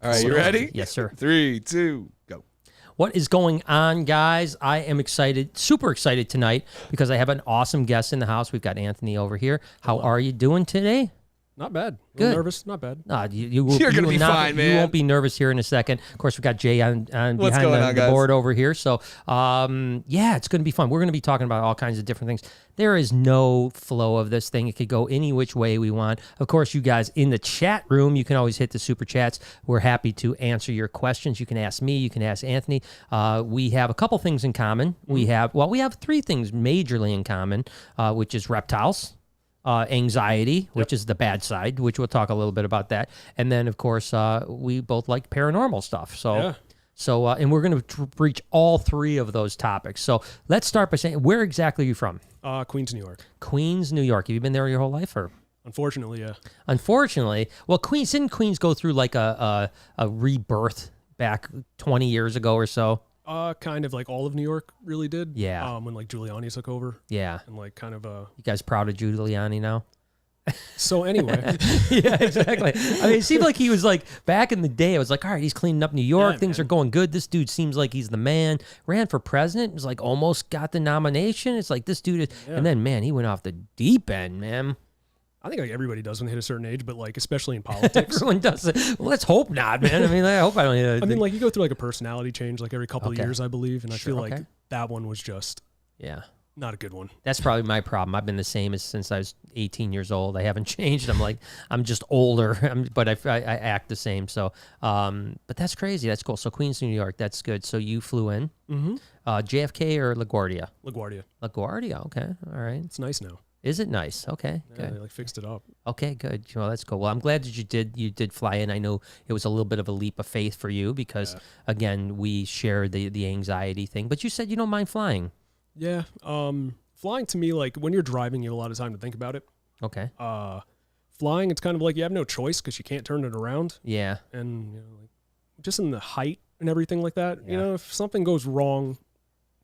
All right, you ready? Yes, sir. 3, 2, go. What is going on, guys? I am excited, super excited tonight because I have an awesome guest in the house. We've got Anthony over here. How are you doing today? Not bad. Good. Nervous? Not bad. You're gonna be fine, man. You won't be nervous here in a second. Of course, we've got Jay on behind the board over here. So, yeah, it's going to be fun. We're going to be talking about all kinds of different things. There is no flow of this thing. It could go any which way we want. Of course, you guys in the chat room, you can always hit the super chats. We're happy to answer your questions. You can ask me. You can ask Anthony. We have a couple things in common. We have 3 things majorly in common, which is reptiles. Anxiety, which is the bad side, which we'll talk a little bit about that. And then, of course, we both like paranormal stuff. So, and we're going to reach all 3 of those topics. So let's start by saying, where exactly are you from? Queens, New York. Queens, New York. Have you been there your whole life? Or? Unfortunately, yeah. Unfortunately. Well, didn't Queens go through like a rebirth back 20 years ago or so? Kind of like all of New York really did. Yeah. When like Giuliani took over. Yeah. And like kind of You guys proud of Giuliani now? So anyway. Yeah, exactly. I mean, it seemed like he was like, back in the day, I was like, all right, he's cleaning up New York. Things are going good. This dude seems like he's the man. Ran for president. Was like almost got the nomination. It's like this dude is, and then, man, he went off the deep end, man. I think like everybody does when they hit a certain age, but like especially in politics. Everyone does it. Well, let's hope not, man. I mean, I hope I don't. I mean, like you go through like a personality change like every couple of years, I believe, and I feel like that one was just not a good one. That's probably my problem. I've been the same since I was 18 years old. I haven't changed. I'm like, I'm just older, but I act the same. So, but that's crazy. That's cool. So Queens, New York, that's good. So you flew in, JFK or LaGuardia? LaGuardia. LaGuardia. Okay. All right. It's nice now. Is it nice? Okay, yeah, good. They like fixed it up. Okay, good. Well, that's cool. Well, I'm glad that you did fly in. I know it was a little bit of a leap of faith for you because, again, we share the anxiety thing. But you said you don't mind flying. Yeah. Flying to me, like when you're driving, you have a lot of time to think about it. Okay. Flying, it's kind of like you have no choice because you can't turn it around. Yeah. And like just in the height and everything like that, if something goes wrong,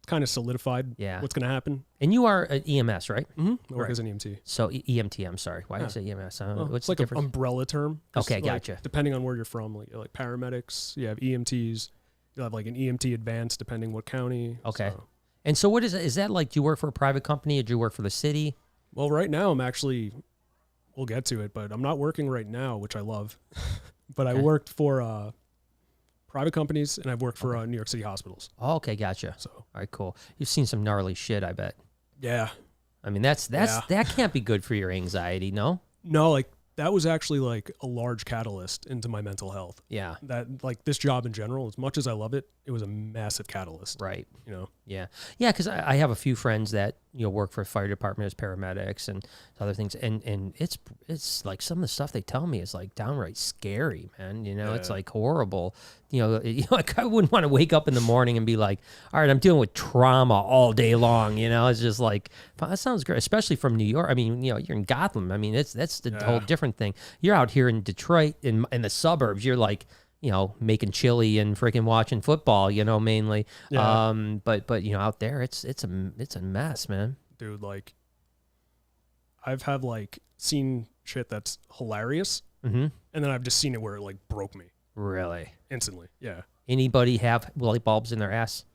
kind of solidified what's going to happen. And you are an EMS, right? Mm-hmm. I work as an EMT. So EMT, I'm sorry. Why did I say EMS? What's like an umbrella term. Okay, like, gotcha. Depending on where you're from, like paramedics, you have EMTs, you'll have like an EMT advanced depending what county. Okay. So. And so what is that like? Do you work for a private company or do you work for the city? Well, right now I'm actually, we'll get to it, but I'm not working right now, which I love. But I worked for private companies, and I've worked for New York City hospitals. Oh, okay, gotcha. So, all right, cool. You've seen some gnarly shit, I bet. Yeah. I mean, that can't be good for your anxiety, no? No, like that was actually like a large catalyst into my mental health. Yeah. That like this job in general, as much as I love it, it was a massive catalyst. Right. Yeah. Yeah, because I have a few friends that work for fire department as paramedics and other things, and it's like some of the stuff they tell me is like downright scary, man. It's like horrible. Like I wouldn't want to wake up in the morning and be like, all right, I'm dealing with trauma all day long. It's just like that sounds great, especially from New York. I mean, you're in Gotham. I mean, that's the whole different thing. You're out here in Detroit in the suburbs. You're like, making chili and freaking watching football, mainly. Yeah. But out there, it's a mess, man. Dude, like, I've had like seen shit that's hilarious, and then I've just seen it where it like broke me. Really? Instantly, yeah. Anybody have light bulbs in their ass?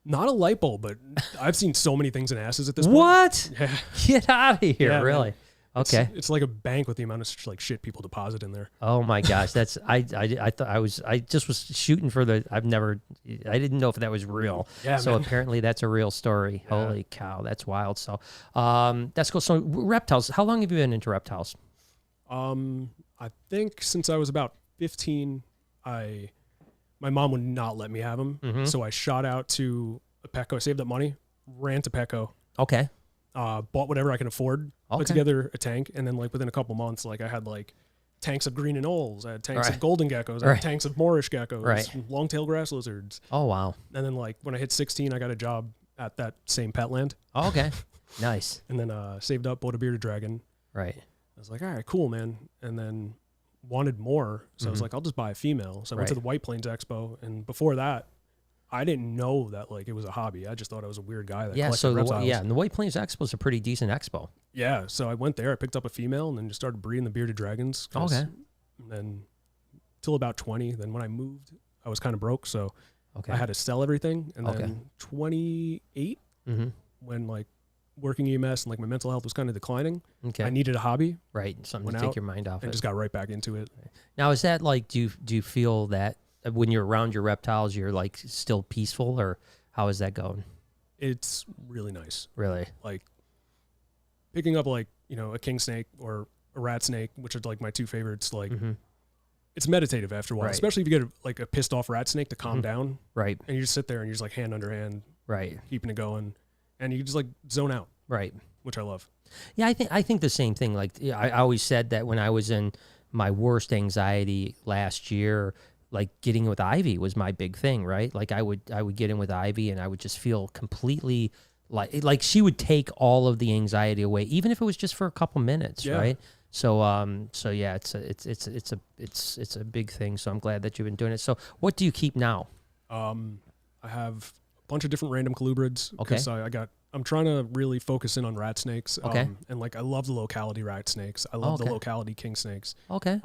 Not a light bulb, but I've seen so many things in asses at this point. What? Yeah. Get out of here! Yeah, really? Man. Okay. It's like a bank with the amount of like shit people deposit in there. Oh my gosh, that's I thought I just was shooting for the I didn't know if that was real. Yeah. So apparently that's a real story. Yeah. Holy cow, that's wild. So that's cool. So reptiles, how long have you been into reptiles? I think since I was about 15, my mom would not let me have them. Mm-hmm. So I shot out to a Petco. I saved up money, ran to Petco. Okay. Bought whatever I can afford, put together a tank, and then like within a couple months, like I had like tanks of green anoles, I had tanks of golden geckos, I had tanks of Moorish geckos, long-tailed grass lizards. Oh, wow. And then like when I hit 16, I got a job at that same Petland. Oh, okay. Nice. And then saved up, bought a bearded dragon. Right. I was like, all right, cool, man. And then wanted more, so I was like, I'll just buy a female. So I went to the White Plains Expo, and before that, I didn't know that like it was a hobby. I just thought I was a weird guy that collected reptiles. And the White Plains Expo is a pretty decent expo. Yeah, so I went there, I picked up a female, and then just started breeding the bearded dragons. Okay. And then till about 20. Then when I moved, I was kind of broke, so I had to sell everything. And then 28, when like working EMS and like my mental health was kind of declining, I needed a hobby. Right, something to take your mind off and it. Just got right back into it. Now, is that like, do you feel that when you're around your reptiles, you're like still peaceful, or how is that going? It's really nice. Really? Like picking up like, a king snake or a rat snake, which are like my two favorites, like it's meditative after a while, especially if you get like a pissed off rat snake to calm down. Right. And you just sit there and you're just like hand under hand. Right. Keeping it going. And you just like zone out. Right. Which I love. Yeah, I think the same thing. Like I always said that when I was in my worst anxiety last year, like getting with Ivy was my big thing, right? Like I would get in with Ivy and I would just feel completely like she would take all of the anxiety away, even if it was just for a couple minutes, right? So yeah, it's a big thing. So I'm glad that you've been doing it. So what do you keep now? I have a bunch of different random colubrids. Okay. I'm trying to really focus in on rat snakes. Okay. And like I love the locality rat snakes. I love the locality king snakes. Okay.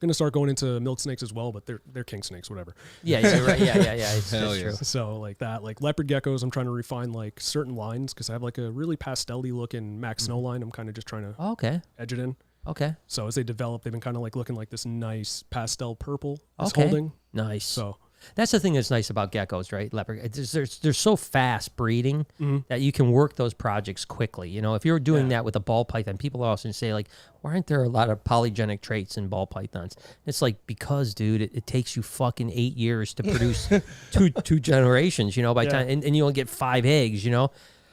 Gonna start going into milk snakes as well, but they're king snakes, whatever. Yeah, you're right. Yeah. It's true. So like that, like leopard geckos, I'm trying to refine like certain lines because I have like a really pastel-y looking Max Snow line. I'm kind of just trying to edge it in. Okay. So as they develop, they've been kind of like looking like this nice pastel purple. It's holding. Nice. So that's the thing that's nice about geckos, right? Leopard. They're so fast breeding that you can work those projects quickly. If you're doing that with a ball python, people often say like, why aren't there a lot of polygenic traits in ball pythons? It's like, because, dude, it takes you fucking 8 years to produce two generations, by time, and you only get 5 eggs,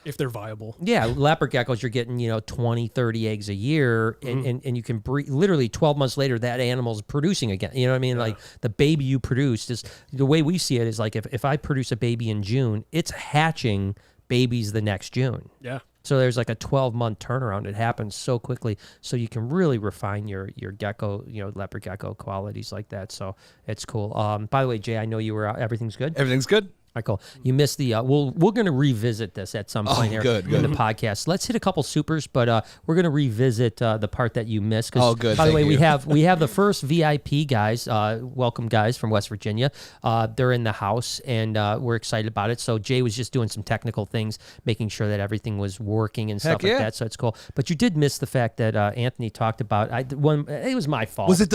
If they're viable. Yeah, leopard geckos, you're getting, 20, 30 eggs a year, and you can breed, literally 12 months later, that animal's producing again. You know what I mean? Like, the baby you produced is, the way we see it is like, if I produce a baby in June, it's hatching babies the next June. Yeah. So there's like a 12-month turnaround. It happens so quickly, so you can really refine your gecko, leopard gecko qualities like that. So it's cool. By the way, Jay, I know you were out. Everything's good? Everything's good. All right, cool. You missed the. We're going to revisit this at some point here in the podcast. Let's hit a couple supers, but we're going to revisit the part that you missed. Oh, good. By the way, we have the first VIP guys. Welcome, guys from West Virginia. They're in the house, and we're excited about it. So Jay was just doing some technical things, making sure that everything was working and stuff like that. So it's cool. But you did miss the fact that Anthony talked about. It was my fault. Was it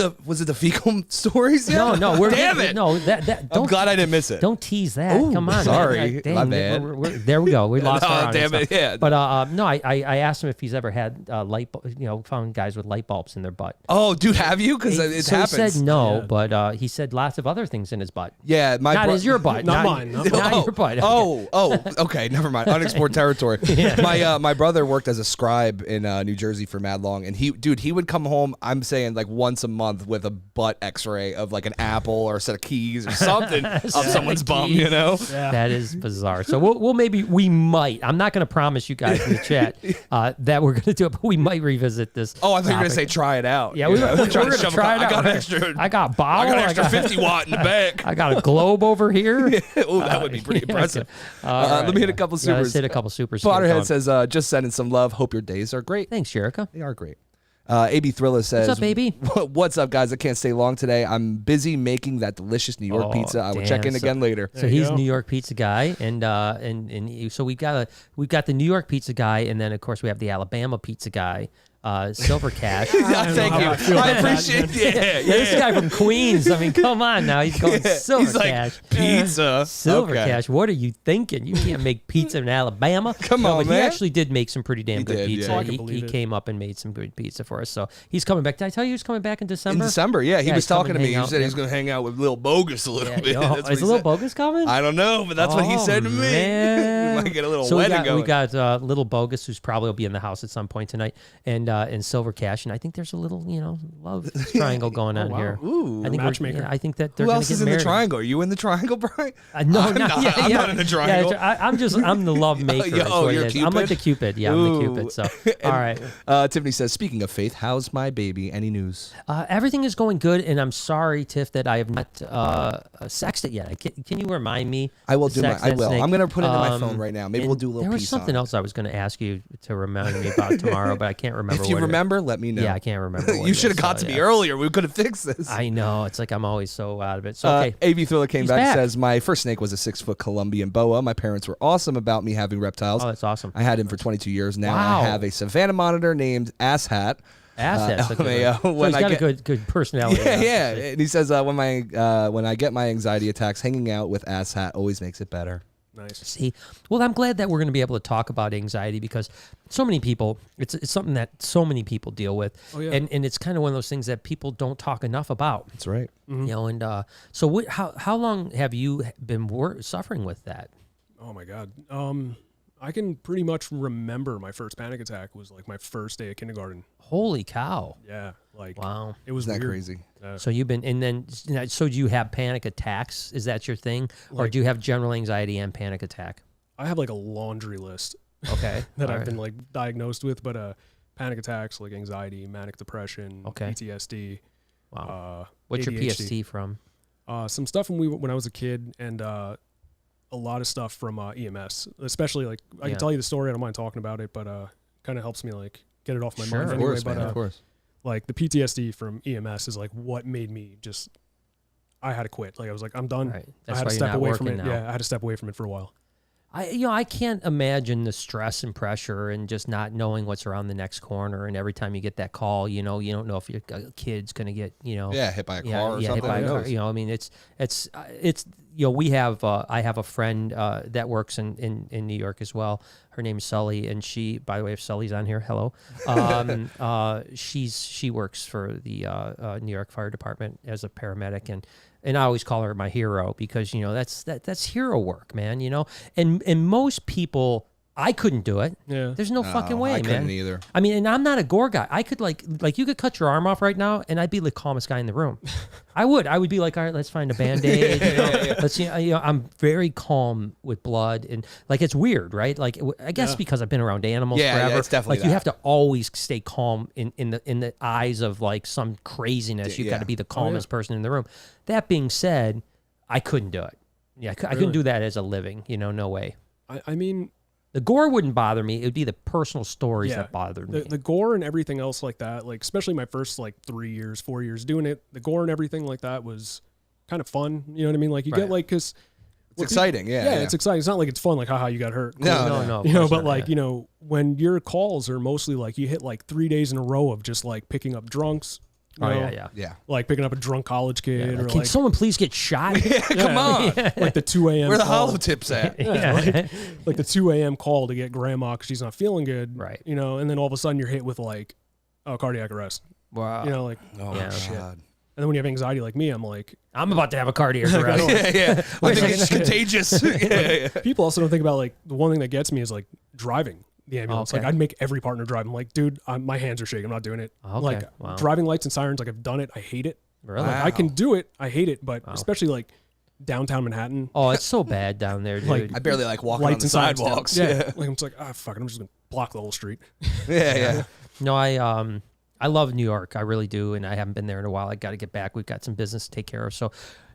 the fecal stories? No. Damn it. No, that. I'm glad I didn't miss it. Don't tease that. Come on, sorry, man. my bad. There we go. We lost our damn it, yeah. But no, I asked him if he's ever had found guys with light bulbs in their butt. Oh, dude, have you? Because it happens. He said no, but he said lots of other things in his butt. Yeah, not as your butt, not mine. Not your butt. Okay, never mind. Unexplored territory. My brother worked as a scribe in New Jersey for mad long, and he would come home. I'm saying like once a month with a butt X-ray of like an apple or a set of keys or something of someone's bum. Yeah. That is bizarre. So we might. I'm not going to promise you guys in the chat that we're going to do it, but we might revisit this. Oh, I thought you were going to say try it out. Yeah, we're going to try it out. I got a bottle. I got extra 50 watt in the back. I got a globe over here. Oh, that would be pretty impressive. Let me hit a couple supers. Let's hit a couple supers. Potterhead says, just sending some love. Hope your days are great. Thanks, Jerica. They are great. AB Thriller says, what's up, baby? What's up, guys? I can't stay long today. I'm busy making that delicious New York pizza. I will check in again later. So he's New York pizza guy, and so we've got the New York pizza guy, and then of course we have the Alabama pizza guy. Silver Cash. Thank you. I appreciate it. Yeah. This guy from Queens. I mean, come on now. He's going Silver Cash. Like, pizza. Silver Cash. What are you thinking? You can't make pizza in Alabama. Come on, but man. He actually did make some pretty damn good pizza. Yeah. He came up and made some good pizza for us. So he's coming back. Did I tell you he was coming back in December? In December, yeah. He was talking to me. He said he was going to hang out with Lil Bogus a little bit. Is Lil Bogus coming? I don't know, but that's what he said to me. Man. We might get a little wedding going. We got Little Bogus, who's probably will be in the house at some point tonight, and Silver Cash. And I think there's a little, love triangle going on here. Ooh, I think matchmaker. I think that they're Who going else to get is in married. the triangle? Are you in the triangle, Brian? No, I'm not in the triangle. Yeah, I'm the love maker. You're Cupid? I'm like the Cupid. Yeah, I'm the Cupid. So, all right. Tiffany says, speaking of faith, how's my baby? Any news? Everything is going good, and I'm sorry, Tiff, that I have not sexed it yet. Can you remind me? I will do my. I will. Snake? I'm going to put it in my phone right now. Maybe we'll do a little There was piece something else I was going to ask you to remind me about tomorrow, but I can't remember remember. If you remember, let me know. Yeah, I can't remember. You should have got to me earlier. We could have fixed this. I know. It's like I'm always so out of it. So okay. AV Thriller came back and says, my first snake was a 6-foot Colombian boa. My parents were awesome about me having reptiles. Oh, that's awesome. I had him for 22 years. Now I have a Savannah monitor named Asshat. Asshat's so he's got a good personality. Yeah. And he says, when I get my anxiety attacks, hanging out with Asshat always makes it better. Nice. See, well, I'm glad that we're going to be able to talk about anxiety because so many people, it's something that so many people deal with. Oh, yeah. And it's kind of one of those things that people don't talk enough about. That's right. Mm-hmm. You know, and so how long have you been suffering with that? Oh my God. I can pretty much remember my first panic attack was like my first day of kindergarten. Holy cow. Yeah. Like, wow. It was that weird. Crazy. So you've been, and then, so do you have panic attacks? Is that your thing? Or do you have general anxiety and panic attack? I have like a laundry list. Okay. that I've been like diagnosed with, but panic attacks, like anxiety, manic depression, PTSD. Wow. What's ADHD. your PTSD from? Some stuff when I was a kid, and a lot of stuff from EMS, especially like I can tell you the story. I don't mind talking about it, but kind of helps me like get it off my mind. Anyway, of course. Like the PTSD from EMS is like what made me just. I had to quit. Like I was like, I'm done. Right. I had to step away from it. Now. Yeah, I had to step away from it for a while. I can't imagine the stress and pressure and just not knowing what's around the next corner. And every time you get that call, you don't know if your kid's going to get, hit by a car or something. Hit by a car. I mean, it's we have, I have a friend that works in New York as well. Her name's Sully, and she, by the way, if Sully's on here, hello. She works for the New York Fire Department as a paramedic, and I always call her my hero because that's hero work, man. And most people, I couldn't do it. Yeah, there's no fucking way, man. I couldn't either. I mean, and I'm not a gore guy. I could like you could cut your arm off right now, and I'd be the calmest guy in the room. I would be like, all right, let's find a Band-Aid. Let's I'm very calm with blood, and like it's weird, right? Like I guess because I've been around animals forever. Yeah, it's definitely like you have to always stay calm in the eyes of like some craziness. You've got to be the calmest person in the room. That being said, I couldn't do it. Yeah, I couldn't do that as a living. No way. I mean. The gore wouldn't bother me. It would be the personal stories that bothered me. The gore and everything else like that, like especially my first like 4 years doing it, the gore and everything like that was kind of fun. You know what I mean? Like you get like, cause it's exciting. Yeah, it's exciting. It's not like it's fun. Like, haha, you got hurt. No. But like, when your calls are mostly like you hit like 3 days in a row of just like picking up drunks. Yeah. Like picking up a drunk college kid. Or can someone please get shot? Come on. Like the 2 a.m. Where the call. hollow tips at? Like the 2 a.m. call to get grandma because she's not feeling good. Right. And then all of a sudden you're hit with like, cardiac arrest. Wow. Like, shit. And then when you have anxiety like me, I'm like, I'm about to have a cardiac arrest. I think it's contagious. People also don't think about like the one thing that gets me is like driving the ambulance. Okay. Like I'd make every partner drive. I'm like, dude, my hands are shaking. I'm not doing it. Okay. Like driving lights and sirens. Like I've done it. I hate it. Really? Like, I can do it. I hate it. But especially like downtown Manhattan. Oh, it's so bad down there, dude. Like, I barely like walking on the sidewalks. Yeah. Like I'm just like, fuck it. I'm just gonna block the whole street. Yeah. No, I love New York. I really do, and I haven't been there in a while. I got to get back. We've got some business to take care of. So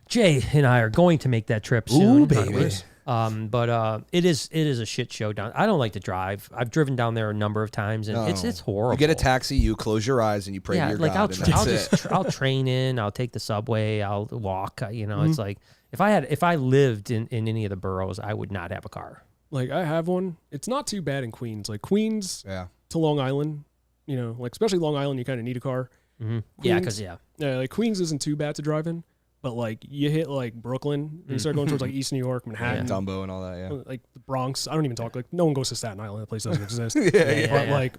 Jay and I are going to make that trip soon. Ooh, baby. But it is a shit show down. I don't like to drive. I've driven down there a number of times, and it's horrible. You get a taxi, you close your eyes, and you pray to your God. I'll train in. I'll take the subway. I'll walk. It's like if I lived in any of the boroughs, I would not have a car. Like I have one. It's not too bad in Queens. Like Queens to Long Island. Like especially Long Island, you kind of need a car. Mm-hmm. Queens, like Queens isn't too bad to drive in. But like you hit like Brooklyn, and you start going towards like East New York, Manhattan, Dumbo, and all that. Yeah, like the Bronx. I don't even talk. Like no one goes to Staten Island. That place doesn't exist. Like,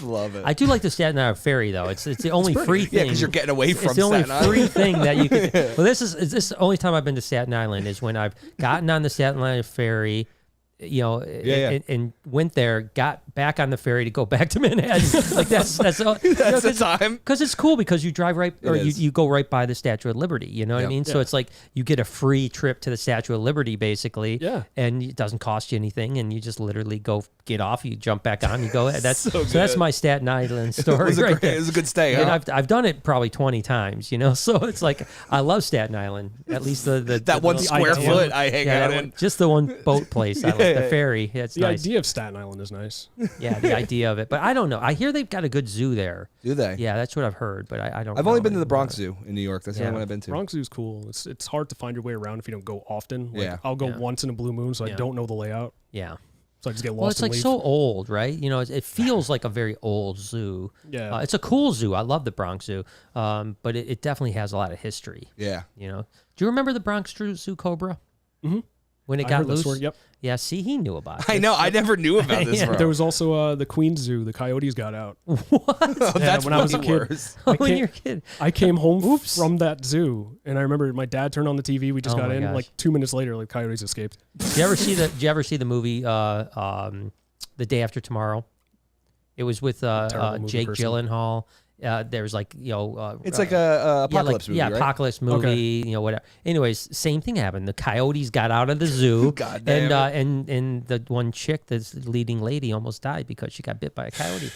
love it. I do like the Staten Island ferry though. It's the only free thing. Yeah, because you're getting away from Staten Island. It's the only free thing that you can. Well, this is the only time I've been to Staten Island is when I've gotten on the Staten Island ferry. And went there, got back on the ferry to go back to Manhattan. Like that's the time. Because it's cool because you drive right, or you go right by the Statue of Liberty. You know what I mean? So it's like you get a free trip to the Statue of Liberty, basically. Yeah. And it doesn't cost you anything, and you just literally go get off, you jump back on, you go. That's so that's my Staten Island story. It was a good stay. And I've done it probably 20 times. So it's like I love Staten Island. At least the one square foot I hang out in. Just the one boat place. I like the ferry. It's the nice. idea of Staten Island is nice. Yeah, the idea of it. But I don't know. I hear they've got a good zoo there. Do they? Yeah, that's what I've heard, but I don't know. I've only been to the Bronx Zoo in New York. That's the only one I've been to. Bronx Zoo's cool. It's hard to find your way around if you don't go often. Like, Yeah. I'll go once in a blue moon, so I don't know the layout. Yeah. So I just get lost. Well, it's and like leave. so old, right? You know, it feels like a very old zoo. Yeah. It's a cool zoo. I love the Bronx Zoo, but it definitely has a lot of history. Yeah. You know, do you remember the Bronx Zoo cobra? Mm-hmm. When it got loose? Yep. Yeah, see, he knew about it. I know. I never knew about this. Bro. There was also the Queens Zoo. The coyotes got out. What? Oh, that's when I was a kid. worse. When you're a kid. I came home from that zoo, and I remember my dad turned on the TV. We just got in. Gosh. Like 2 minutes later, like coyotes escaped. Did you ever see the movie The Day After Tomorrow? It was with Jake Gyllenhaal. There's like, you know, it's like a apocalypse movie, right? apocalypse movie, Okay. you know, whatever. Anyways, same thing happened. The coyotes got out of the zoo, and the one chick, this leading lady, almost died because she got bit by a coyote,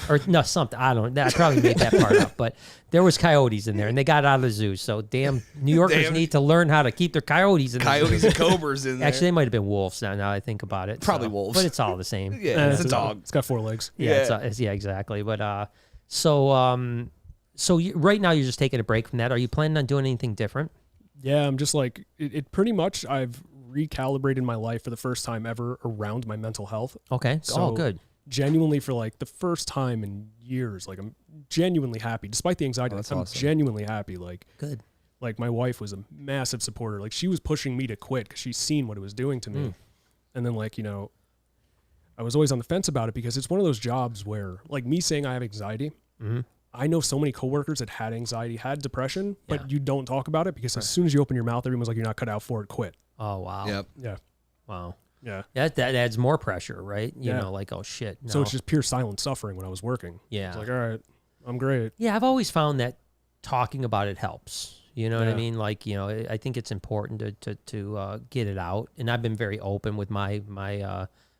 or no, something. I don't know. I probably made that part up, but there was coyotes in there, and they got out of the zoo. So damn, New Yorkers need to learn how to keep their coyotes in. Coyotes and cobras in there. Actually, they might have been wolves. Now I think about it, Probably wolves, but it's all the same. Yeah, it's a dog. It's got 4 legs. Yeah, exactly. But so right now you're just taking a break from that. Are you planning on doing anything different? Yeah, I'm just like it pretty much. I've recalibrated my life for the first time ever around my mental health. Okay. So good. Genuinely, for like the first time in years, like I'm genuinely happy, despite the anxiety. That's I'm awesome. genuinely happy. Like Good. Like my wife was a massive supporter. Like she was pushing me to quit because she's seen what it was doing to me. And then like, you know, I was always on the fence about it because it's one of those jobs where like me saying I have anxiety, I know so many coworkers that had anxiety, had depression, but you don't talk about it because as soon as you open your mouth, everyone's like, you're not cut out for it, quit. Oh, wow. Yep. Yeah. Wow. Yeah. That adds more pressure, right? You know, like, oh, shit. No. So it's just pure silent suffering when I was working. Yeah. It's like, all right, I'm great. Yeah, I've always found that talking about it helps. You know what I mean? Like, you know, I think it's important to get it out. And I've been very open with my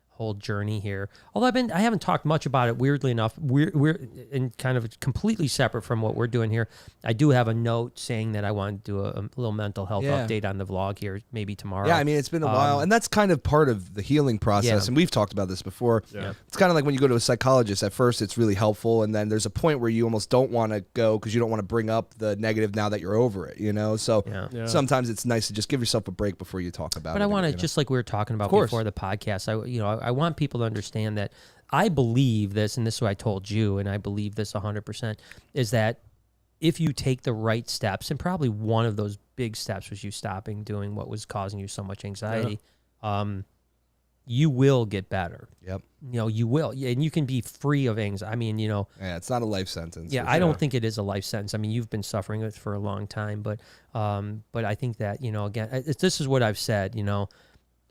whole journey here. Although I haven't talked much about it. Weirdly enough, we're in kind of completely separate from what we're doing here. I do have a note saying that I want to do a little mental health update on the vlog here, maybe tomorrow. Yeah, I mean, it's been a while, and that's kind of part of the healing process. And we've talked about this before. Yeah. It's kind of like when you go to a psychologist. At first, it's really helpful, and then there's a point where you almost don't want to go because you don't want to bring up the negative now that you're over it. You know, so sometimes it's nice to just give yourself a break before you talk about it. But I want to, just like we were talking about before the podcast, I want people to understand that I believe this, and this is what I told you, and I believe this 100%, is that if you take the right steps, and probably one of those big steps was you stopping doing what was causing you so much anxiety, you will get better. Yep. You know, you will. And you can be free of anxiety. I mean, you know. Yeah, it's not a life sentence. Yeah, I don't think it is a life sentence. I mean, you've been suffering with it for a long time, but I think that, you know, again, this is what I've said, you know,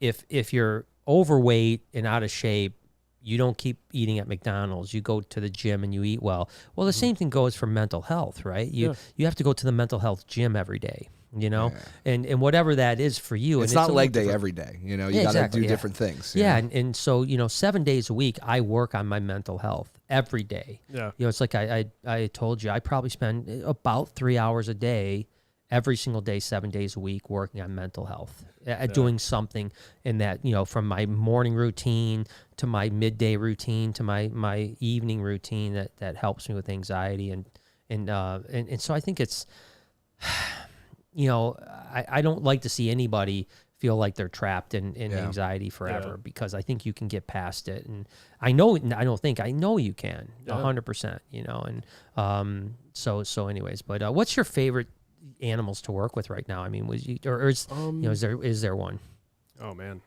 if you're overweight and out of shape, you don't keep eating at McDonald's. You go to the gym and you eat well. Well, the same thing goes for mental health, right? You have to go to the mental health gym every day, you know, and whatever that is for you. It's and not leg day every day. You know, you got to do different things. Yeah, and so, you know, 7 days a week, I work on my mental health every day. Yeah. You know, it's like I told you, I probably spend about 3 hours a day every single day, 7 days a week, working on mental health, doing something in that, you know, from my morning routine to my midday routine to my evening routine that helps me with anxiety. And so I think it's, you know, I don't like to see anybody feel like they're trapped in anxiety forever because I think you can get past it. And I know you can 100%, you know, and so anyways, but what's your favorite animals to work with right now? I mean, you know, is there one? Oh man.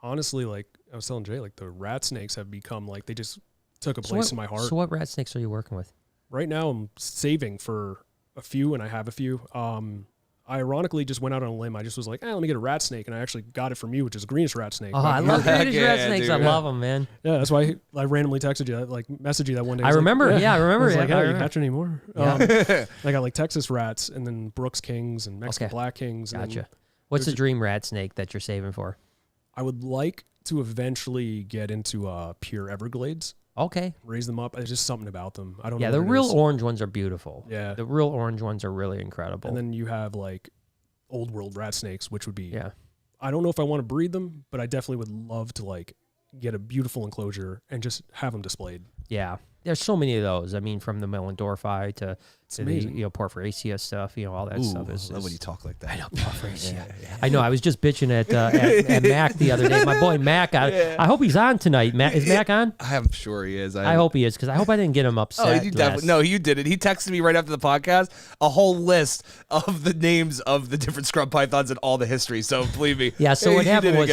Honestly, like I was telling Jay, like the rat snakes have become like, they just took a place in my heart. So what rat snakes are you working with? Right now I'm saving for a few, and I have a few. I ironically just went out on a limb. I just was like, let me get a rat snake, and I actually got it from you, which is a greenish rat snake. Oh, I love greenish rat snakes. Dude. I love them, man. Yeah, that's why I randomly texted you, like messaged you that one day. I remember. I remember. I was like, hey, you catch any more? Yeah. I got like Texas rats, and then Brooks Kings and Mexican Black Kings. Gotcha. What's the dream rat snake that you're saving for? I would like to eventually get into pure Everglades. Okay. Raise them up. There's just something about them. I don't know. Yeah, the real orange ones are beautiful. Yeah. The real orange ones are really incredible. And then you have like old world rat snakes, which would be, I don't know if I want to breed them, but I definitely would love to like get a beautiful enclosure and just have them displayed. Yeah. There's so many of those. I mean, from the Melendorfi to the Porphyracia stuff, all that stuff. I love when you talk like that. I know, Porphyracia. Yeah. I know. I was just bitching at Mac the other day. My boy Mac. I hope he's on tonight. Is Mac on? I'm sure he is. I hope he is, because I hope I didn't get him upset. Oh, you definitely. No, you didn't. He texted me right after the podcast a whole list of the names of the different scrub pythons and all the history. So believe me. Yeah. So what happened was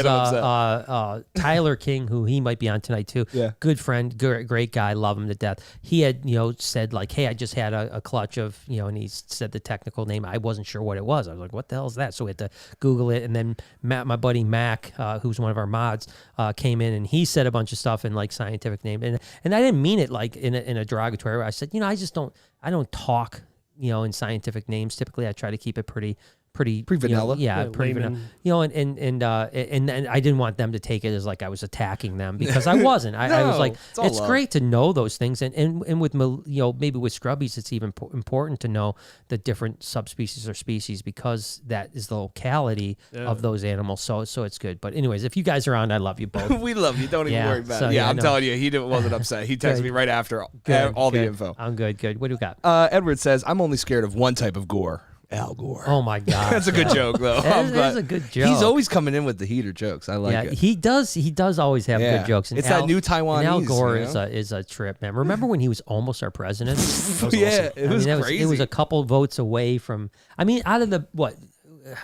Tyler King, who he might be on tonight too. Yeah. Good friend, great guy, love him to death. He had said like, hey, I just had a clutch of and he said the technical name. I wasn't sure what it was. I was like, what the hell is that? So we had to Google it, and then my buddy Mac, who's one of our mods, came in and he said a bunch of stuff in like scientific name, and I didn't mean it like in a derogatory way. I said, I don't talk in scientific names. Typically, I try to keep it pretty vanilla. Pretty vanilla. And I didn't want them to take it as like I was attacking them, because I wasn't. I was like, it's great to know those things, and with maybe with scrubbies, it's even important to know the different subspecies or species, because that is the locality of those animals. So it's good. But anyways, if you guys are on, I love you both. We love you. Don't even worry about it. I'm telling you, he wasn't upset. He texted me right after all the info. I'm good. What do we got? Edward says, I'm only scared of one type of gore. Al Gore. Oh my God, that's a good joke though. That is a good joke. He's always coming in with the heater jokes. I like it. He does always have good jokes. And it's that new Taiwanese. Al Gore is a trip, man. Remember when he was almost our president? Awesome. It was crazy. It was a couple votes away from. I mean, out of the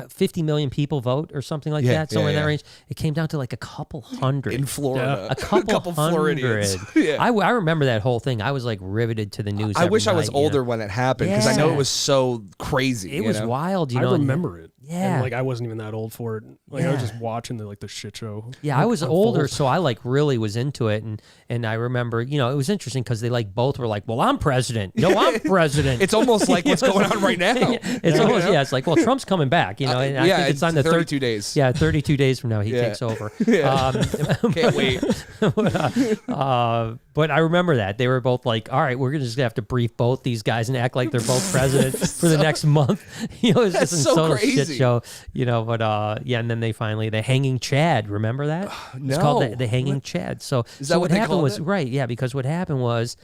50 million people vote or something like that, somewhere in that range. It came down to like a couple hundred in Florida. A couple hundred. Floridians. I remember that whole thing. I was like riveted to the news. I wish I was older when it happened, because I know it was so crazy. It was wild. I remember it. Yeah, and I wasn't even that old for it. I was just watching the shit show. Yeah, I was older, so I really was into it, and I remember it was interesting because they both were like, well, I'm president. No, I'm president. It's almost like what's going on right now. It's almost it's like, well, Trump's coming back. And I think it's on the 32 days. Yeah, 32 days from now he takes over. Can't wait. But I remember that they were both like, all right, we're just gonna have to brief both these guys and act like they're both president for the next month. It's That's just so total crazy. shit show. But and then they finally the hanging Chad. Remember that? No. It's called the hanging Chad. So is that what happened was because what happened was,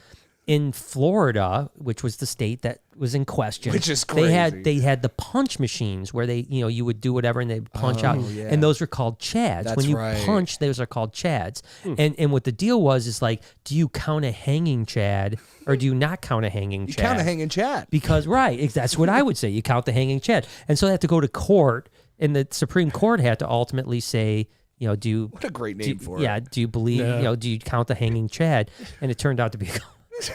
in Florida, which was the state that was in question, which is crazy. They had the punch machines where they you would do whatever and they'd punch out, and those were called Chads. That's when you right. punch, those are called Chads. And what the deal was is like, do you count a hanging Chad or do you not count a hanging Chad? You count a hanging Chad Because that's what I would say. You count the hanging Chad, and so they had to go to court, and the Supreme Court had to ultimately say, do you? What a great name for it. Yeah. Do you believe? Do you count the hanging Chad? And it turned out to be.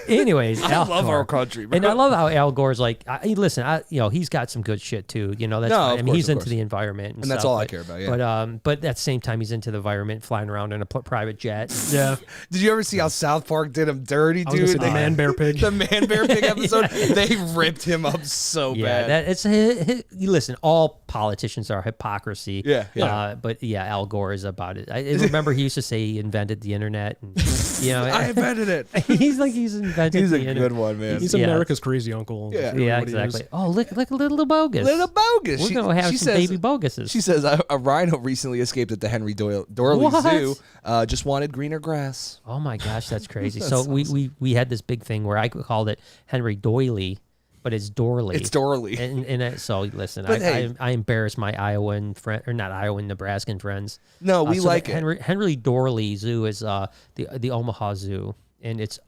Anyways, I love our country, bro. And I love how Al Gore's like, listen, he's got some good shit too. That's fine. I mean, he's into the environment, and that's all I care about. Yeah. But at the same time, he's into the environment, flying around in a private jet. Yeah. Did you ever see how South Park did him dirty, dude? The Man Bear Pig. The Man Bear Pig episode. They ripped him up so bad. Listen, all politicians are hypocrisy. Yeah. But Al Gore is about it. I remember he used to say he invented the internet. And, I invented it. He's invented. He's a good one, man. He's America's crazy uncle. Yeah, exactly. Oh, look, little bogus. Little bogus. We're gonna have some baby boguses. She says a rhino recently escaped at the Henry Dorley Zoo. Just wanted greener grass. Oh my gosh, that's crazy. So awesome. we had this big thing where I called it Henry Doily, but it's Dorley. It's Dorley. And so listen, I embarrass my Iowan friend, or not Iowan, Nebraskan friends. No, we like it. Henry Dorley Zoo is the Omaha Zoo, and it's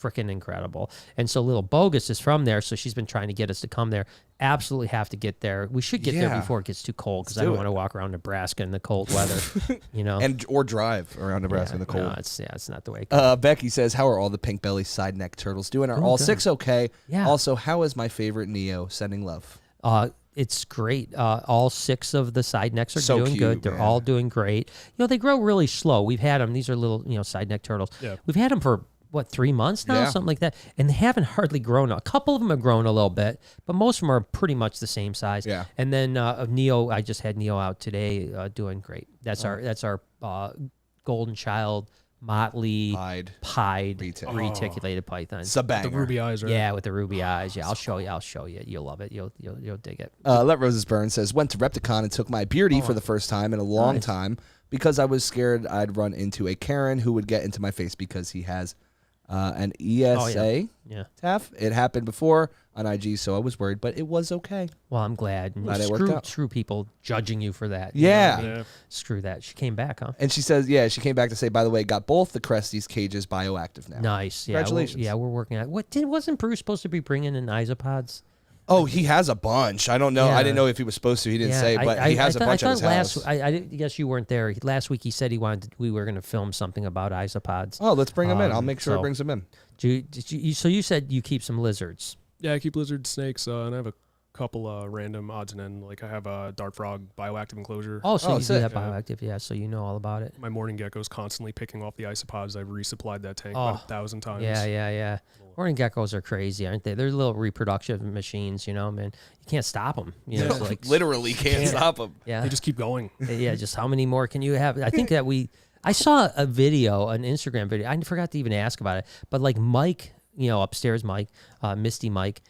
freaking incredible. And so little Bogus is from there, so she's been trying to get us to come there. Absolutely have to get there. We should get there before it gets too cold, because I don't want to walk around Nebraska in the cold weather, or drive around Nebraska in the cold. No, it's not the way it goes. Becky says, how are all the pink belly side neck turtles doing? Are all good. 6 okay? Yeah. Also, how is my favorite Neo? Sending love. It's great. All 6 of the side necks are doing cute, good. They're all doing great. They grow really slow. We've had them. These are little, side neck turtles. Yeah. We've had them for 3 months now, something like that, and they haven't hardly grown. A couple of them have grown a little bit, but most of them are pretty much the same size. Yeah. And then Neo, I just had Neo out today, doing great. That's our golden child motley pied reticulated python. It's a banger. The ruby eyes, right? Yeah, with the ruby eyes. Yeah, I'll show you. You'll love it. You'll dig it. Let Roses Burn says, went to Repticon and took my beardy for the first time in a long time. because I was scared I'd run into a Karen who would get into my face because he has an ESA TAF. It happened before on IG, so I was worried, but it was okay. Well, I'm glad. It worked out. Screw people judging you for that. Yeah. You know what I mean? Screw that. She came back, huh? And she says, she came back to say, by the way, got both the Cresties cages bioactive now. Nice. Congratulations. We're working on it. Wasn't Bruce supposed to be bringing in isopods? Oh, he has a bunch. I don't know. Yeah. I didn't know if he was supposed to. He didn't say, but he has a bunch at his house. I guess you weren't there. Last week he said we were going to film something about isopods. Oh, let's bring him in. I'll make sure it brings him in. So you said you keep some lizards. Yeah, I keep lizards, snakes, and I have a couple random odds and ends. Like I have a dart frog bioactive enclosure. Oh, so you do have bioactive, so you know all about it. My morning gecko's constantly picking off the isopods. I've resupplied that tank about 1,000 times. Yeah. Morning geckos are crazy, aren't they? They're little reproductive machines, man. You can't stop them. It's like, literally can't stop them. Yeah, they just keep going. Yeah, just how many more can you have? I think that I saw a video, an Instagram video. I forgot to even ask about it, but like Mike, upstairs Mike, Misty Mike,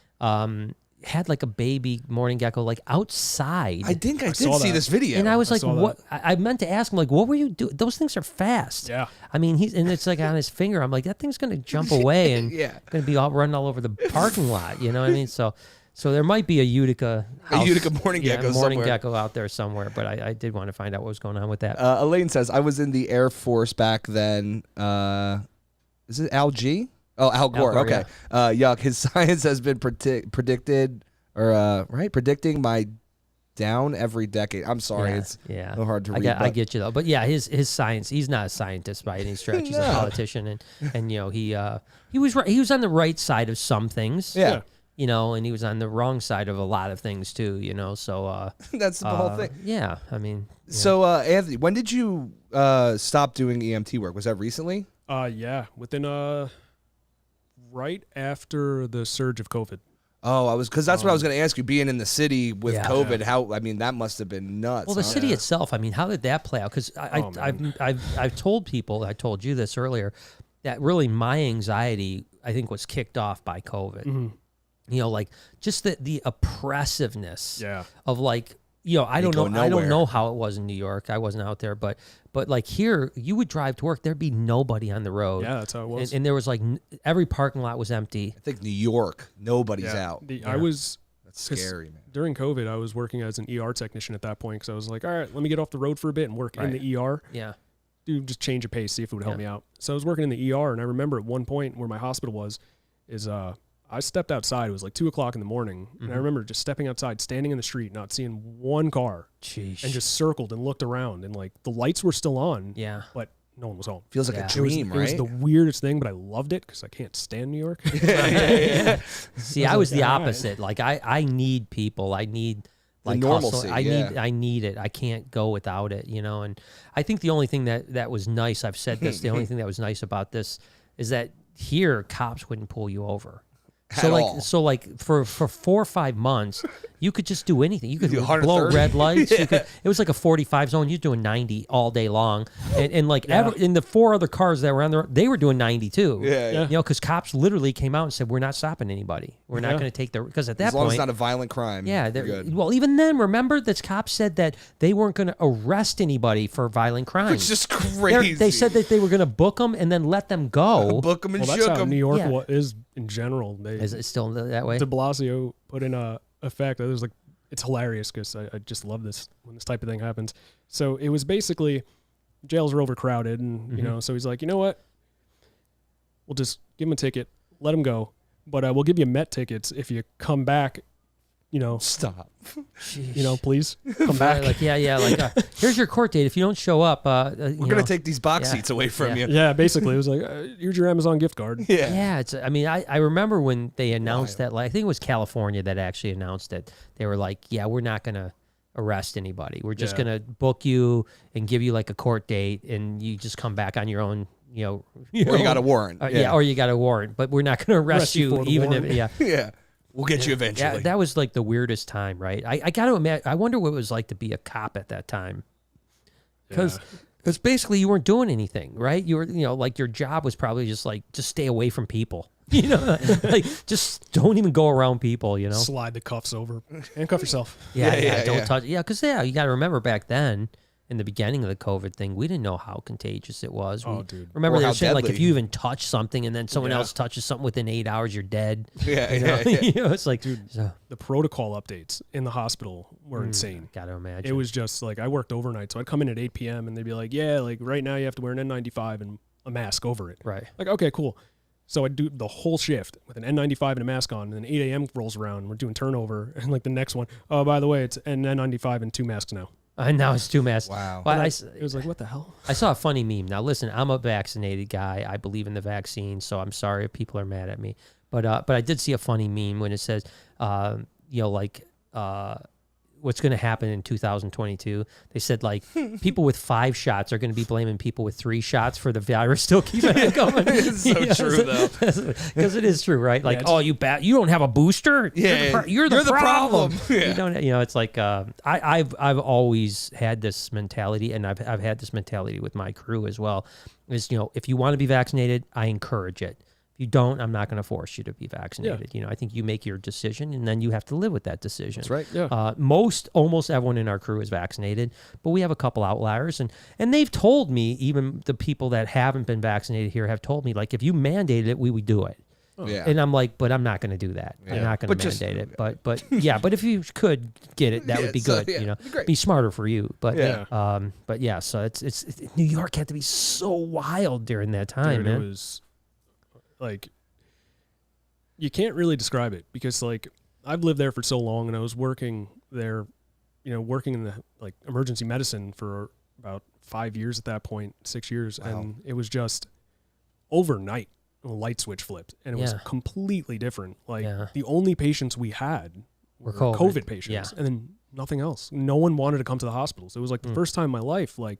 had like a baby morning gecko like outside. I think I did see this video. And I was like, what? I meant to ask him, like, what were you doing? Those things are fast. Yeah. I mean, and it's like on his finger. I'm like, that thing's going to jump away and going to be running all over the parking lot. You know what I mean? So there might be a Utica morning gecko morning gecko out there somewhere, but I did want to find out what was going on with that. Elaine says, I was in the Air Force back then. Is it Al G? Oh, Al Gore. Okay. Yeah. Yuck. His science has been predicting my down every decade. I'm sorry. It's so hard to read. I get you though. But yeah, his science, he's not a scientist by any stretch. He's a politician and he was on the right side of some things. Yeah. And he was on the wrong side of a lot of things too, so that's the whole thing. Yeah. I mean, so Anthony, when did you stop doing EMT work? Was that recently? Within right after the surge of COVID. Oh, because that's what I was going to ask you. Being in the city with COVID, that must have been nuts. Well, the city itself. I mean, how did that play out? Because I've told people, I told you this earlier, that really my anxiety, I think, was kicked off by COVID. Mm-hmm. Like just the oppressiveness of like. I don't know how it was in New York. I wasn't out there, but like here, you would drive to work. There'd be nobody on the road. Yeah, that's how it was. And there was like every parking lot was empty. I think New York, nobody's out. That's scary, man. During COVID, I was working as an ER technician at that point because I was like, all right, let me get off the road for a bit and work in the ER. Yeah. Just change of pace, see if it would help me out. So I was working in the ER, and I remember at one point where my hospital was, I stepped outside. It was like 2:00 in the morning. And I remember just stepping outside, standing in the street, not seeing one car. Jeez. And just circled and looked around. And like the lights were still on. Yeah. But no one was home. Feels like a dream, right? It was the weirdest thing, but I loved it because I can't stand New York. See, I was the opposite. Like I need people. I need like normalcy. I need it. I can't go without it, And I think the only thing that was nice, I've said this, the only thing that was nice about this is that here cops wouldn't pull you over. So like for 4 or 5 months, you could just do anything. You could blow red lights. It was like a 45 zone. You're doing 90 all day long, and in the 4 other cars that were on the road, they were doing 90 too. Because cops literally came out and said, "We're not stopping anybody. We're not going to take because at that point, as long as it's not a violent crime, good." Well, even then, remember that cops said that they weren't going to arrest anybody for violent crimes. It's just crazy. They said that they were going to book them and then let them go. Book them and shook that's how them. New York is in general. Is it still that way? De Blasio put in a fact that was like, it's hilarious because I just love this when this type of thing happens. So it was basically jails are overcrowded, and so he's like, you know what? We'll just give him a ticket, let him go, but we'll give you Met tickets if you come back. Stop. Please come back. Like, here's your court date. If you don't show up, we're gonna take these box seats away from you. Yeah, basically, it was like, here's your Amazon gift card. Yeah. It's. I mean, I remember when they announced that. Like, I think it was California that actually announced it. They were like, we're not gonna arrest anybody. We're just gonna book you and give you like a court date, and you just come back on your own. Or you got a warrant. Or you got a warrant, but we're not gonna arrest you even if We'll get you eventually. Yeah, that was like the weirdest time, right? I got to imagine. I wonder what it was like to be a cop at that time, because basically you weren't doing anything, right? You were, like your job was probably just stay away from people, like just don't even go around people, Slide the cuffs over, handcuff yourself. Don't touch. Yeah, because you got to remember back then, in the beginning of the COVID thing, we didn't know how contagious it was. Dude. Remember they were saying, like, if you even touch something and then someone else touches something within 8 hours, you're dead. Yeah, you know? yeah. You know, it's like, dude, the protocol updates in the hospital were insane. Gotta imagine. It was just like, I worked overnight, so I'd come in at 8 p.m. and they'd be like, yeah, like right now you have to wear an N95 and a mask over it. Right. Like, okay, cool. So I'd do the whole shift with an N95 and a mask on, and then 8 a.m. rolls around, and we're doing turnover, and like the next one, oh, by the way, it's an N95 and 2 masks now. Now it's 2 masks. Wow. Well, it was like, what the hell? I saw a funny meme. Now, listen, I'm a vaccinated guy. I believe in the vaccine, so I'm sorry if people are mad at me. But I did see a funny meme when it says, what's going to happen in 2022. They said, like, people with 5 shots are going to be blaming people with 3 shots for the virus still keeping it going. It's so true, though. Because it is true, right? Like, you don't have a booster? Yeah, you're the problem. Yeah. You don't, it's like, I've always had this mentality, and I've had this mentality with my crew as well, is, if you want to be vaccinated, I encourage it. You don't, I'm not going to force you to be vaccinated. I think you make your decision, and then you have to live with that decision. That's right. Yeah. Almost everyone in our crew is vaccinated, but we have a couple outliers, and they've told me, even the people that haven't been vaccinated here have told me, like, if you mandated it, we would do it. Yeah. And I'm like, but I'm not going to do that. Yeah. I'm not going to mandate it. But if you could get it, that would be good. Be smarter for you. But so it's New York had to be so wild during that time, man. It was like, you can't really describe it, because like I've lived there for so long, and I was working there, working in the like emergency medicine for about 5 years at that point, 6 years. Wow. And it was just overnight a light switch flipped, and it was completely different. Like the only patients we had were COVID patients, and then nothing else. No one wanted to come to the hospitals. It was like the first time in my life, like,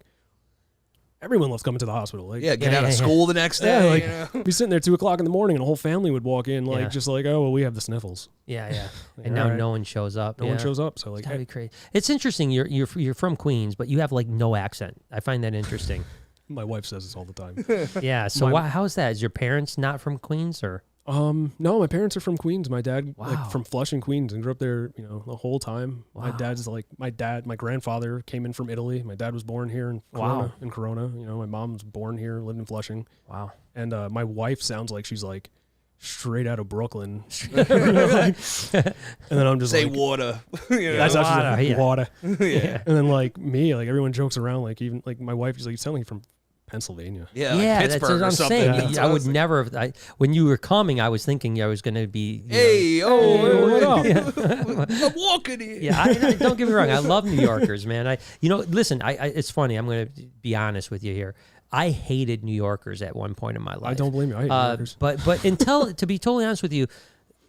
everyone loves coming to the hospital. Like, get out of school the next day. Be sitting there 2 o'clock in the morning, and a whole family would walk in, just like, oh, well, we have the sniffles. Yeah. And now no one shows up. No one shows up. So like, that'd be crazy. It's interesting. You're from Queens, but you have like no accent. I find that interesting. My wife says this all the time. Yeah. So how's that? Is your parents not from Queens, or? No, my parents are from Queens. My dad, like, from Flushing, Queens, and grew up there, the whole time. Wow. My grandfather came in from Italy. My dad was born here in Corona. My mom was born here, lived in Flushing. Wow. And my wife sounds like she's like straight out of Brooklyn. And then I'm just like, water. That's actually water. Yeah. And then like me, like everyone jokes around, like even like my wife is like, you sound like you're from Pennsylvania. Yeah, like Pittsburgh, that's what I'm saying. I would never have. When you were coming, I was thinking I was going to be. What up? I'm walking here. Yeah, don't get me wrong. I love New Yorkers, man. Listen. It's funny. I'm going to be honest with you here. I hated New Yorkers at one point in my life. I don't blame you. I hate New Yorkers. But to be totally honest with you,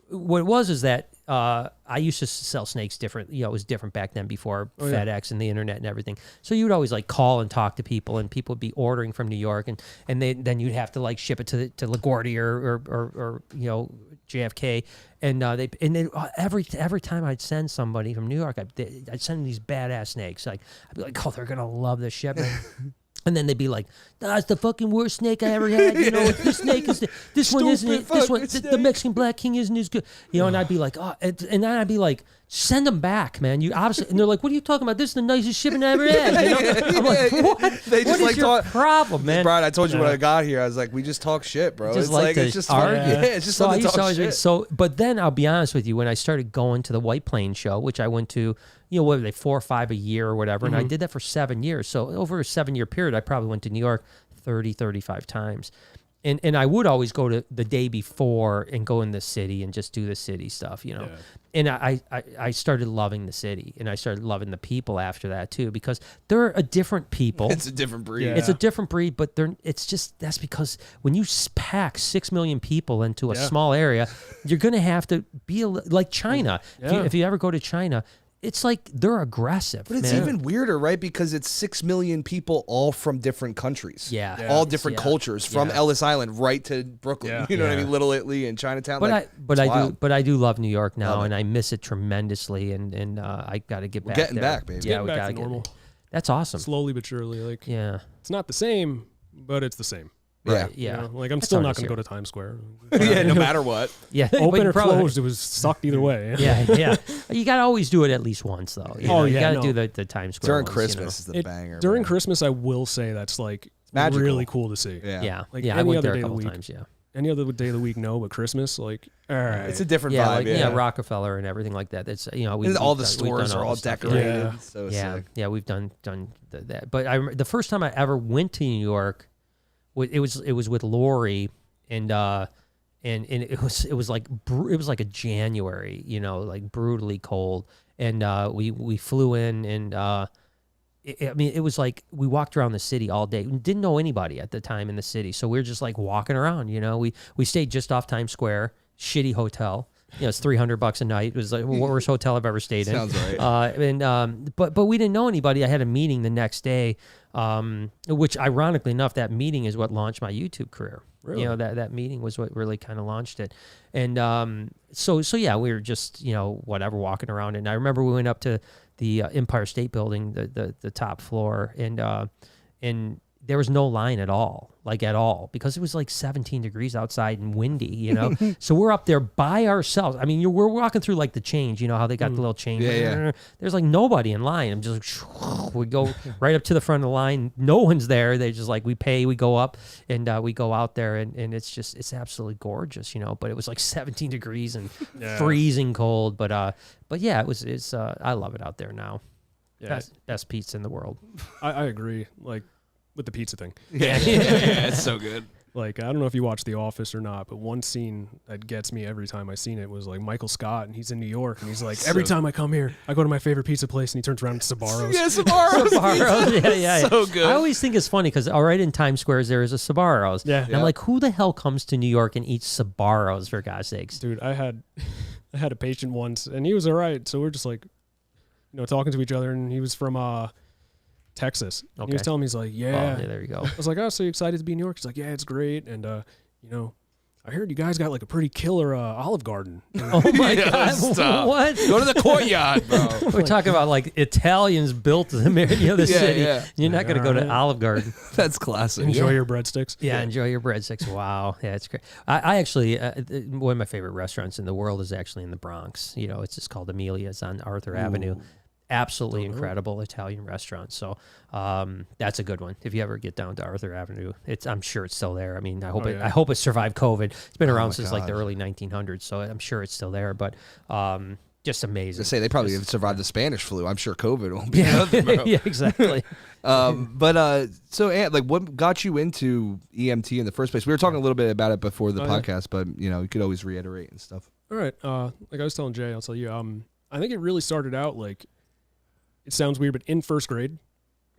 what it was is that I used to sell snakes different. It was different back then before FedEx and the internet and everything. So you would always like call and talk to people, and people would be ordering from New York, and then you'd have to like ship it to LaGuardia or JFK, and every time I'd send somebody from New York, I'd send them these badass snakes. Like I'd be like, oh, they're gonna love this shipment. And then they'd be like, "That's the fucking worst snake I ever had. This snake is this one isn't it? This one, the Mexican Black King isn't as good." And I'd be like, "Oh," and then I'd be like, "Send them back, man. You obviously." And they're like, "What are you talking about? This is the nicest shipment I ever had." I'm like, "What? What is your problem, man?" Brian, I told you when I got here, I was like, "We just talk shit, bro. It's just argue. It's just fun to talk shit." But then I'll be honest with you, when I started going to the White Plains show, which I went to, what were they, 4 or 5 a year or whatever, and I did that for 7 years. So over a 7-year period, I probably went to New York 30, 35 times. And I would always go to the day before and go in the city and just do the city stuff, And I started loving the city, and I started loving the people after that too, because they're a different people. It's a different breed. Yeah. It's a different breed, but that's because when you pack 6 million people into a small area, you're going to have to be like China. Yeah. If you ever go to China, it's like they're aggressive. But it's even weirder, right? Because it's 6 million people all from different countries. Yeah. All different cultures, from Ellis Island right to Brooklyn. Yeah. You know what I mean? Little Italy and Chinatown. But I do love New York now, and I miss it tremendously, and I got to get back. Getting there. back, baby. Yeah, we got to normal. That's awesome. Slowly but surely, like yeah, it's not the same, but it's the same. Right. Yeah. Like I'm still not going to go to Times Square. Yeah, no matter what. Yeah. Open or closed, it was sucked either way. Yeah. You got to always do it at least once, though. You got to do the Times Square during Christmas is the banger. During Christmas, I will say that's like magical. Really cool to see. Yeah. Like I any went other there day a of the couple week. times. Yeah. Any other day of the week, no, but Christmas, like, all right. It's a different vibe. Like, Rockefeller and everything like that. It's all the stores are all decorated. Yeah. So yeah, we've done that. But the first time I ever went to New York, it was with Lori, and it was like a January, like brutally cold, and we flew in, and it was like we walked around the city all day. We didn't know anybody at the time in the city, so we were just like walking around. We stayed just off Times Square, shitty hotel. It's $300 a night. It was like the worst hotel I've ever stayed in. Sounds right. But we didn't know anybody. I had a meeting the next day, which ironically enough, that meeting is what launched my YouTube career. Really? That meeting was what really kind of launched it. And so yeah, we were just whatever walking around. And I remember we went up to the Empire State Building, the top floor, and there was no line at all, because it was like 17 degrees outside and windy, So we're up there by ourselves. I mean, we're walking through like the change, how they got the little change. Yeah. There's like nobody in line. I'm just like, we go right up to the front of the line. No one's there. They just like, we pay, we go up, and we go out there, and it's absolutely gorgeous, But it was like 17 degrees and freezing cold. But yeah, it's I love it out there now. Yeah. Best pizza in the world. I agree. Like, with the pizza thing. Yeah, it's so good. Like, I don't know if you watch The Office or not, but one scene that gets me every time I've seen it was like Michael Scott, and he's in New York, and he's like, every time I come here, I go to my favorite pizza place, and he turns around and Sbarro's. Yeah, Sbarro's. Yeah. So good. I always think it's funny because right in Times Square there is a Sbarro's. Yeah. And I'm like, who the hell comes to New York and eats Sbarro's, for God's sakes? Dude, I had a patient once, and he was all right, so we're just like, talking to each other, and he was from Texas. Okay. He was telling me, he's like, yeah. Oh, yeah, there you go. I was like, oh, so you excited to be in New York? He's like, yeah, it's great. And, I heard you guys got like a pretty killer Olive Garden. Oh my God. Stop. What? Go to the courtyard, bro. We're talking about like Italians built the city. Yeah. You're not going to go to Olive Garden. That's classic. Enjoy your breadsticks. Yeah, enjoy your breadsticks. Wow. Yeah, it's great. I actually, one of my favorite restaurants in the world is actually in the Bronx. It's just called Amelia's on Arthur Avenue. Absolutely incredible Italian restaurant. So that's a good one. If you ever get down to Arthur Avenue, I'm sure it's still there. I mean, I hope it survived COVID. It's been around since like the early 1900s, so I'm sure it's still there. But just amazing. To say they probably survived the Spanish flu. I'm sure COVID won't be nothing, bro. Yeah, exactly. So Ant, like, what got you into EMT in the first place? We were talking a little bit about it before the podcast, but you could always reiterate and stuff. All right. Like I was telling Jay, I'll tell you. I think it really started out like. It sounds weird, but in first grade,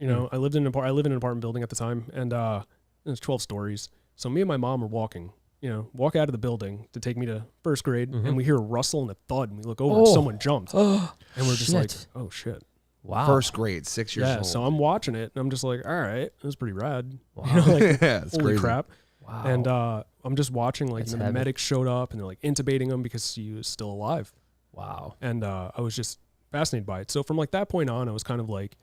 I lived in an apartment building at the time, and it was 12 stories. So me and my mom were walking out of the building to take me to first grade, and we hear a rustle and a thud, and we look over, and someone jumped, and we're just like, oh shit. Wow. First grade, 6 years old. Yeah, so I'm watching it, and I'm just like, all right, it was pretty rad. Wow. It's holy crazy. crap. Wow. And I'm just watching, like, That's the medics showed up, and they're like intubating him because he was still alive. Wow. And I was just fascinated by it. So from like that point on, I was kind of like,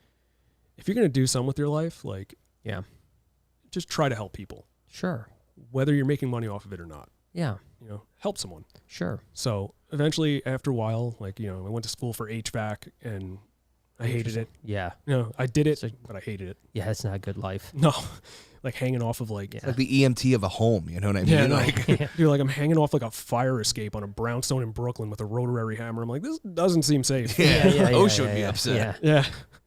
if you're going to do something with your life, like, just try to help people. Sure. Whether you're making money off of it or not. Yeah. Help someone. Sure. So eventually, after a while, like, I went to school for HVAC, and I hated it. Yeah. I did it, but I hated it. Yeah, it's not a good life. No. Like hanging off of like... It's like the EMT of a home, you know what I mean? Yeah, dude, like I'm hanging off like a fire escape on a brownstone in Brooklyn with a rotary hammer. I'm like, this doesn't seem safe. Yeah. OSHA would be upset. Yeah.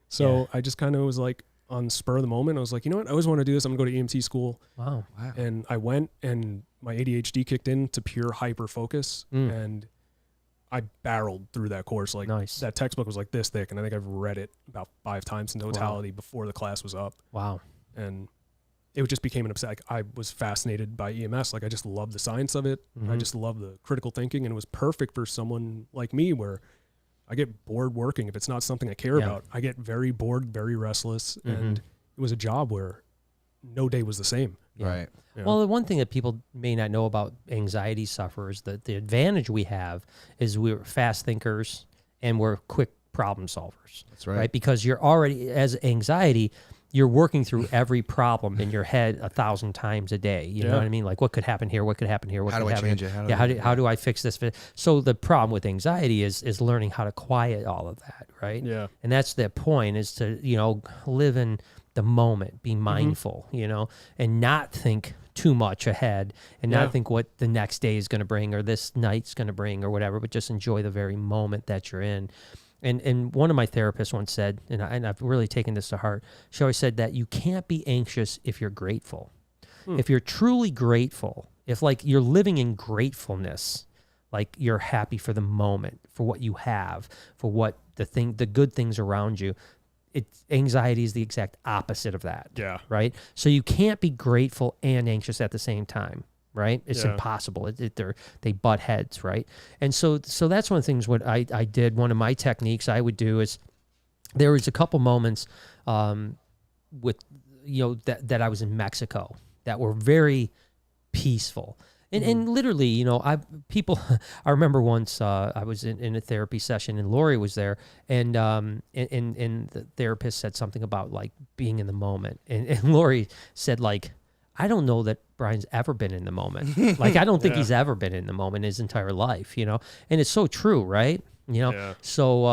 So I just kind of was like, on spur of the moment, I was like, you know what? I always want to do this. I'm going to go to EMT school. Wow. And I went, and my ADHD kicked in to pure hyper focus, and I barreled through that course. Like, that textbook was like this thick, and I think I've read it about 5 times in totality before the class was up. Wow. And it just became an obsession. Like, I was fascinated by EMS. Like, I just love the science of it. I just love the critical thinking, and it was perfect for someone like me where I get bored working. If it's not something I care about, I get very bored, very restless, and it was a job where no day was the same. Right. Yeah. Well, the one thing that people may not know about anxiety sufferers, that the advantage we have is we're fast thinkers and we're quick problem solvers. That's right. Because you're already, as anxiety, you're working through every problem in your head 1,000 times a day. You know what I mean? Like, what could happen here? What could happen here? What how could do I happen change here? it? How do I fix this? So the problem with anxiety is learning how to quiet all of that, right? Yeah. And that's the point, is to, live in the moment, be mindful, and not think too much ahead, and not think what the next day is going to bring or this night's going to bring or whatever, but just enjoy the very moment that you're in. And one of my therapists once said, and I've really taken this to heart, she always said that you can't be anxious if you're grateful. If you're truly grateful, if like you're living in gratefulness, like you're happy for the moment, for what you have, for what the good things around you, anxiety is the exact opposite of that. Yeah. Right? So you can't be grateful and anxious at the same time. Right? It's impossible. They butt heads, right? And so that's one of the things what I did. One of my techniques I would do is, there was a couple moments with, that I was in Mexico that were very peaceful. And literally, I remember once I was in a therapy session and Lori was there, and the therapist said something about like being in the moment. And Lori said, like, I don't know that Brian's ever been in the moment. Like, I don't think he's ever been in the moment his entire life, and it's so true, right? So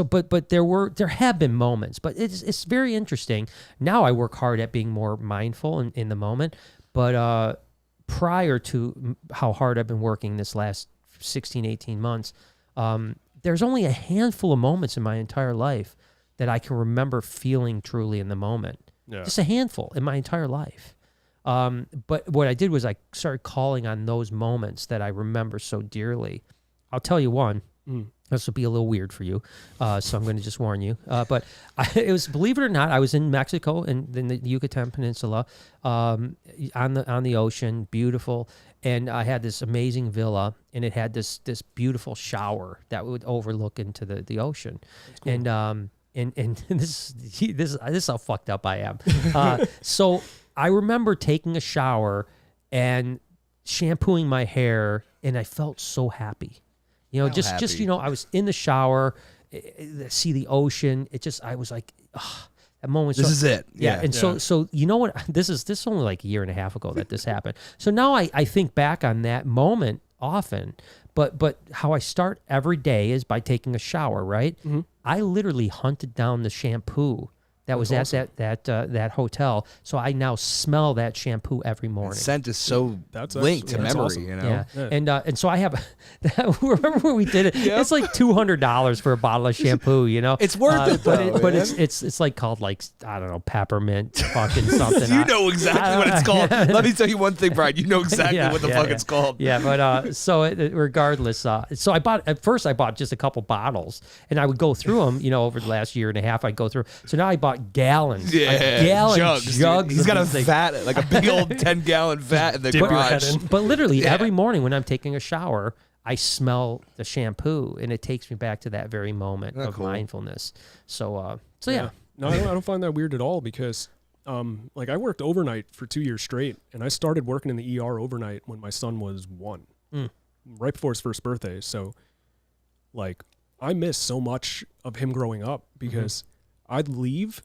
but there have been moments, but it's very interesting. Now I work hard at being more mindful in the moment, but prior to how hard I've been working this last 16, 18 months, there's only a handful of moments in my entire life that I can remember feeling truly in the moment. Yeah. Just a handful in my entire life. But what I did was I started calling on those moments that I remember so dearly. I'll tell you one. This will be a little weird for you, so I'm going to just warn you. But it was, believe it or not, I was in Mexico in the Yucatan Peninsula, on the ocean, beautiful, and I had this amazing villa, and it had this beautiful shower that would overlook into the ocean. Cool. And this is how fucked up I am. So I remember taking a shower and shampooing my hair, and I felt so happy. Just I was in the shower, see the ocean. I was like, that moment. This is it. Yeah. And so you know what? This is only like a year and a half ago that this happened. So now I think back on that moment often, but how I start every day is by taking a shower, right? Mm-hmm. I literally hunted down the shampoo that was awesome. At that hotel. So I now smell that shampoo every morning. The scent is so linked to memory, awesome. Yeah. And so I have, remember when we did it? Yep. It's like $200 for a bottle of shampoo, It's worth it though. But it's like called like, I don't know, peppermint fucking something. You know exactly what it's called. Let me tell you one thing, Brian. You know exactly what the fuck it's called. Yeah, but regardless, so I bought just a couple bottles, and I would go through them, over the last year and a half. I'd go through. So now I bought gallons. Yeah, jugs. He's got a vat, like a big old 10-gallon vat in the garage. But literally every morning when I'm taking a shower, I smell the shampoo, and it takes me back to that very moment of mindfulness. So yeah. No, I don't find that weird at all, because like I worked overnight for 2 years straight, and I started working in the ER overnight when my son was 1, right before his first birthday. So like I missed so much of him growing up, because I'd leave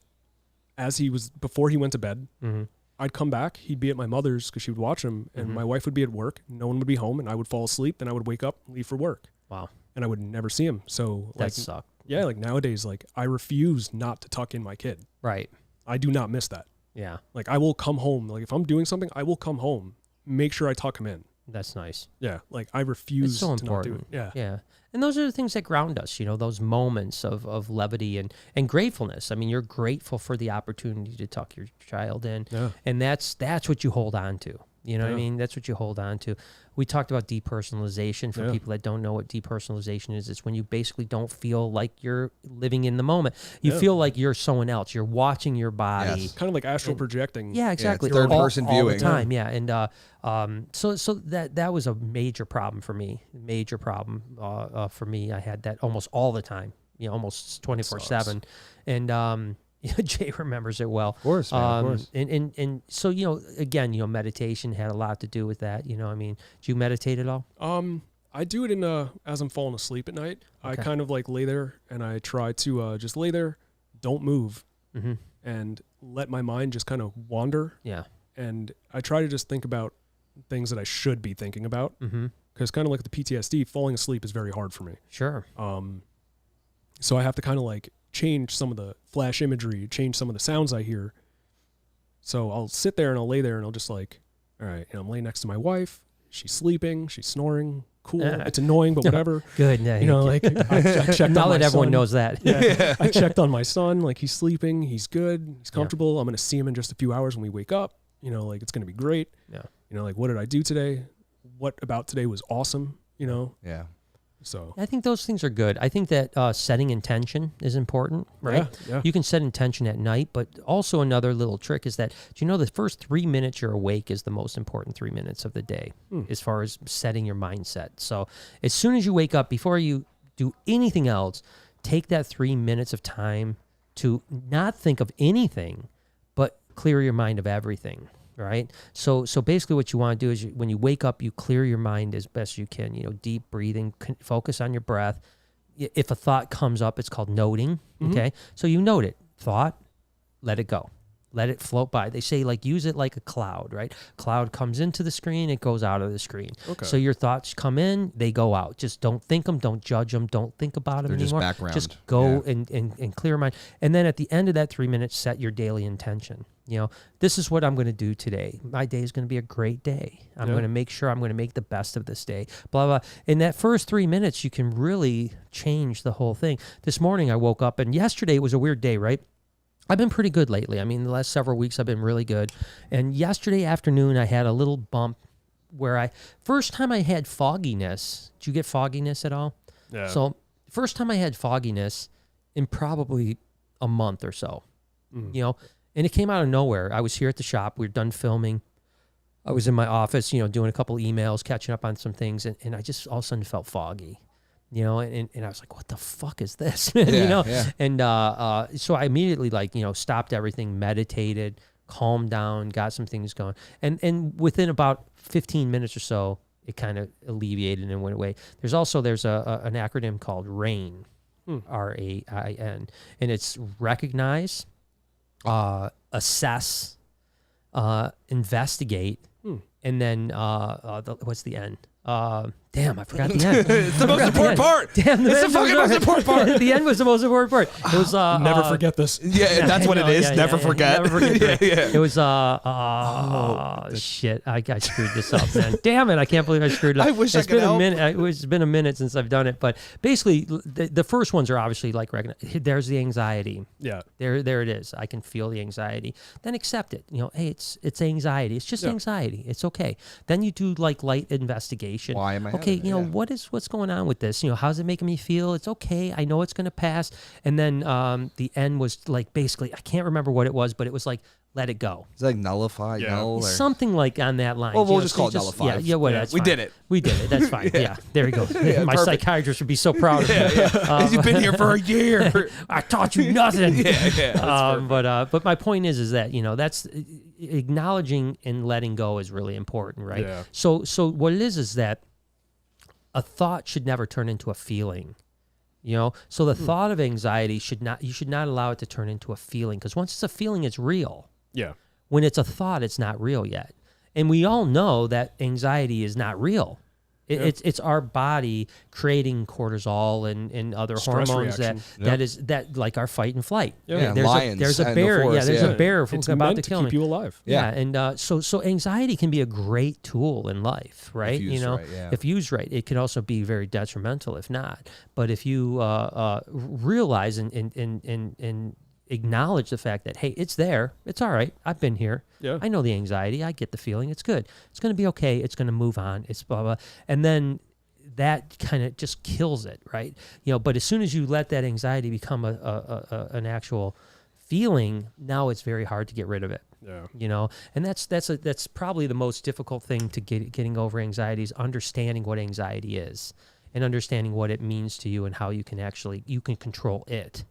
before he went to bed. Mm-hmm. I'd come back. He'd be at my mother's because she would watch him, and my wife would be at work. No one would be home, and I would fall asleep. Then I would wake up, leave for work. Wow. And I would never see him. So that sucked. Yeah, like nowadays, like I refuse not to tuck in my kid. Right. I do not miss that. Yeah. Like I will come home. Like if I'm doing something, I will come home, make sure I tuck him in. That's nice. Yeah. Like I refuse to not do it. Yeah. Yeah. And those are the things that ground us, those moments of levity and gratefulness. I mean, you're grateful for the opportunity to tuck your child in. Yeah. And that's what you hold on to. You know what I mean? That's what you hold on to. We talked about depersonalization. For people that don't know what depersonalization is, it's when you basically don't feel like you're living in the moment. You feel like you're someone else. You're watching your body. Kind of like astral projecting. Yeah, exactly. Third person viewing. All the time, yeah. And so that was a major problem for me. Major problem for me. I had that almost all the time, almost 24/7. And Jay remembers it well. Of course, man, of course. And so, again, meditation had a lot to do with that. I mean, do you meditate at all? I do it as I'm falling asleep at night. Okay. I kind of like lay there, and I try to just lay there, don't move. Mm-hmm. and let my mind just kind of wander. Yeah. And I try to just think about things that I should be thinking about. Because kind of like the PTSD, falling asleep is very hard for me. Sure. So I have to kind of like change some of the flash imagery, change some of the sounds I hear. So I'll sit there and I'll lay there and I'll just like, all right, I'm laying next to my wife. She's sleeping. She's snoring. Cool. It's annoying, but whatever. Good. Yeah, like I checked now on my that everyone son. knows that. Yeah. I checked on my son. Like he's sleeping. He's good. He's comfortable. I'm going to see him in just a few hours when we wake up. Like it's going to be great. Yeah. Like what did I do today? What about today was awesome? Yeah. So I think those things are good. I think that setting intention is important, right? Yeah. You can set intention at night, but also another little trick is that, do you know the first 3 minutes you're awake is the most important 3 minutes of the day as far as setting your mindset. So as soon as you wake up, before you do anything else, take that 3 minutes of time to not think of anything, but clear your mind of everything. Right. So basically what you want to do is when you wake up, you clear your mind as best you can, deep breathing, focus on your breath. If a thought comes up, it's called noting. Okay. So you note it. Thought, let it go. Let it float by. They say use it like a cloud, right? Cloud comes into the screen, it goes out of the screen. Okay. So your thoughts come in, they go out. Just don't think them, don't judge them, don't think about them anymore. Just background. Just go and clear your mind. And then at the end of that 3 minutes, set your daily intention. This is what I'm going to do today. My day is going to be a great day. I'm going to make sure I'm going to make the best of this day. Blah, blah. In that first 3 minutes, you can really change the whole thing. This morning I woke up, and yesterday was a weird day, right? I've been pretty good lately. I mean, the last several weeks I've been really good. And yesterday afternoon I had a little bump where first time I had fogginess. Did you get fogginess at all? Yeah. So first time I had fogginess in probably a month or so, and it came out of nowhere. I was here at the shop. We were done filming. I was in my office, doing a couple emails, catching up on some things. And I just all of a sudden felt foggy. And I was like, what the fuck is this? And so I immediately stopped everything, meditated, calmed down, got some things going. And within about 15 minutes or so, it kind of alleviated and went away. There's an acronym called RAIN, RAIN, and it's recognize, assess, investigate, and then what's the N? Damn, I forgot the end. It's the most important part. Damn, it's the fucking most important part. The end was the most important part. It was never forget this. Yeah, that's what it is. Never forget. Never forget. It was shit. I screwed this up, man. Damn it! I can't believe I screwed it up. I wish I could help. It's been a minute since I've done it, but basically, the first ones are obviously there's the anxiety. Yeah. There it is. I can feel the anxiety. Then accept it. Hey, it's anxiety. It's just anxiety. It's okay. Then you do light investigation. Why am I? Okay, what's going on with this? How's it making me feel? It's okay. I know it's going to pass. And then the end was basically, I can't remember what it was, but it was let it go. It's nullify, null, or something on that line. Well, we'll just call it nullify. Yeah, that's we fine. did it. We did it. That's fine. Yeah, there you go. My perfect. psychiatrist would be so proud of me. You've been here for a year. I taught you nothing. But my point is that that's acknowledging and letting go is really important, right? Yeah. So what it is that a thought should never turn into a feeling. So the thought of anxiety you should not allow it to turn into a feeling, because once it's a feeling, it's real. Yeah. When it's a thought, it's not real yet. And we all know that anxiety is not real. It's our body creating cortisol and other Stress hormones reaction. that like our fight and flight. Yeah, there's a bear. Forest, there's a bear It's about meant to to kill keep me. you alive. Yeah, and so anxiety can be a great tool in life, right? If used right, yeah. If used right, it can also be very detrimental if not. But if you realize and acknowledge the fact that, hey, it's there, it's all right, I've been here, I know the anxiety, I get the feeling, it's good, it's going to be okay, it's going to move on, it's blah blah, and then that kind of just kills it, right? But as soon as you let that anxiety become an actual feeling, now it's very hard to get rid of it. Yeah. And that's probably the most difficult thing to getting over anxiety, is understanding what anxiety is and understanding what it means to you and how you can control it.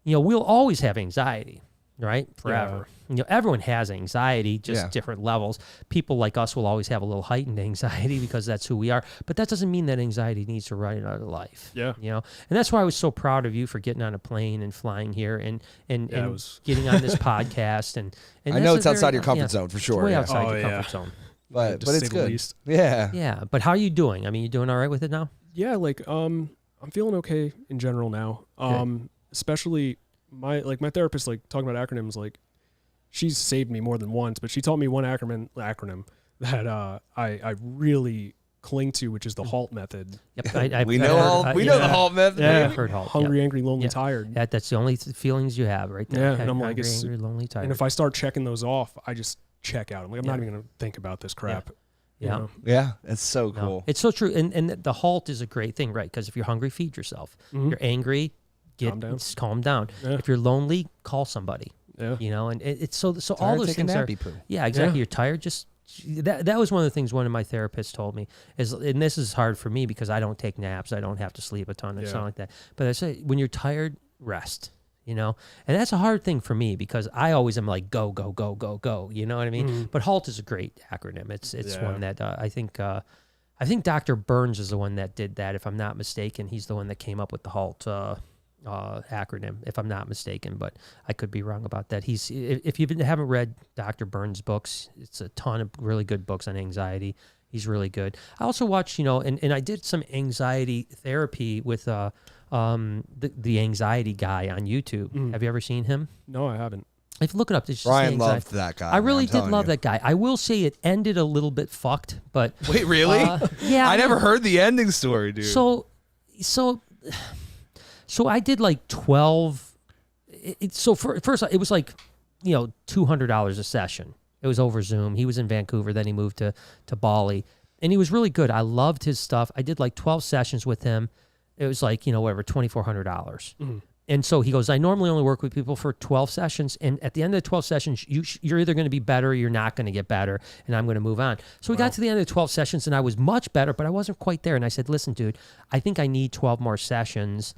We'll always have anxiety. right? Forever. You know, everyone has anxiety, just different levels. People like us will always have a little heightened anxiety because that's who we are. But that doesn't mean that anxiety needs to run out of life. Yeah. You know, and that's why I was so proud of you for getting on a plane and flying here and getting on this podcast. And I know it's outside your comfort zone for sure. It's way outside your comfort zone. But it's good. Least. Yeah. Yeah. But how are you doing? I mean, you doing all right with it now? Yeah. Like, I'm feeling okay in general now. Especially my therapist, like talking about acronyms, like she's saved me more than once, but she taught me one acronym that I really cling to, which is the HALT method. Yep. We know the HALT method. Yeah. I've heard HALT. Hungry, angry, lonely, tired. That's the only feelings you have right there. Yeah. And I'm like, hungry, angry, lonely, tired. And if I start checking those off, I just check out. I'm like, I'm not even going to think about this crap. Yeah. You know? Yeah. It's so cool. No, it's so true. And the HALT is a great thing, right? Because if you're hungry, feed yourself. You're angry, calm down. Yeah. If you're lonely, call somebody. Yeah. You know, and it's so all those things are. Yeah, exactly. Yeah. You're tired. Just that was one of the things one of my therapists told me is, and this is hard for me because I don't take naps. I don't have to sleep a ton and something like that. But I say when you're tired, rest. You know, and that's a hard thing for me because I always am like go go go go go. You know what I mean? But HALT is a great acronym. It's one that I think Dr. Burns is the one that did that. If I'm not mistaken, he's the one that came up with the HALT acronym. If I'm not mistaken, but I could be wrong about that. If you haven't read Dr. Burns' books, it's a ton of really good books on anxiety. He's really good. I also watched, and I did some anxiety therapy with the anxiety guy on YouTube. Have you ever seen him? No, I haven't. If you look it up, Brian loved that guy. I really did love that guy. I will say it ended a little bit fucked, but wait, really? Yeah, I never heard the ending story, dude. So I did like 12. First, it was like $200 a session. It was over Zoom. He was in Vancouver. Then he moved to Bali, and he was really good. I loved his stuff. I did like 12 sessions with him. It was like, whatever, $2,400. And so he goes, I normally only work with people for 12 sessions. And at the end of the 12 sessions, you're either going to be better or you're not going to get better. And I'm going to move on. So we got to the end of the 12 sessions and I was much better, but I wasn't quite there. And I said, listen, dude, I think I need 12 more sessions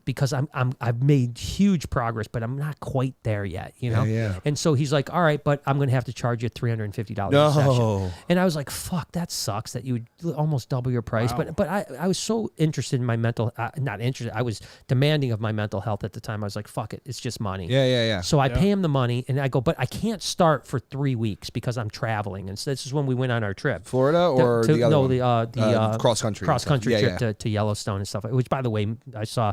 because I've made huge progress, but I'm not quite there yet, Yeah. And so he's like, all right, but I'm going to have to charge you $350 a session. And I was like, fuck, that sucks that you would almost double your price. Wow. But I was so interested in my mental, not interested, I was demanding of my mental health at the time. I was like, fuck it, it's just money. Yeah. So I pay him the money and I go, but I can't start for 3 weeks because I'm traveling. And so this is when we went on our trip. Florida or the other one? the cross-country. Cross-country trip to Yellowstone and stuff, which, by the way, I saw,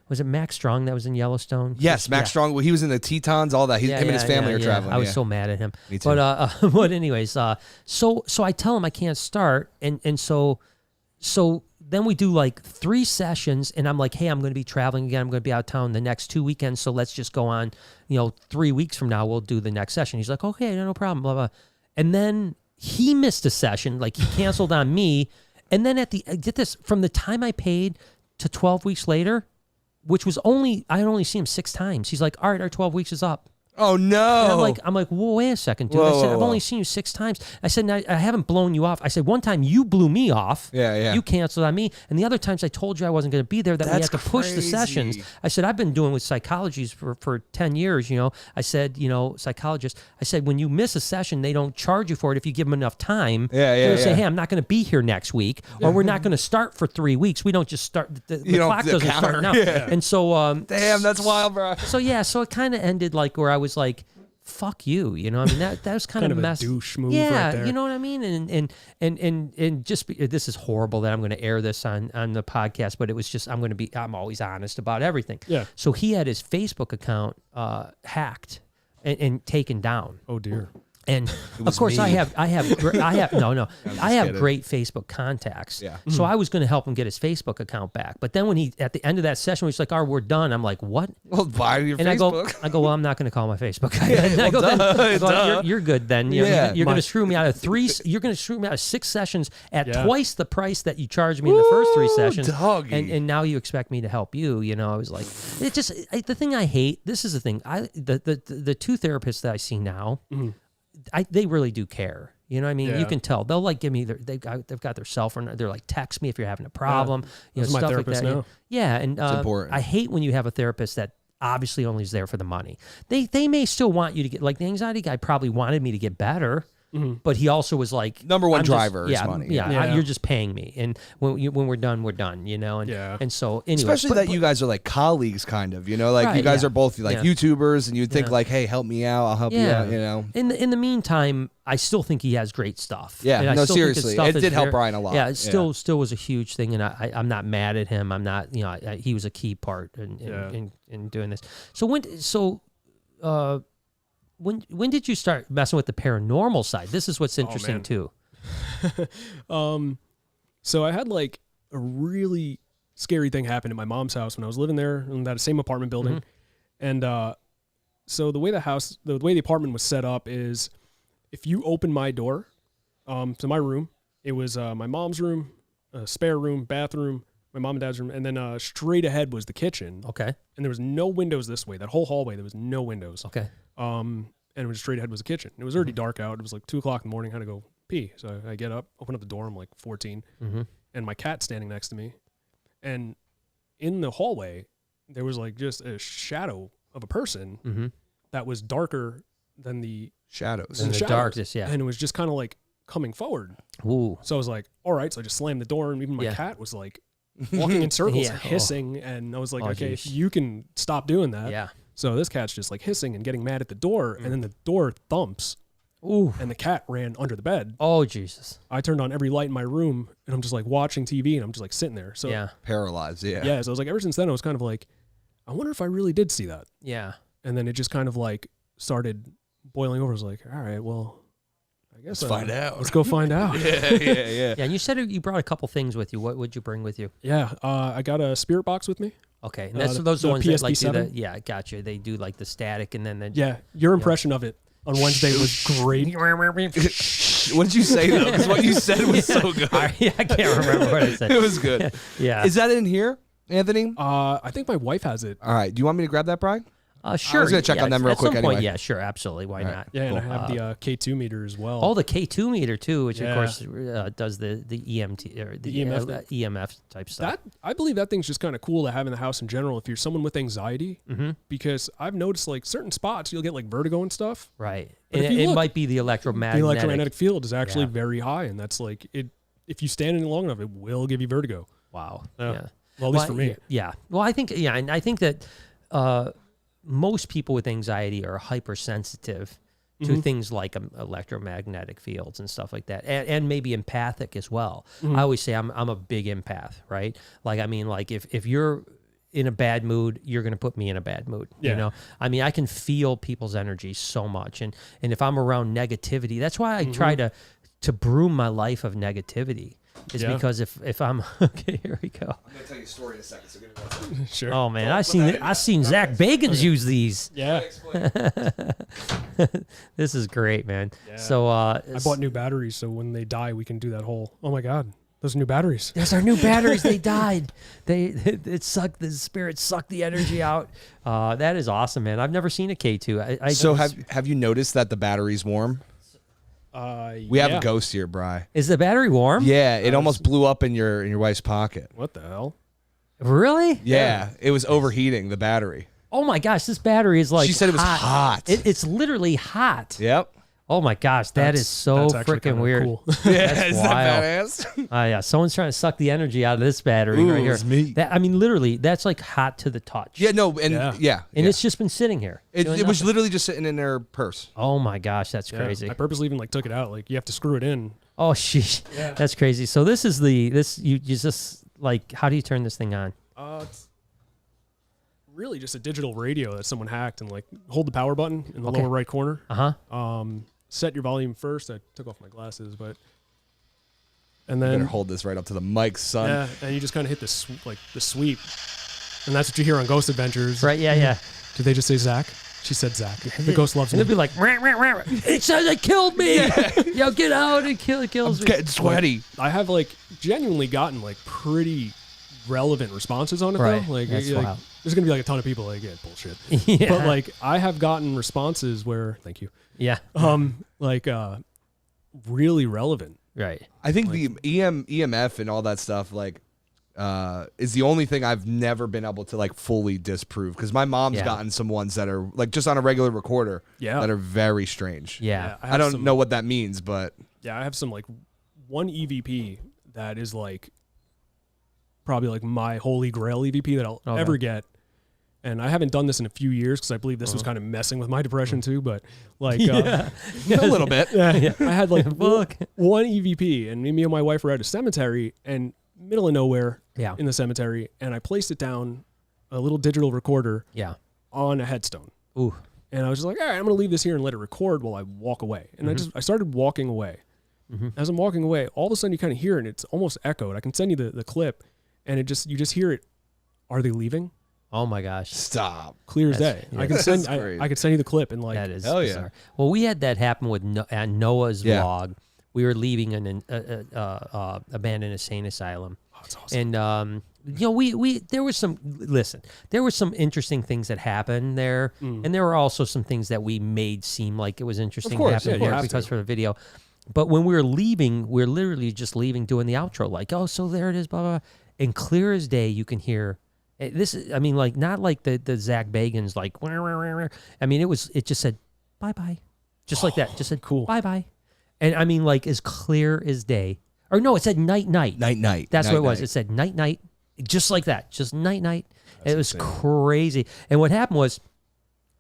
was it Max Strong that was in Yellowstone? Yes, Max Strong. Well, he was in the Tetons, all that. Him and his family are traveling. I was so mad at him. Me too. But anyways, so I tell him I can't start, and so then we do like 3 sessions, and I'm like, hey, I'm going to be traveling again. I'm going to be out of town the next 2 weekends, so let's just go on. 3 weeks from now, we'll do the next session. He's like, okay, no problem, blah blah. And then he missed a session, like he canceled on me, and then get this, from the time I paid to 12 weeks later, which was I only see him 6 times. He's like, all right, our 12 weeks is up. Oh no! And I'm like, whoa, wait a second, dude. I said, I've only seen you 6 times. I said, now, I haven't blown you off. I said, one time you blew me off. Yeah. You canceled on me, and the other times I told you I wasn't going to be there. That we had to push the sessions. I said, I've been doing with psychologists for 10 years. I said, psychologists. I said, when you miss a session, they don't charge you for it if you give them enough time. They say, hey, I'm not going to be here next week, or we're not going to start for 3 weeks. We don't just start. The clock doesn't start now. Yeah. And so, damn, that's wild, bro. So it kind of ended like where I was like, fuck you, I mean, that was kind of a mess. douche move right there. You know what I mean? And just this is horrible that I'm going to air this on the podcast, but it was just, I'm always honest about everything. Yeah. So he had his Facebook account hacked and taken down. Oh dear. And of course, I have great Facebook contacts. Yeah. So I was going to help him get his Facebook account back. But then when at the end of that session, he's like, "All right, we're done." I'm like, "What?" Well, buy your and Facebook. I go, "Well, I'm not going to call my Facebook guy." You're good then. You're going to screw me out of 3. You're going to screw me out of 6 sessions at twice the price that you charged me in the first 3 sessions. Doggy. And now you expect me to help you. I was like, it just the thing I hate. This is the thing. The 2 therapists that I see now. Mm-hmm. They really do care. You know what I mean? Yeah. You can tell. They'll like give me they've got their cell phone. They're like, text me if you're having a problem. Stuff like that. Now. Yeah, and I hate when you have a therapist that obviously only is there for the money. They may still want you to get, like the anxiety guy probably wanted me to get better. But he also was like number one driver is money. Yeah, you're just paying me, and when we're done, we're done. And so anyway, especially that you guys are like colleagues, kind of. You guys are both like YouTubers, and you'd think like, hey, help me out, I'll help you out. In the meantime, I still think he has great stuff. Yeah, and no, seriously, it did help Brian a lot. Yeah, it still was a huge thing, and I'm not mad at him. I'm not, he was a key part in doing this. So when did you start messing with the paranormal side? This is what's interesting too. So I had like a really scary thing happen at my mom's house when I was living there in that same apartment building. And so the way the apartment was set up is if you open my door to my room, it was my mom's room, a spare room, bathroom, my mom and dad's room, and then straight ahead was the kitchen. Okay. And there was no windows this way. That whole hallway, there was no windows. Okay. And it was straight ahead was the kitchen. It was already dark out. It was like 2:00 in the morning. I had to go pee. So I get up, open up the door. I'm like 14, and my cat's standing next to me. And in the hallway, there was like just a shadow of a person that was darker than the shadows. In the darkness, yeah. And it was just kind of like coming forward. Ooh. So I was like, all right. So I just slammed the door, and even my cat was like walking in circles, hissing. And I was like, okay, if you can stop doing that. Yeah. So this cat's just like hissing and getting mad at the door, and then the door thumps. Ooh. And the cat ran under the bed. Oh, Jesus. I turned on every light in my room, and I'm just like watching TV, and I'm just like sitting there. So paralyzed, Yeah, so I was like, ever since then, I was kind of like, I wonder if I really did see that. Yeah. And then it just kind of like started boiling over. I was like, all right, well, I guess let's find out. Let's go find out. Yeah, and you said you brought a couple things with you. What would you bring with you? Yeah, I got a spirit box with me. Okay, and those are the ones that like do the, PSP7. Gotcha. They do like the static, and then your impression of it on Wednesday was great. What did you say though? Because what you said was so good. I can't remember what I said. It was good. Yeah. Is that in here, Anthony? I think my wife has it. All right. Do you want me to grab that, Brian? Sure. I was going to check on them real quick anyway. Yeah, sure. Absolutely. Why not? Yeah, and I have the K2 meter as well. Oh, the K2 meter too, which of course does the EMT or the EMF type stuff. I believe that thing's just kind of cool to have in the house in general if you're someone with anxiety, because I've noticed like certain spots you'll get like vertigo and stuff. Right. And it might be the electromagnetic. The electromagnetic field is actually very high, and that's like it. If you stand in it long enough, it will give you vertigo. Wow. Yeah. Well, at least for me. Yeah. Well, I think and I think that most people with anxiety are hypersensitive to things like electromagnetic fields and stuff like that, and maybe empathic as well. I always say I'm a big empath, right? Like, I mean, like if you're in a bad mood, you're going to put me in a bad mood. Yeah. You know, I mean, I can feel people's energy so much, and if I'm around negativity, that's why I try to broom my life of negativity. Is because if I'm okay, here we go. I'm gonna tell you a story in a second. So give me 1 second. Sure. Oh man, I seen Zach Bagans use these. Yeah. This is great, man. Yeah. So I bought new batteries, so when they die, we can do that whole. Oh my God, those are new batteries. There's our new batteries. They died. It sucked. The spirit sucked the energy out. That is awesome, man. I've never seen a K2. So have you noticed that the battery's warm? We have a ghost here, Bri. Is the battery warm? Yeah, it almost blew up in your wife's pocket. What the hell? Really? Yeah, it was overheating the battery. Oh my gosh, this battery is like she said it was hot. It's literally hot. Yep. Oh my gosh, that's so freaking weird. Cool. Yeah, that's is wild. that badass? Yeah, someone's trying to suck the energy out of this battery right here. It's me. I mean, literally, that's like hot to the touch. Yeah, no, and and it's just been sitting here. It was literally just sitting in their purse. Oh my gosh, that's crazy. I purposely even like took it out. Like you have to screw it in. Oh sheesh, that's crazy. So this is you just like, how do you turn this thing on? It's really just a digital radio that someone hacked, and like hold the power button in the lower right corner. Set your volume first. I took off my glasses, and then better hold this right up to the mic, son. Yeah, and you just kind of hit the sweep, and that's what you hear on Ghost Adventures. Right? Yeah. Did they just say Zach? She said Zach. The ghost loves me. And they'd be like, rah, rah, rah. It says it killed me. Yo, get out! It kills me. I'm getting sweaty. I have like genuinely gotten like pretty relevant responses on it though. Like, that's wild. There's gonna be like a ton of people like, bullshit. Yeah. But like I have gotten responses where, thank you. Yeah. Really relevant. Right. I think the EMF and all that stuff, like, is the only thing I've never been able to like fully disprove, because my mom's gotten some ones that are like just on a regular recorder that are very strange. Yeah. I don't know what that means, but I have some like one EVP that is like probably like my holy grail EVP that I'll ever get. And I haven't done this in a few years because I believe this was kind of messing with my depression too. But like a little bit. I had like one EVP, and me and my wife were at a cemetery and middle of nowhere in the cemetery, and I placed it down, a little digital recorder on a headstone. Ooh. And I was just like, all right, I'm going to leave this here and let it record while I walk away. And I started walking away. As I'm walking away, all of a sudden you kind of hear it, and it's almost echoed. I can send you the clip, and you just hear it. Are they leaving? Oh my gosh! Stop. Clear as day. I can send. I could send you the clip and like. That is bizarre. Well, we had that happen with Noah's vlog. We were leaving an abandoned insane asylum. Oh, that's awesome. And there was some interesting things that happened there, and there were also some things that we made seem like it was interesting happening there because for the video. But when we were leaving, we were literally just leaving, doing the outro, like, oh, so there it is, blah blah. And clear as day, you can hear. This is, I mean, like not like the Zach Bagans, like. Wah, wah, wah, wah. I mean, it just said bye bye, just like that. Just said cool bye bye, and I mean, like as clear as day. Or no, it said night night. Night night. That's what it was. It said night night, just like that, just night night. It was crazy. And what happened was,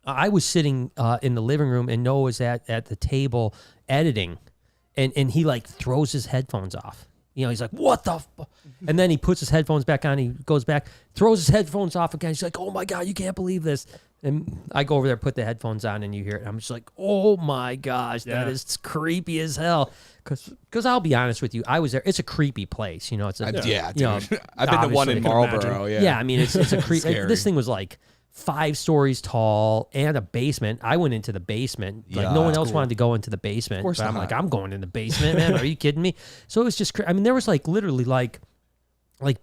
I was sitting in the living room, and Noah was at the table editing, and he like throws his headphones off. He's like, what the fuck? And then he puts his headphones back on. He goes back, throws his headphones off again. He's like, oh, my God, you can't believe this. And I go over there, put the headphones on, and you hear it. I'm just like, oh, my gosh, that is creepy as hell. Because I'll be honest with you, I was there. It's a creepy place. It's a, dude. I've been to one in Marlboro. Yeah, I mean, it's a creepy. This thing was like 5 stories tall and a basement. I went into the basement. Like no one else wanted to go into the basement. But I'm like, I'm going in the basement, man. Are you kidding me? So it was just, I mean, there was like literally like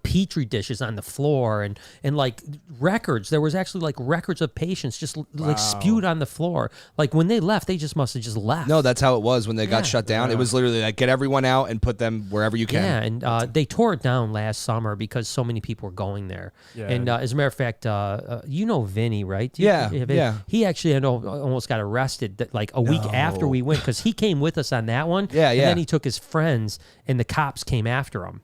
petri dishes on the floor and like records. There was actually like records of patients just like spewed on the floor. Like when they left, they just must have just left. No, that's how it was when they got shut down. It was literally like get everyone out and put them wherever you can. Yeah, and they tore it down last summer because so many people were going there. Yeah. And as a matter of fact, you know Vinny, right? Yeah. He actually almost got arrested like a week after we went because he came with us on that one. Yeah, and then he took his friends and the cops came after him.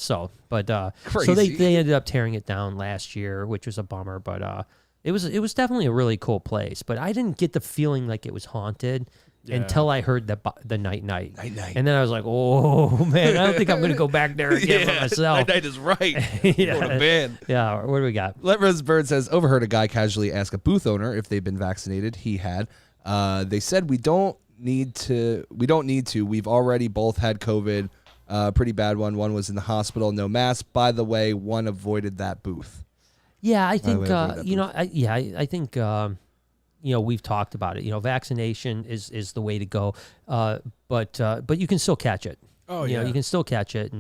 So they ended up tearing it down last year, which was a bummer. But it was definitely a really cool place. But I didn't get the feeling like it was haunted until I heard the night night. And then I was like, oh man, I don't think I'm gonna go back there again by myself. Night night is right. What a man. Yeah. What do we got? Let Rose Bird says, overheard a guy casually ask a booth owner if they've been vaccinated. He had. They said we don't need to. We've already both had COVID. Pretty bad one. One was in the hospital, no mask. By the way, one avoided that booth. Yeah, I think I think we've talked about it. Vaccination is the way to go. But you can still catch it. Oh yeah, you can still catch it,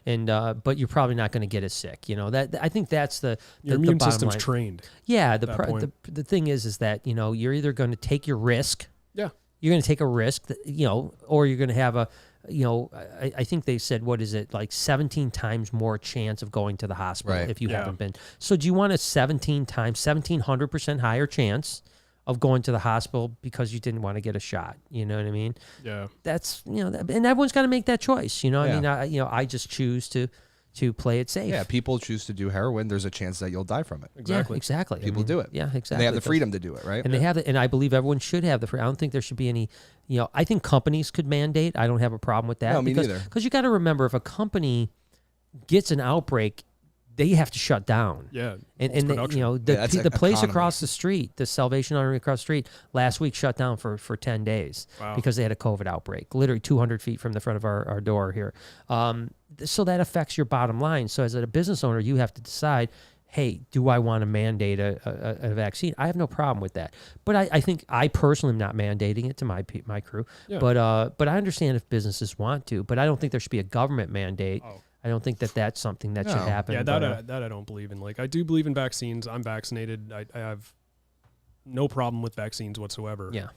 and but you're probably not going to get as sick. That I think that's the immune bottom system's line. trained. Yeah, the thing is that you're either going to take your risk. Yeah, you're going to take a risk, or you're going to have a. I think they said, what is it, like 17 times more chance of going to the hospital if you haven't been. So do you want a 1,700% higher chance of going to the hospital because you didn't want to get a shot? You know what I mean? Yeah. That's, and everyone's got to make that choice. I mean, I just choose to play it safe. Yeah, people choose to do heroin. There's a chance that you'll die from it. Exactly. Yeah, exactly. People do it. Yeah, exactly. And they have the freedom to do it, right? And they have it, and I believe everyone should have the freedom. I don't think there should be any, I think companies could mandate. I don't have a problem with that. No, me neither. Because you got to remember, if a company gets an outbreak, they have to shut down. Yeah. And the place across the street, the Salvation Army across the street, last week shut down for 10 days because they had a COVID outbreak, literally 200 feet from the front of our door here. So that affects your bottom line. So as a business owner, you have to decide, hey, do I want to mandate a vaccine? I have no problem with that. But I think I personally am not mandating it to my crew. Yeah. But I understand if businesses want to. But I don't think there should be a government mandate. Oh. I don't think that's something that should happen. Yeah, that I don't believe in. Like, I do believe in vaccines. I'm vaccinated. I have no problem with vaccines whatsoever. Yeah.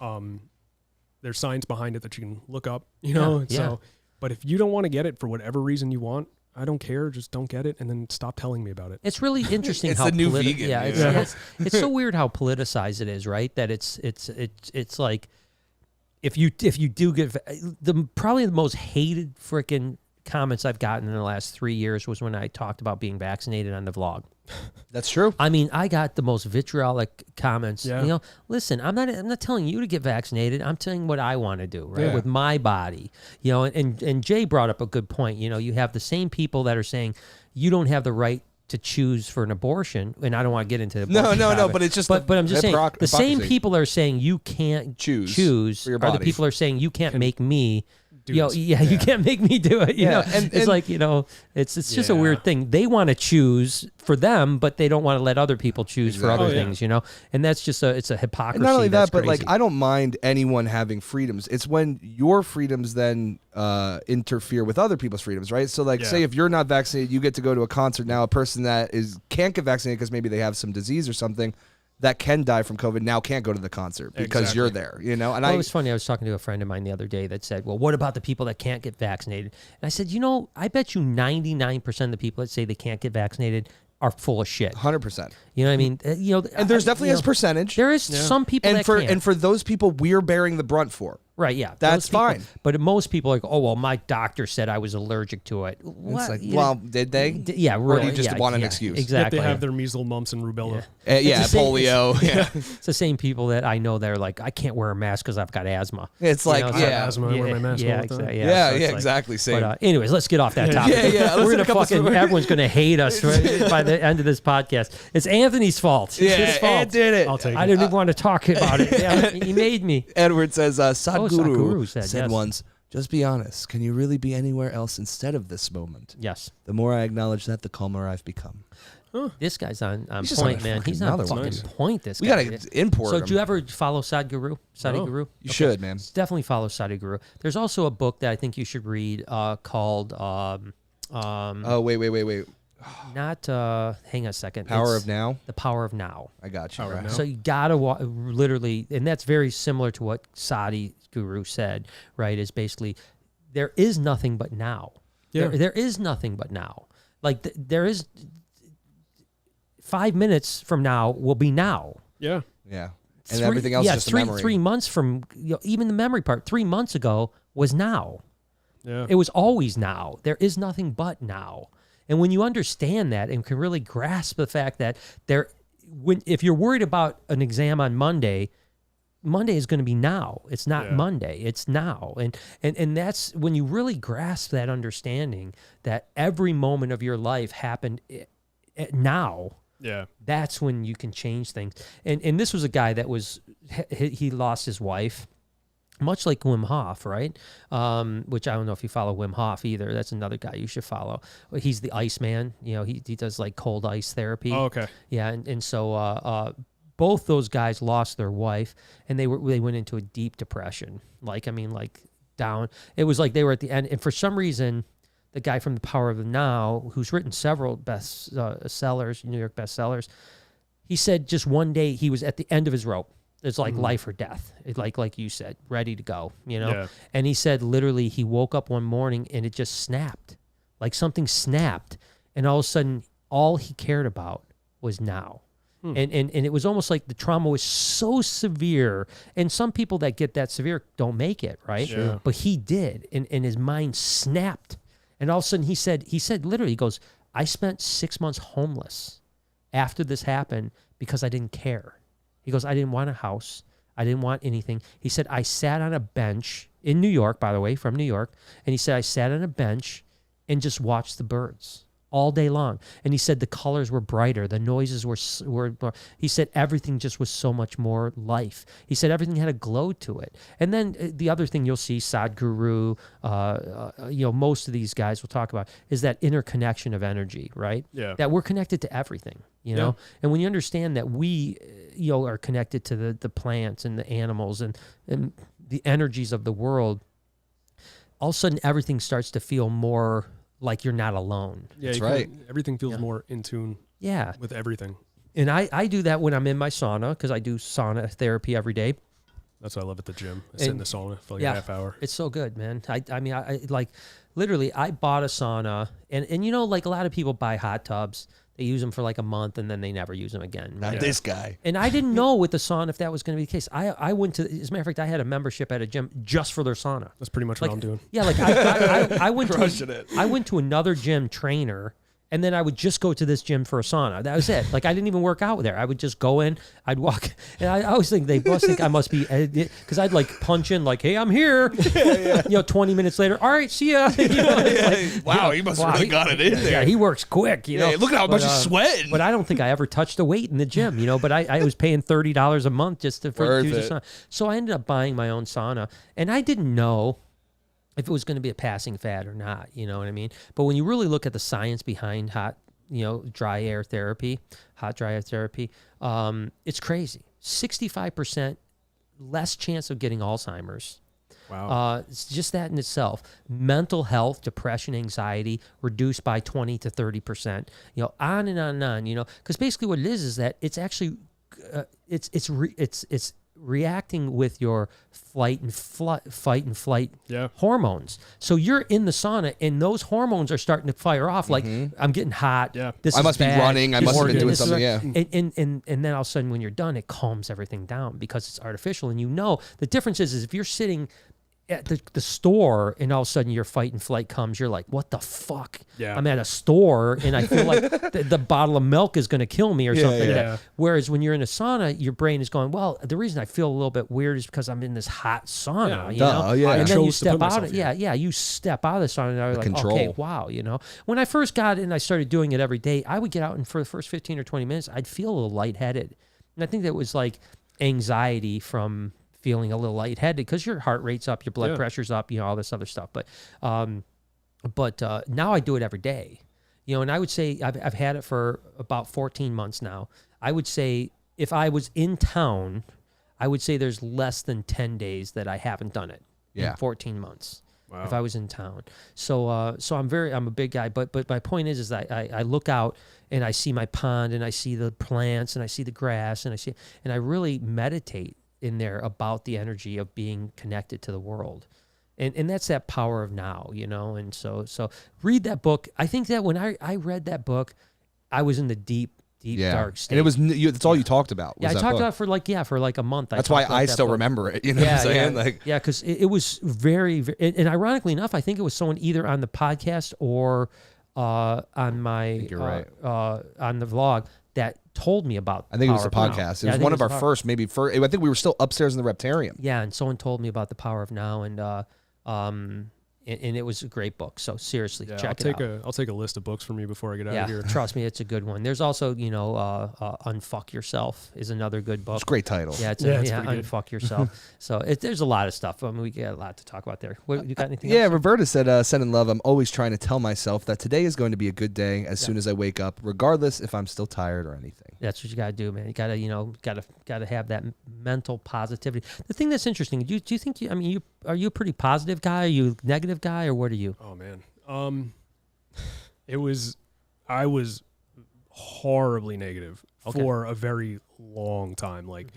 There's science behind it that you can look up, So, but if you don't want to get it for whatever reason you want, I don't care. Just don't get it, and then stop telling me about it. It's really interesting. It's how the new vegan. Yeah, it's so weird how politicized it is, right? That it's like if you do get probably the most hated freaking comments I've gotten in the last 3 years was when I talked about being vaccinated on the vlog. That's true. I mean, I got the most vitriolic comments. Yeah. You know, listen, I'm not telling you to get vaccinated. I'm telling what I want to do, right, Yeah. with my body. You know, and Jay brought up a good point. You know, you have the same people that are saying you don't have the right to choose for an abortion, and I don't want to get into the no, but it's just but I'm just saying the same hypocrisy. people are saying you can't choose for your are the body. people are saying you can't make me. You know, this. you can't make me do it. You know, and it's like, you know, it's just a weird thing. They want to choose for them, but they don't want to let other people choose for other things. You know, and that's just it's a hypocrisy. And not only that, but crazy. like I don't mind anyone having freedoms. It's when your freedoms then interfere with other people's freedoms, right? So like, say if you're not vaccinated, you get to go to a concert. Now a person that can't get vaccinated because maybe they have some disease or something that can die from COVID now can't go to the concert because you're there, you know? And it was funny. I was talking to a friend of mine the other day that said, well, what about the people that can't get vaccinated? And I said, you know, I bet you 99% of the people that say they can't get vaccinated are full of shit. 100%. You know what I mean? You know, and there's definitely a percentage. There is some people that can't. And for those people, we're bearing the brunt for. Right, yeah. That's fine. But most people are like, oh, well, my doctor said I was allergic to it. What? It's like, well, did they? Yeah, really. Or do you just want an excuse? Exactly. If they have their measles, mumps, and rubella. Polio. It's the same people that I know that are like, I can't wear a mask because I've got asthma. It's like, I have asthma, I wear my mask all the time. Exactly. Same. But anyways, let's get off that topic. We're going to everyone's going to hate us by the end of this podcast. It's Anthony's fault. It's his fault. Ed did it. I'll take it. I didn't even want to talk about it. Yeah, he made me. Edward says, Sadhguru said once, just be honest. Can you really be anywhere else instead of this moment? Yes. The more I acknowledge that, the calmer I've become. This guy's on He's point, on man. He's on fucking point, this we guy. We got to import him. So, do you ever follow Sadhguru? Sadhguru? You should, man. Definitely follow Sadhguru. There's also a book that I think you should read called... oh, wait. Not, hang on a second. Power of Now? The Power of Now. I got you. Right. So you got to literally, and that's very similar to what Sadhguru said, right? Is basically, there is nothing but now. Yeah. There is nothing but now. Like, there is, 5 minutes from now will be now. Yeah. Yeah. And everything else is just a memory. 3 months from, even the memory part, 3 months ago was now. Yeah. It was always now. There is nothing but now. And when you understand that and can really grasp the fact that if you're worried about an exam on Monday is going to be now. It's not Monday. It's now. And that's when you really grasp that understanding that every moment of your life happened now. Yeah. That's when you can change things. And this was a guy that he lost his wife. Much like Wim Hof, right? Which I don't know if you follow Wim Hof either. That's another guy you should follow. He's the Iceman. You know, he does like cold ice therapy. Oh, okay. Yeah, and so both those guys lost their wife, and they went into a deep depression. Like down. It was like they were at the end, and for some reason, the guy from The Power of the Now, who's written several bestsellers, New York bestsellers, he said just one day he was at the end of his rope. It's like life or death. It's like you said, ready to go, you know? Yeah. And he said literally he woke up one morning and it just snapped. Like something snapped. And all of a sudden, all he cared about was now. And it was almost like the trauma was so severe. And some people that get that severe don't make it, right? Sure. But he did. And his mind snapped. And all of a sudden he said literally, he goes, I spent 6 months homeless after this happened because I didn't care. He goes, I didn't want a house. I didn't want anything. He said, I sat on a bench in New York, by the way, from New York. And he said, I sat on a bench and just watched the birds all day long. And he said the colors were brighter. The noises were he said everything just was so much more life. He said everything had a glow to it. And then the other thing you'll see, Sadhguru, most of these guys will talk about is that interconnection of energy, right? Yeah. That we're connected to everything, you know? And when you understand that we, are connected to the plants and the animals and the energies of the world, all of a sudden everything starts to feel more like you're not alone. Yeah, that's right. Everything feels more in tune with everything. And I do that when I'm in my sauna because I do sauna therapy every day. That's what I love at the gym. I sit in the sauna for like a half hour. It's so good, man. I mean, literally, I bought a sauna, and you know, like a lot of people buy hot tubs. They use them for like a month and then they never use them again. Not this guy. And I didn't know with the sauna if that was going to be the case. I went to, as a matter of fact, I had a membership at a gym just for their sauna. That's pretty much what I'm doing. Yeah, like I went I went to another gym trainer. And then I would just go to this gym for a sauna. That was it. Like, I didn't even work out there. I would just go in. I'd walk. And I always think they must think I must be, because I'd like punch in like, hey, I'm here. You know, 20 minutes later, all right, see ya. You know, like, wow, he must have really got it in there. Yeah, he works quick. You know, look at how much he's sweating. But I don't think I ever touched a weight in the gym, you know, but I was paying $30 a month just to use a sauna. So I ended up buying my own sauna. And I didn't know if it was going to be a passing fad or not, you know what I mean? But when you really look at the science behind hot dry air therapy, it's crazy. 65% less chance of getting Alzheimer's. Wow. It's just that in itself. Mental health, depression, anxiety, reduced by 20 to 30%. You know, on and on and on, you know, because basically what it is that it's actually, it's reacting with your fight and flight hormones. So you're in the sauna and those hormones are starting to fire off. Like, I'm getting hot. Yeah. I must be running. I must have been doing something. Yeah. And then all of a sudden when you're done, it calms everything down because it's artificial. And you know, the difference is if you're sitting at the store and all of a sudden your fight and flight comes, you're like, what the fuck? Yeah. I'm at a store and I feel like the bottle of milk is going to kill me or something. Yeah. Whereas when you're in a sauna, your brain is going, well, the reason I feel a little bit weird is because I'm in this hot sauna, you know? And then you step out of you step out of the sauna and you're like, control. Okay, wow, you know? When I first got it and I started doing it every day, I would get out and for the first 15 or 20 minutes, I'd feel a little lightheaded. And I think that was like anxiety from feeling a little lightheaded because your heart rate's up, your blood pressure's up, you know, all this other stuff. But now I do it every day, you know, and I would say I've had it for about 14 months now. I would say if I was in town, I would say there's less than 10 days that I haven't done it in 14 months. Wow. If I was in town. So I'm a big guy, but my point is that I look out and I see my pond and I see the plants and I see the grass and I really meditate in there about the energy of being connected to the world. And that's that power of now, you know? And so read that book. I think that when I read that book, I was in the deep dark state. And that's all you talked about. I talked about it for like a month. That's why I still remember it. You know what I'm saying? Yeah, because it was very, very, and ironically enough, I think it was someone either on the podcast or on my, on the vlog that told me about. I think it was the podcast. It was one of our first, I think we were still upstairs in the Reptarium. Yeah, and someone told me about the power of now, and it was a great book. So seriously, check it out. I'll take a list of books from you before I get out of here. Trust me, it's a good one. There's also, you know, Unfuck Yourself is another good book. It's a great title. Yeah, it's Unfuck Yourself. So there's a lot of stuff. I mean, we got a lot to talk about there. You got anything else? Roberta said, send in love. I'm always trying to tell myself that today is going to be a good day as soon as I wake up, regardless if I'm still tired or anything. That's what you gotta do, man. You gotta have that mental positivity. The thing that's interesting, do you think are you a pretty positive guy? Are you a negative guy, or what are you? Oh man, I was horribly negative for a very long time, like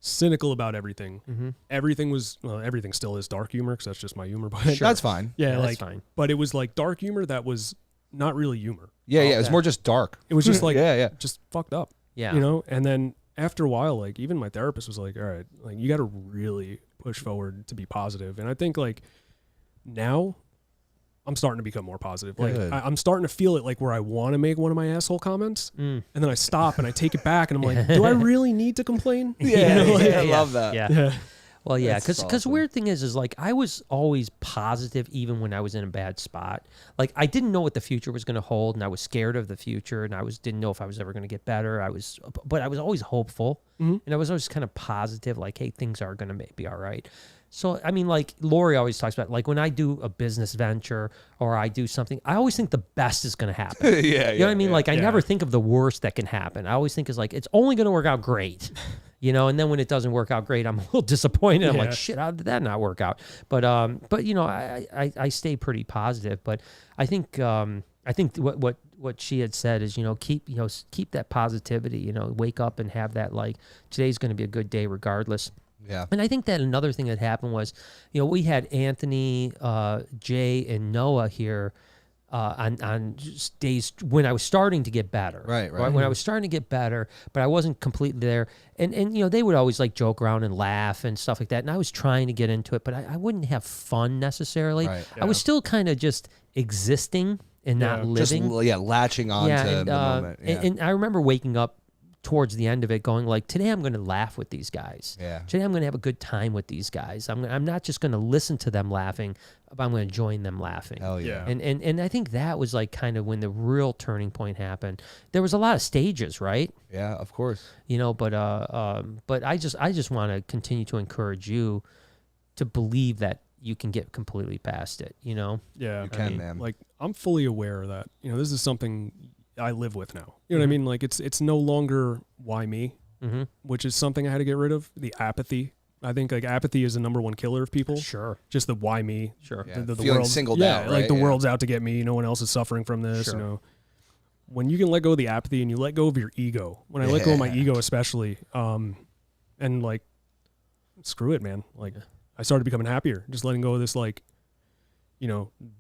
cynical about everything. Everything still is dark humor because that's just my humor. But that's fine. Yeah, that's fine. But it was like dark humor that was not really humor. Yeah, it was more just dark. It was just like just fucked up. Yeah, you know. And then after a while, like even my therapist was like, "All right, like you got to really push forward to be positive." And I think like now I'm starting to become more positive. Like I'm starting to feel it, like where I want to make one of my asshole comments, and then I stop and I take it back, and I'm like, "Do I really need to complain?" I love that. Yeah. Well, yeah, because awesome. Weird thing is like I was always positive even when I was in a bad spot. Like I didn't know what the future was going to hold, and I was scared of the future, and didn't know if I was ever going to get better. But I was always hopeful, and I was always kind of positive, like, hey, things are going to be all right. So, I mean, like Lori always talks about, like when I do a business venture or I do something, I always think the best is going to happen. You know what I mean? Like I never think of the worst that can happen. I always think is like, it's only going to work out great, you know? And then when it doesn't work out great, I'm a little disappointed. I'm like, shit, how did that not work out? But you know, I stay pretty positive, but I think what she had said is, you know, keep that positivity, you know, wake up and have that, like, today's going to be a good day regardless. Yeah. And I think that another thing that happened was, we had Anthony, Jay, and Noah here on days when I was starting to get better. Right. When I was starting to get better, but I wasn't completely there. And they would always like joke around and laugh and stuff like that. And I was trying to get into it, but I wouldn't have fun necessarily. Right. I was still kind of just existing and not living. Just, latching on to the moment. Yeah. And I remember waking up towards the end of it going like, today I'm going to laugh with these guys. Yeah. Today I'm going to have a good time with these guys. I'm not just going to listen to them laughing, but I'm going to join them laughing. Hell yeah. And I think that was like kind of when the real turning point happened. There was a lot of stages, right? Yeah, of course. But I just want to continue to encourage you to believe that you can get completely past it, Yeah. You can, man. Like, I'm fully aware that, this is something I live with now. You know what I mean? Like, it's no longer why me, which is something I had to get rid of. The apathy. I think like apathy is the number one killer of people. Sure. Just the why me. Sure. Yeah. The feeling singled out. Right? Like the world's out to get me. No one else is suffering from this. Sure. When you can let go of the apathy and you let go of your ego. When I let go of my ego, especially, and like, screw it, man. Like, I started becoming happier. Just letting go of this like,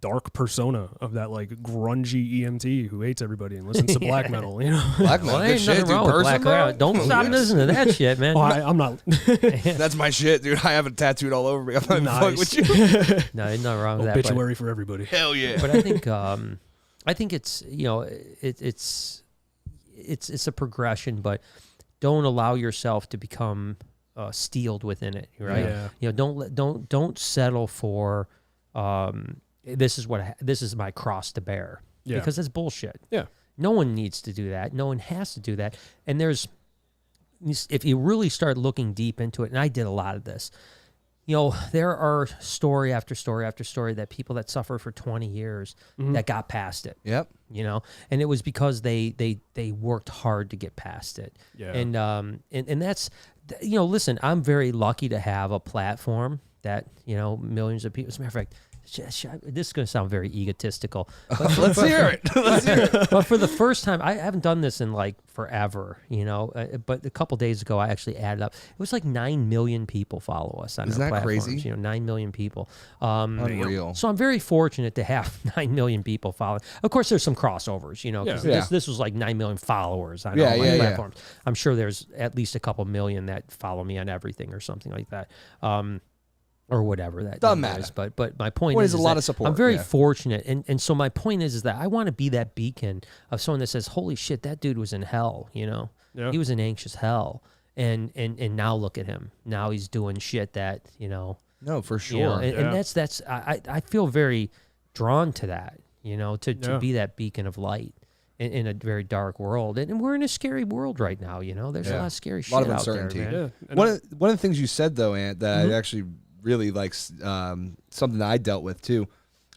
dark persona of that like grungy EMT who hates everybody and listens to black metal. Black metal, ain't nothing wrong with black metal. Don't stop listening to that shit, man. Oh, I'm not. That's my shit, dude. I have it tattattooed all over me. I'm not fucking with you. No, ain't nothing wrong with that. Obituary for everybody. Hell yeah. But I think it's it's a progression, but don't allow yourself to become steeled within it, right? Yeah. Don't settle for. This is my cross to bear. Yeah. Because that's bullshit. Yeah. No one needs to do that. No one has to do that. And if you really start looking deep into it, and I did a lot of this, there are story after story after story that people that suffer for 20 years that got past it. Yep. And it was because they worked hard to get past it. Yeah. And that's, listen, I'm very lucky to have a platform that, millions of people, as a matter of fact, this is going to sound very egotistical. But Let's hear it. But for the first time, I haven't done this in like forever, but a couple days ago, I actually added up. It was like 9 million people follow us on our platforms. Crazy? 9 million people. Unreal. So I'm very fortunate to have 9 million people follow. Of course, there's some crossovers, because this was like 9 million followers on all my platforms. I'm sure there's at least a couple million that follow me on everything or something like that. Or whatever that doesn't matter. Is. But my point is a lot of support. I'm very fortunate, and so my point is that I want to be that beacon of someone that says, "Holy shit, that dude was in hell." He was in anxious hell, and now look at him. Now he's doing shit that No, for sure. And that's I feel very drawn to that. To be that beacon of light in a very dark world, and we're in a scary world right now. There's a lot of scary shit of out uncertainty. there, man. One of the things you said though, Ant, that I actually really like something that I dealt with too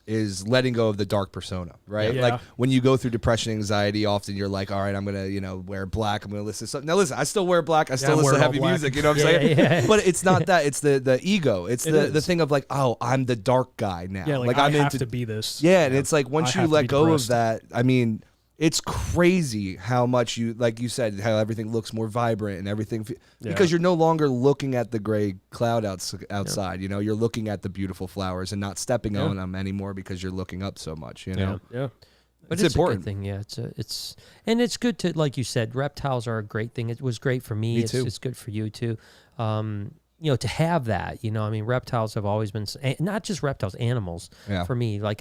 is letting go of the dark persona, right? Yeah. Like when you go through depression, anxiety, often you're like, all right, I'm going to, wear black. I'm going to listen to something. Now listen, I still wear black. I still listen to heavy music. You know what I'm saying? Yeah. But it's not that. It's the ego. It's the thing of like, oh, I'm the dark guy now. Yeah, like I'm have to be this. Yeah, and it's like once you let go of that, I mean, it's crazy how much like you said, how everything looks more vibrant and everything because you're no longer looking at the gray cloud outside. You're looking at the beautiful flowers and not stepping on them anymore because you're looking up so much. Yeah. But it's important. A good thing, yeah. It's good to, like you said, reptiles are a great thing. It was great for me. It's good for you too. To have that, reptiles have always been, not just reptiles, animals for me. Like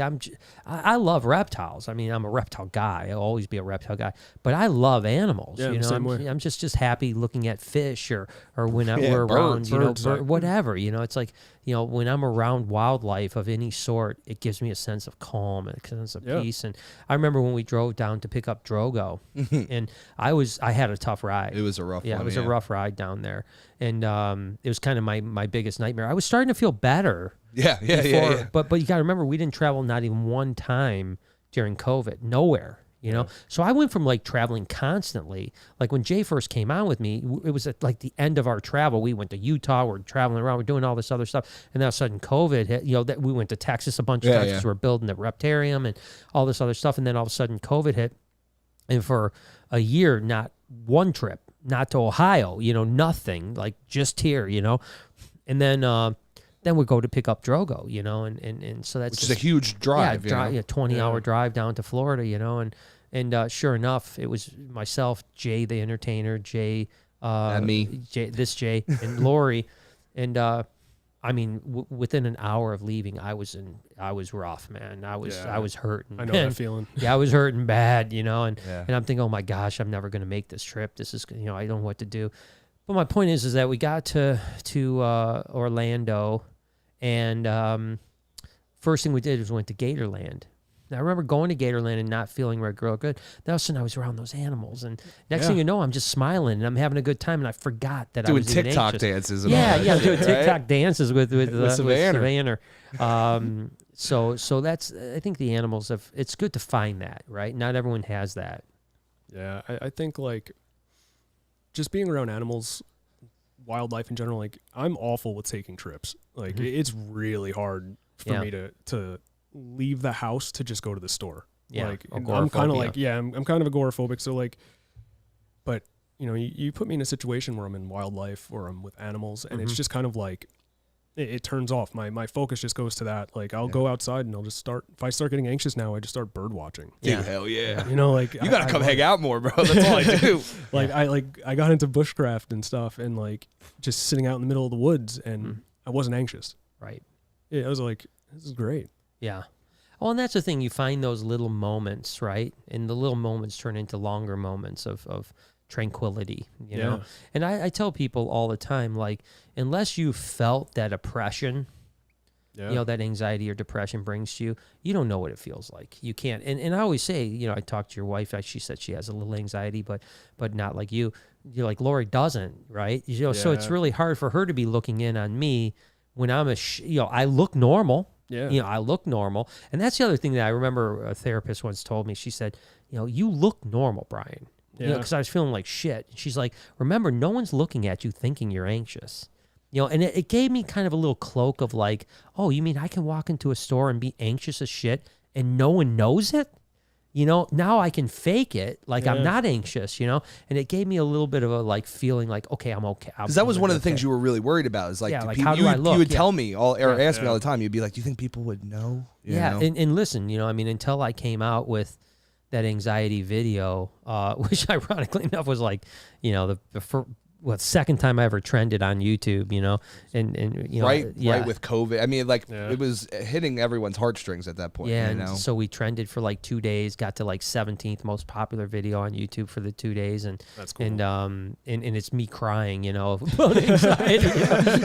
I love reptiles. I mean, I'm a reptile guy. I'll always be a reptile guy, but I love animals. Yeah, same way. I'm just happy looking at fish or when we're around, birds, whatever, it's like, when I'm around wildlife of any sort, it gives me a sense of calm and a sense of peace. And I remember when we drove down to pick up Drogo and I had a tough ride. It was a rough one. Yeah, it was a rough ride down there. And it was kind of my biggest nightmare. I was starting to feel better. Yeah. But you got to remember, we didn't travel not even one time during COVID. Nowhere. So I went from like traveling constantly. Like when Jay first came on with me, it was at like the end of our travel. We went to Utah, we're traveling around, we're doing all this other stuff. And then all of a sudden COVID hit, that we went to Texas a bunch of times because we're building the Reptarium and all this other stuff. And then all of a sudden COVID hit. And for a year, not one trip not to Ohio, nothing, like just here, and then we go to pick up Drogo, and so that's which is a huge drive, 20-hour drive down to Florida, and sure enough, it was myself, Jay the entertainer, Jay, and me, Jay, and Lori, and I mean, within an hour of leaving, I was rough, man. I was hurting. I know that feeling. Yeah, I was hurting bad, and I'm thinking, oh my gosh, I'm never going to make this trip. This is, I don't know what to do. But my point is that we got to Orlando, and first thing we did was went to Gatorland. Now, I remember going to Gatorland and not feeling real good. Then all of a sudden, I was around those animals, and next thing you know, I'm just smiling and I'm having a good time, and I forgot that I was doing TikTok anxious. dances. And doing TikTok dances with Savannah. So that's, I think the animals it's good to find that, right? Not everyone has that. Yeah, I think like just being around animals, wildlife in general, like I'm awful with taking trips. Like it's really hard for me to leave the house to just go to the store. Yeah, like I'm kind of like, I'm kind of agoraphobic. So like, but you put me in a situation where I'm in wildlife or I'm with animals, and it's just kind of like it turns off. My focus just goes to that. Like I'll go outside and I'll just start. If I start getting anxious now, I just start bird watching. Dude, hell yeah! Like you gotta come hang out more, bro. That's all I do. I got into bushcraft and stuff, and like just sitting out in the middle of the woods, and I wasn't anxious. Right. Yeah, I was like, this is great. Yeah. Well, and that's the thing. You find those little moments, right? And the little moments turn into longer moments of tranquility, you know? And I tell people all the time, like, unless you felt that oppression, that anxiety or depression brings to you, you don't know what it feels like. You can't. And I always say, I talked to your wife, she said she has a little anxiety, but not like you. You're like, Lori doesn't, right? So it's really hard for her to be looking in on me when I'm I look normal. Yeah. I look normal. And that's the other thing that I remember a therapist once told me. She said, you look normal, Brian. Because I was feeling like shit. She's like, remember, no one's looking at you thinking you're anxious. And it gave me kind of a little cloak of like, oh, you mean I can walk into a store and be anxious as shit and no one knows it? Now I can fake it like I'm not anxious, and it gave me a little bit of a like feeling like, okay, I'm okay. Because that was one of the things you were really worried about is like, how do I look? You would tell me or ask me all the time. You'd be like, do you think people would know? You know? And listen, until I came out with that anxiety video, which ironically enough was like, the second time I ever trended on YouTube, and right with COVID. I mean, it was hitting everyone's heartstrings at that point. Yeah, so we trended for like 2 days, got to like 17th most popular video on YouTube for the 2 days, and that's cool. And it's me crying, about anxiety.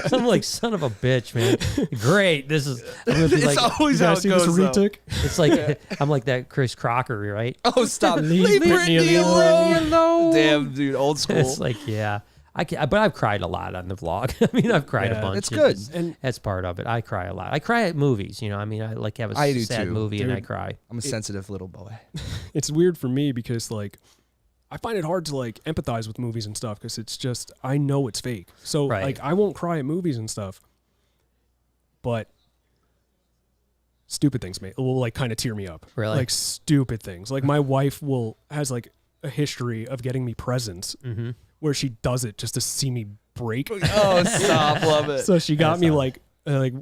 So I'm like, son of a bitch, man. Great, this is. It's always how it goes. It's like I'm like that Chris Crocker, right? Oh, stop! Leave Britney alone. Damn, dude, old school. It's like, but I've cried a lot on the vlog. I mean, I've cried a bunch. It's good. And that's part of it. I cry a lot. I cry at movies, I mean, I like have a sad movie and I cry. I'm a sensitive little boy. It's weird for me because like I find it hard to like empathize with movies and stuff because it's just I know it's fake. So like I won't cry at movies and stuff. But stupid things will like kind of tear me up. Really? Like stupid things. Like my wife has like a history of getting me presents. Where she does it just to see me break. Oh, stop. Love it. So she got me like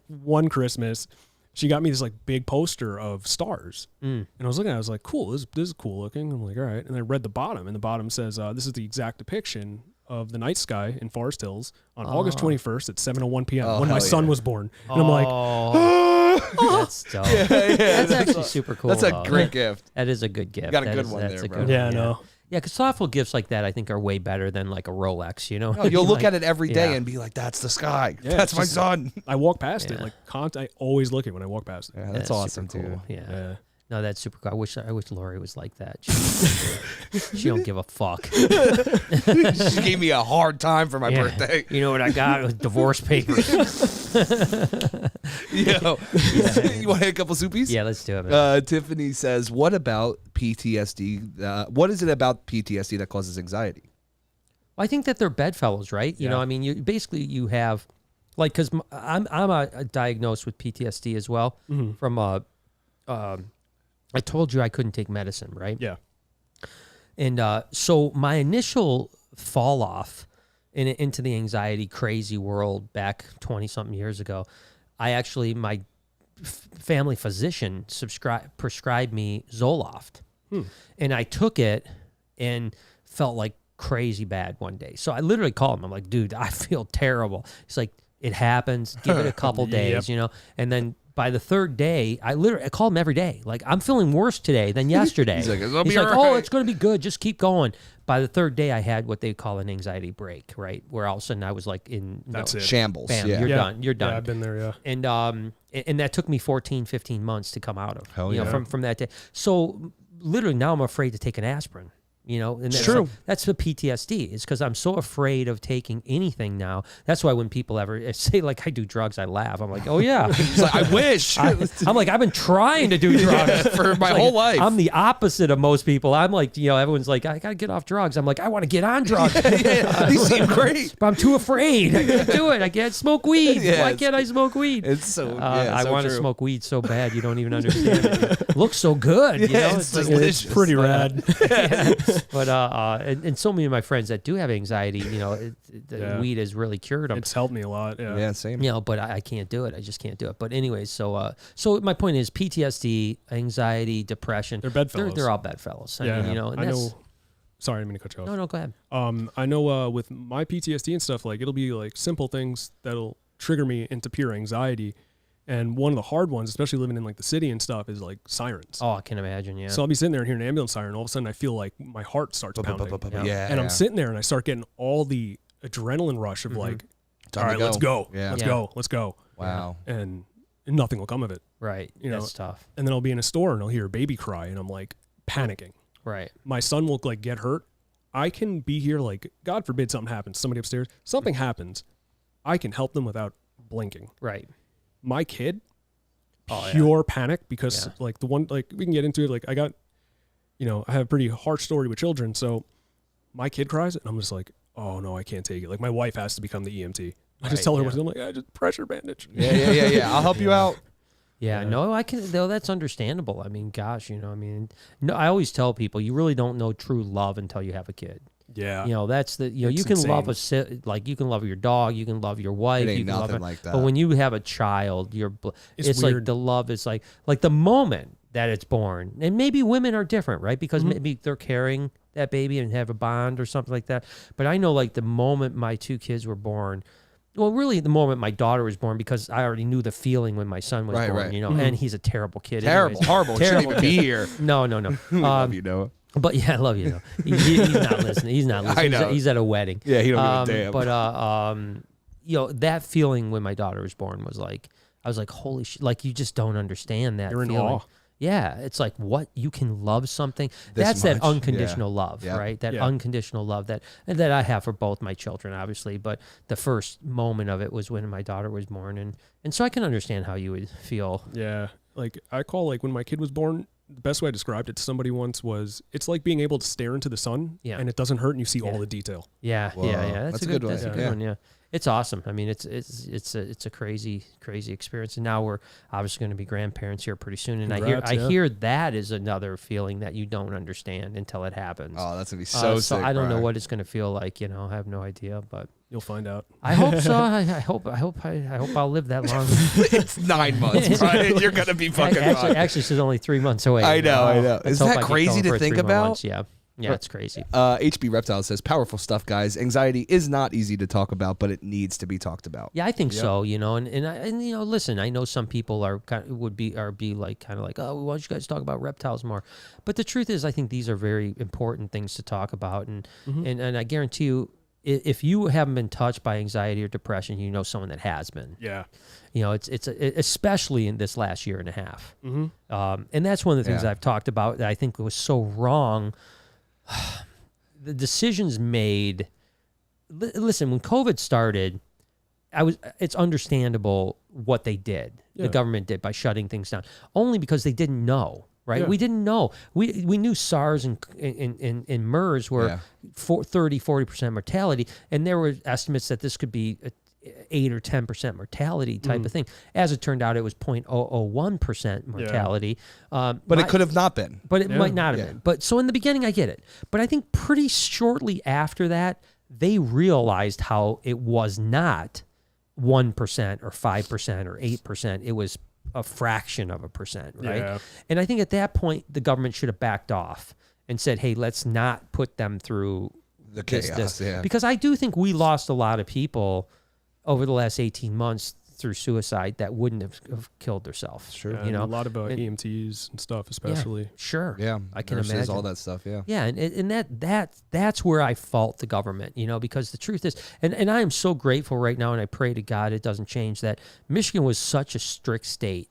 one Christmas, she got me this like big poster of stars. And I was looking at it, I was like, cool, this is cool looking. I'm like, all right. And I read the bottom, and the bottom says, this is the exact depiction of the night sky in Forest Hills on August 21st at 7:01 p.m. when my son was born. And I'm like, that's dope. That's actually super cool. That's a great gift. That is a good gift. You got a good one there, bro. Yeah, I know. Yeah, because thoughtful gifts like that, I think, are way better than like a Rolex, No, you'll look at it every day and be like, that's the sky. Yeah, that's my son. I walk past it. Like, I always look at it when I walk past it. Yeah, that's awesome, cool. too. Yeah. No, that's super cool. I wish Lori was like that. She don't give a fuck. She gave me a hard time for my birthday. You know what I got? It was divorce papers. You want to hit a couple soupies? Yeah, let's do it, man. Tiffany says, what about PTSD? What is it about PTSD that causes anxiety? I think that they're bedfellows, right? You know, I mean, you have, like, because I'm diagnosed with PTSD as well from I told you I couldn't take medicine, right? Yeah. And so my initial fall off into the anxiety crazy world back 20-something years ago, my family physician prescribed me Zoloft. And I took it and felt like crazy bad one day. So I literally called him. I'm like, dude, I feel terrible. He's like, it happens. Give it a couple days, you know? And then by the third day, I called him every day. Like, I'm feeling worse today than yesterday. He's like, oh, it's going to be good. Just keep going. By the third day, I had what they call an anxiety break, right? Where all of a sudden I was like shambles. Bam, you're done. You're done. Yeah, I've been there, yeah. And that took me 14, 15 months to come out of. Hell yeah. From that day. So literally now I'm afraid to take an aspirin. You know, and that's true. That's the PTSD. It's because I'm so afraid of taking anything now. That's why when people ever say like I do drugs, I laugh. I'm like, oh yeah. Like, I wish. I'm like, I've been trying to do drugs for my whole life. I'm the opposite of most people. I'm like, everyone's like, I gotta get off drugs. I'm like, I want to get on drugs. These seem great, but I'm too afraid. I can't do it. I can't smoke weed. Why can't I smoke weed? It's so. I want to smoke weed so bad. You don't even understand it. Looks so good. It's pretty rad. But and so many of my friends that do have anxiety, the weed has really cured them. It's helped me a lot. Yeah, same. But I can't do it. I just can't do it. But anyways, so my point is PTSD, anxiety, depression. They're bedfellows. They're all bedfellows. Yeah, I know. Sorry, I didn't mean to cut you off. No, go ahead. I know with my PTSD and stuff, like it'll be like simple things that'll trigger me into pure anxiety. And one of the hard ones, especially living in like the city and stuff, is like sirens. Oh, I can imagine, yeah. So I'll be sitting there and hear an ambulance siren. All of a sudden, I feel like my heart starts pounding. Yeah. And I'm sitting there and I start getting all the adrenaline rush of like, all right, let's go. Yeah. Let's go. Wow. And nothing will come of it. Right. That's tough. And then I'll be in a store and I'll hear a baby cry and I'm like panicking. Right. My son will like get hurt. I can be here like, God forbid something happens. Somebody upstairs, something happens. I can help them without blinking. Right. My kid, pure panic because like the one, like we can get into it. Like I got, I have a pretty harsh story with children. So my kid cries and I'm just like, oh no, I can't take it. Like my wife has to become the EMT. I just tell her what I'm like, I just pressure bandage. Yeah. I'll help you out. Yeah, no, I can. Though that's understandable. I mean, gosh, no, I always tell people you really don't know true love until you have a kid. Yeah, that's the you can love you can love your dog, you can love your wife, you can love like that. But when you have a child, it's like the love is like the moment that it's born, and maybe women are different, right? Because maybe they're carrying that baby and have a bond or something like that. But I know like the moment my two kids were born. Well, really, the moment my daughter was born, because I already knew the feeling when my son was born, and he's a terrible kid. Terrible, horrible. He shouldn't even be here. No. Love you, Noah. But yeah, I love you, though. He's not listening. He's not listening. I know. He's at a wedding. Yeah, he don't give a damn. But, that feeling when my daughter was born was like, I was like, holy shit. Like, you just don't understand that You're feeling. in awe. Yeah, it's like what you can love something. That's that unconditional love, Yep. right? That unconditional love that I have for both my children, obviously. But the first moment of it was when my daughter was born, and so I can understand how you would feel. Yeah, like I call like when my kid was born. The best way I described it to somebody once was it's like being able to stare into the sun, and it doesn't hurt, and you see all the detail. Yeah. That's a good one. That's a good one. Yeah. It's awesome. I mean, it's a crazy experience, and now we're obviously going to be grandparents here pretty soon. And Congrats, I hear that is another feeling that you don't understand until it happens. Oh, that's gonna be so sick. So I don't know what it's going to feel like. I have no idea, but you'll find out. I hope so. I hope I'll live that long. It's 9 months, Brian. You're gonna be fucking actually, she's only 3 months away. I know. Is that crazy to think about? Yeah, it's crazy. HB Reptile says, powerful stuff, guys. Anxiety is not easy to talk about, but it needs to be talked about. Yeah, I think so. And listen, I know some people are would be like oh, why don't you guys talk about reptiles more? But the truth is, I think these are very important things to talk about, and I guarantee you, if you haven't been touched by anxiety or depression, you know someone that has been. Yeah. It's especially in this last year and a half. And that's one of the things I've talked about that I think was so wrong. The decisions made. Listen, when COVID started, it's understandable what they did. The government did by shutting things down, only because they didn't know. Right, we didn't know. We knew SARS and MERS were 30-40% mortality, and there were estimates that this could be 8 or 10% mortality type of thing. As it turned out, it was 0.001% mortality. But it could have not been. But it might not have been. But so in the beginning, I get it. But I think pretty shortly after that, they realized how it was not 1% or 5% or 8%. It was a fraction of a percent, right? Yeah. And I think at that point, the government should have backed off and said, hey, let's not put them through the chaos. Yeah. Because I do think we lost a lot of people over the last 18 months through suicide that wouldn't have killed themselves. Sure. You know, a lot about EMTs and stuff, especially. Yeah, sure. Yeah. I can imagine all that stuff. Yeah. Yeah. And that's where I fault the government, you know, because the truth is, and I am so grateful right now, and I pray to God it doesn't change, that Michigan was such a strict state.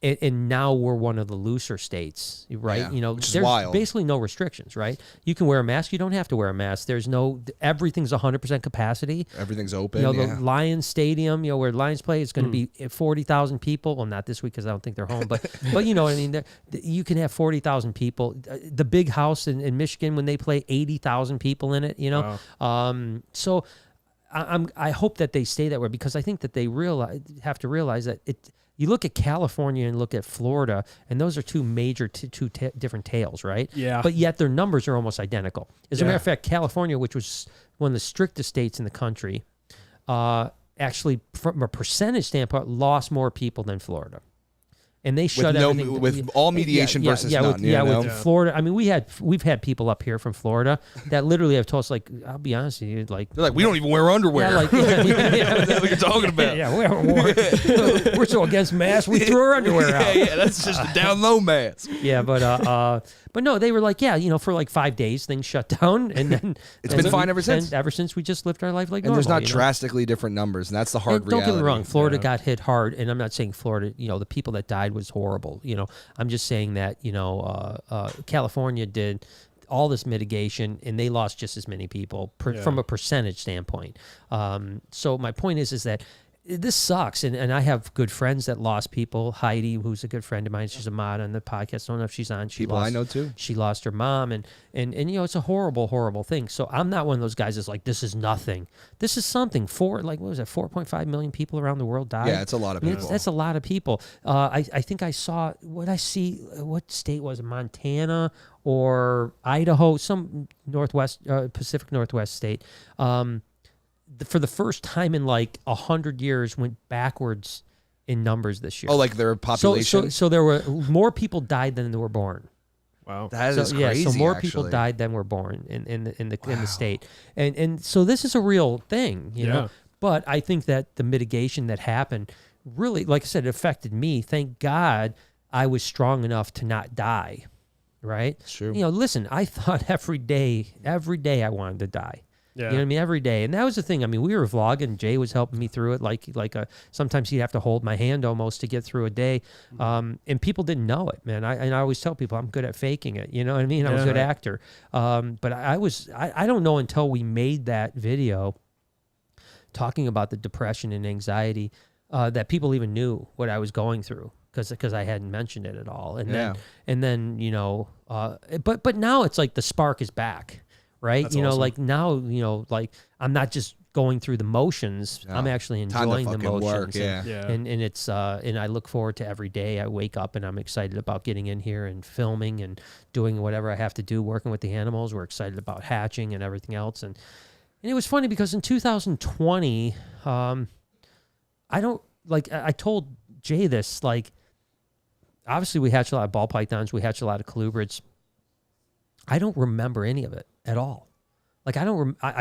And now we're one of the looser states, right? Yeah, you know, which is there's wild. Basically no restrictions, right? You can wear a mask. You don't have to wear a mask. Everything's 100% capacity. Everything's open. You know, the Lions Stadium, you know, where Lions play, is going to be 40,000 people. Well, not this week because I don't think they're home, but you know what I mean? You can have 40,000 people. The big house in Michigan, when they play, 80,000 people in it, you know? Wow. So I hope that they stay that way, because I think that they have to realize that you look at California and look at Florida, and those are two major, different tales, right? Yeah. But yet their numbers are almost identical. As a matter of fact, California, which was one of the strictest states in the country, actually, from a percentage standpoint, lost more people than Florida. And they shut everything with all mediation versus none. With Florida. I mean, we've had people up here from Florida that literally have told us, like, I'll be honest with you, like, they're like, we don't even wear underwear. Yeah, like, what you're talking about? Yeah, we're so against masks, we threw our underwear out. Yeah, that's just a down low mask. Yeah, but no, they were like, yeah, you know, for like 5 days things shut down, and then it's been fine ever since. Ever since we just lived our life like normal. And there's not drastically different numbers, and that's the hard reality. Don't get me wrong, Florida got hit hard, and I'm not saying Florida, you know, the people that died was horrible. You know, I'm just saying that, you know, California did all this mitigation, and they lost just as many people from a percentage standpoint. So my point is that this sucks, and I have good friends that lost people. Heidi, who's a good friend of mine, she's a mod on the podcast. I don't know if she's on. I know too. She lost her mom, and you know, it's a horrible, horrible thing. So I'm not one of those guys that's like, this is nothing. This is something. What was it? 4.5 million people around the world died. Yeah, it's a lot of people. That's a lot of people. I think I saw what state was it? Montana or Idaho, some Pacific Northwest state. For the first time in like 100 years, went backwards in numbers this year. Oh, like their population? So there were more people died than were born. Wow, that is crazy. So more people died than were born in the state, and so this is a real thing, you know. But I think that the mitigation that happened really, like I said, it affected me. Thank God I was strong enough to not die. Right? Sure. You know, listen, I thought every day I wanted to die. Yeah. You know what I mean? Every day. And that was the thing. I mean, we were vlogging. Jay was helping me through it. Sometimes he'd have to hold my hand almost to get through a day. And people didn't know it, man. I always tell people I'm good at faking it. You know what I mean? I was a good actor. But I don't know until we made that video talking about the depression and anxiety that people even knew what I was going through, because I hadn't mentioned it at all. And then you know, but now it's like the spark is back. Right? That's you know, awesome. like now, you know, like I'm not just going through the motions. I'm actually enjoying the motions. And it's and I look forward to every day. I wake up and I'm excited about getting in here and filming and doing whatever I have to do, working with the animals. We're excited about hatching and everything else. And it was funny because in 2020, I told Jay this, like, obviously we hatched a lot of ball pythons, we hatched a lot of colubrids. I don't remember any of it at all. Like, I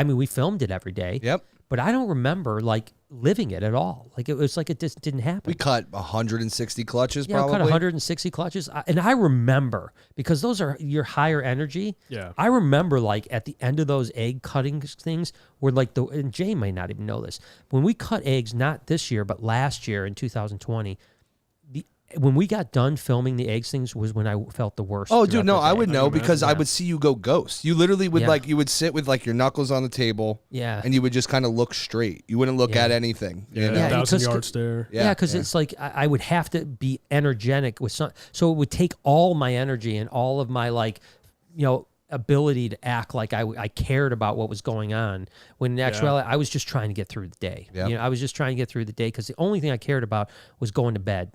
mean, we filmed it every day. Yep. But I don't remember, like, living it at all. Like, it was like it just didn't happen. We cut 160 clutches, probably. Yeah, cut 160 clutches. And I remember, because those are your higher energy. Yeah. I remember, like, at the end of those egg cutting things, where, like, and Jay might not even know this. When we cut eggs, not this year, but last year in 2020, when we got done filming the eggs things was when I felt the worst. Oh, dude, no, I would know because I would see you go ghost. You literally would you would sit with like your knuckles on the table. Yeah. And you would just kind of look straight. You wouldn't look at anything. Yeah, you know? 1,000-yard stare. Yeah, because it's like I would have to be energetic with some. So it would take all my energy and all of my, like, you know, ability to act like I cared about what was going on, when in actuality I was just trying to get through the day. Yep. I was just trying to get through the day because the only thing I cared about was going to bed.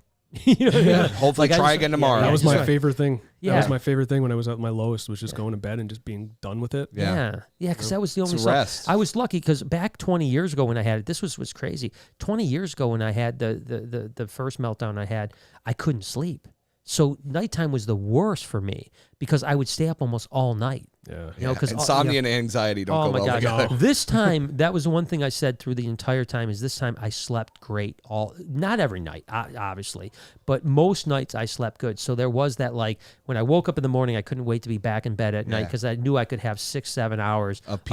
Hopefully try again tomorrow. That was my favorite thing. That was my favorite thing when I was at my lowest, was just going to bed and just being done with it. Because that was the only rest. I was lucky because back 20 years ago when I had it, this was crazy. 20 years ago when I had the first meltdown I had, I couldn't sleep. So nighttime was the worst for me because I would stay up almost all night. Because insomnia and anxiety don't go well together. This time, that was the one thing I said through the entire time, is this time I slept great. Not every night, obviously, but most nights I slept good. So there was that, like, when I woke up in the morning, I couldn't wait to be back in bed at night because I knew I could have 6-7 hours of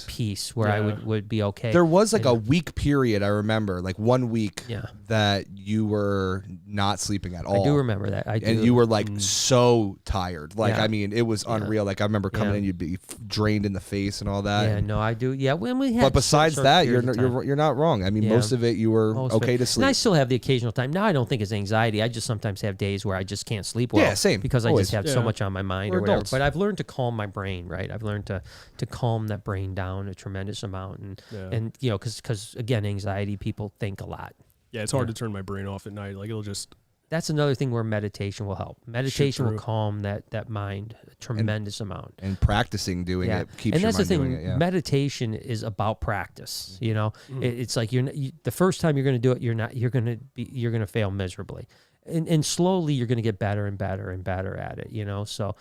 peace where I would be okay. There was like a week period, I remember, like 1 week that you were not sleeping at all. I do remember that. And you were like so tired. Like, I mean, it was unreal. Like, I remember coming in, you'd be drained in the face and all that. Yeah, no, I do. Yeah, when we had. But besides that, you're not wrong. I mean, most of it you were okay to sleep. And I still have the occasional time. Now I don't think it's anxiety. I just sometimes have days where I just can't sleep well. Yeah, same. Because I just have so much on my mind or whatever. Adults. But I've learned to calm my brain, right? I've learned to calm that brain down a tremendous amount, and because again, anxiety, people think a lot. Yeah, it's hard to turn my brain off at night. Like, it'll just. That's another thing where meditation will help. Meditation will calm that mind a tremendous amount. And practicing doing it keeps and that's your the mind thing. doing it. Yeah. Meditation is about practice. It's like the first time you're going to do it, you're going to fail miserably, and slowly you're going to get better and better and better at it. So.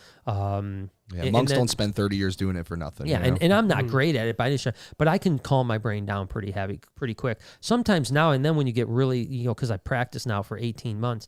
Monks don't spend 30 years doing it for nothing. Yeah, and I'm not great at it by any stretch, but I can calm my brain down pretty quick. Sometimes now and then when you get really, because I practice now for 18 months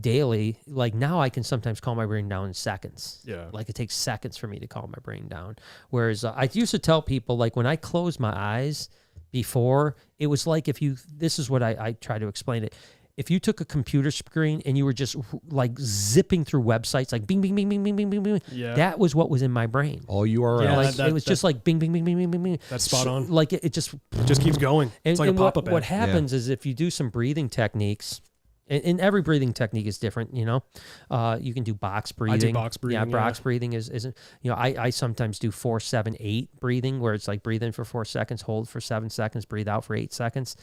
daily, like now I can sometimes calm my brain down in seconds. Yeah. Like it takes seconds for me to calm my brain down. Whereas I used to tell people, like when I closed my eyes before, it was like this is what I try to explain it. If you took a computer screen and you were just like zipping through websites, like bing, bing, bing, bing, bing, bing, bing, bing, that was what was in my brain. All URLs. It was just like bing, bing, bing, bing, bing, bing, bing. That's spot on. Like it just keeps going. It's like a pop-up ad. What happens is if you do some breathing techniques, and every breathing technique is different, you can do box breathing. I do box breathing. Yeah, box breathing isn't, I sometimes do 4-7-8 breathing, where it's like breathe in for 4 seconds, hold for 7 seconds, breathe out for 8 seconds.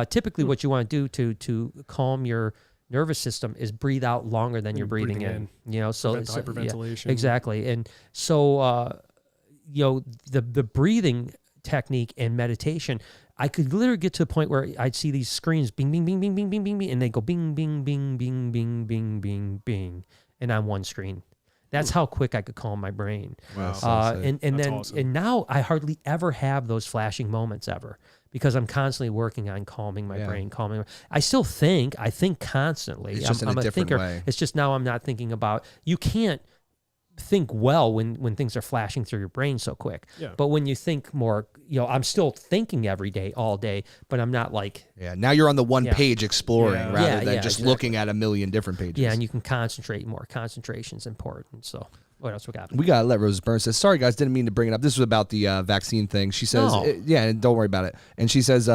Typically what you want to do to calm your nervous system is breathe out longer than you're breathing in. So it's hyperventilation. Yeah, exactly. And so, the breathing technique and meditation, I could literally get to a point where I'd see these screens, bing, bing, bing, bing, bing, bing, bing, bing, and they go bing, bing, bing, bing, bing, bing, bing, bing, and on one screen. That's how quick I could calm my brain. Wow. And now I hardly ever have those flashing moments ever, because I'm constantly working on calming my brain, I still think. I think constantly. It's just in a different way. It's just now I'm not thinking about. You can't think well when things are flashing through your brain so quick. Yeah. But when you think more, I'm still thinking every day, all day, but I'm not like. Yeah. Now you're on the one page exploring rather than just exactly. looking at a million different pages. Yeah, and you can concentrate more. Concentration's important. So. What else we got? We got to let Rose Burns says, sorry, guys, didn't mean to bring it up. This was about the vaccine thing. She says, and don't worry about it. And she says,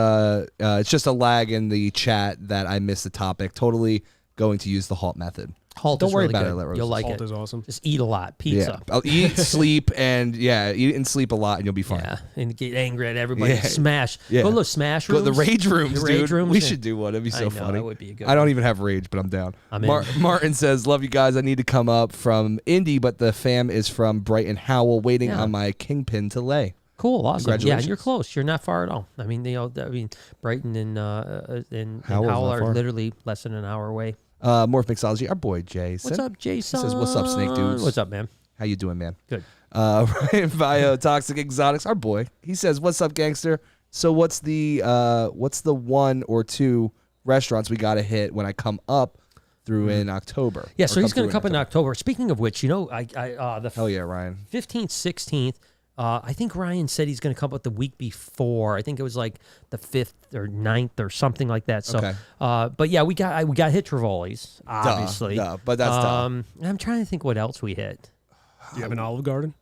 it's just a lag in the chat that I missed the topic. Totally going to use the HALT method. HALT Don't is worry really about good. it. Let Rose You'll like HALT it. is awesome. Just eat a lot. Pizza. Yeah. I'll eat, sleep, and eat and sleep a lot, and you'll be fine. Yeah, and get angry at everybody. Yeah. Smash. Yeah. Go to those smash rooms. Go to the rage rooms, The dude. rage rooms. We should do one. It'd be so funny. That would be a good I don't one. even have rage, but I'm down. I'm in. Martin says, love you guys. I need to come up from Indy, but the fam is from Brighton Howell, waiting on my kingpin to lay. Cool, awesome. Congratulations. Yeah, and you're close. You're not far at all. I mean, Brighton and Howell are literally less than an hour away. Morph Mixology, our boy Jason. What's up, Jason? He says, what's up, Snake Dudes? What's up, man? How you doing, man? Good. Ryan Bio, Toxic Exotics, our boy. He says, what's up, gangster? So what's the 1 or 2 restaurants we got to hit when I come up through in October? Yeah, so he's going to come in October. Speaking of which, the hell yeah, Ryan. 15th, 16th, I think Ryan said he's going to come up the week before. I think it was like the 5th or 9th or something like that. So, okay. But yeah, we got hit Trivoli's, obviously. Duh, but that's dumb. I'm trying to think what else we hit. Do you have an Olive Garden?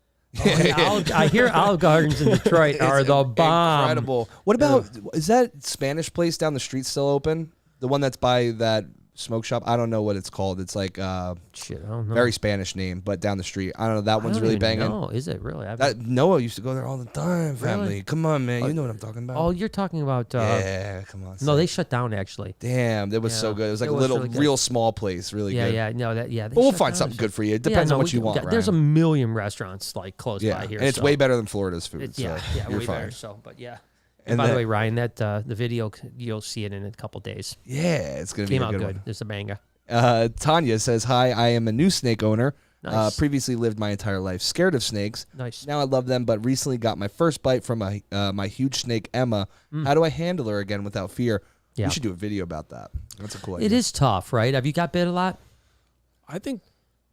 I hear Olive Gardens in Detroit are the bomb. Incredible. What about, is that Spanish place down the street still open? The one that's by that smoke shop. I don't know what it's called. It's like shit, I don't know. Very Spanish name, but down the street. I don't know. That one's really banging. No, is it really? Noah used to go there all the time. Family, really? Come on, man. You know what I'm talking about. Oh, you're talking about. Yeah, come on. No, they shut down actually. Damn, that was so good. It was like a little, really real small place. Really good. Yeah, no, that yeah. But we'll find something good for you. It depends on what you want. There's a million restaurants like close by here, and it's way better than Florida's food. Yeah, you're way fine. better. So, but yeah. And by the way, Ryan, that the video, you'll see it in a couple days. Yeah, it's gonna be a good one. It's a banger. Tanya says, "Hi, I am a new snake owner. Nice. Previously lived my entire life scared of snakes. Nice. Now I love them, but recently got my first bite from my huge snake Emma. How do I handle her again without fear? Yeah. We should do a video about that. That's a cool idea. It is tough, right? Have you got bit a lot? I think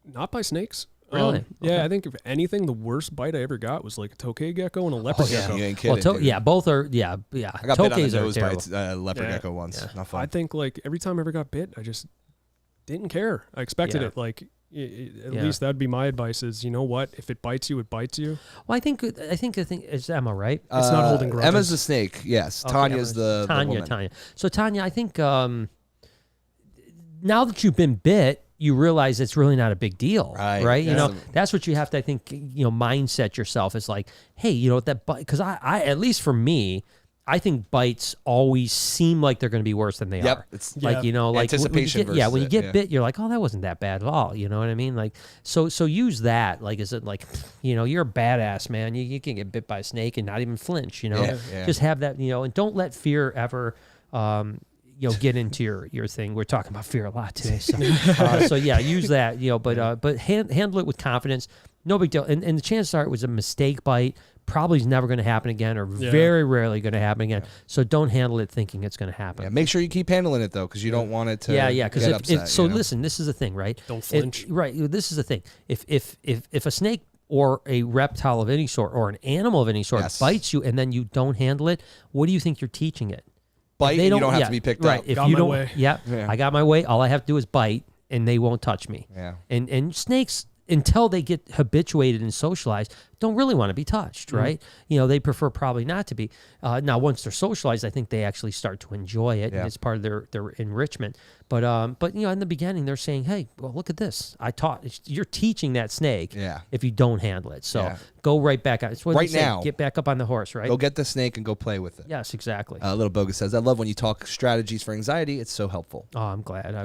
not by snakes. Really? Yeah, Okay. I think if anything, the worst bite I ever got was like a tokay gecko and a leopard gecko. You ain't kidding. Well, both are. Yeah. I got bit on the nose by leopard gecko once. Yeah. Not fun. I think like every time I ever got bit, I just didn't care. I expected it. Like at least that'd be my advice. Is you know what? If it bites you, it bites you. Well, I think it's Emma, right? It's not holding grudges. Emma's the snake. Yes, Okay, Tanya's the woman. Tanya. So Tanya, I think now that you've been bit, you realize it's really not a big deal, right? You know, that's what you have to, I think, mindset yourself is like, hey, that bite, because I at least for me, I think bites always seem like they're going to be worse than they are. It's like, like anticipation. When you get bit, you're like, oh, that wasn't that bad at all. You know what I mean? Like, so use that. Like, is it like, you're a badass, man. You can get bit by a snake and not even flinch, Just have that, and don't let fear ever, get into your thing. We're talking about fear a lot today. So, use that, but handle it with confidence. No big deal. And the chances are it was a mistake bite. Probably is never going to happen again, or very rarely going to happen again. So don't handle it thinking it's going to happen. Yeah, make sure you keep handling it though, because you don't want it to. Because get upset, listen, this is the thing, right? Don't flinch. This is the thing. If a snake or a reptile of any sort or an animal of any sort bites you and then you don't handle it, what do you think you're teaching it? Bite. And you don't have to be picked up. If got you my don't, way. I got my way. All I have to do is bite, and they won't touch me. Yeah. And snakes, until they get habituated and socialized, don't really want to be touched, right? They prefer probably not to be. Now, once they're socialized, I think they actually start to enjoy it, and it's part of their enrichment. But in the beginning, they're saying, hey, well, look at this. You're teaching that snake if you don't handle it. So go right back on. Right now. Get back up on the horse, right? Go get the snake and go play with it. Yes, exactly. Little Bogus says, I love when you talk strategies for anxiety. It's so helpful. Oh, I'm glad.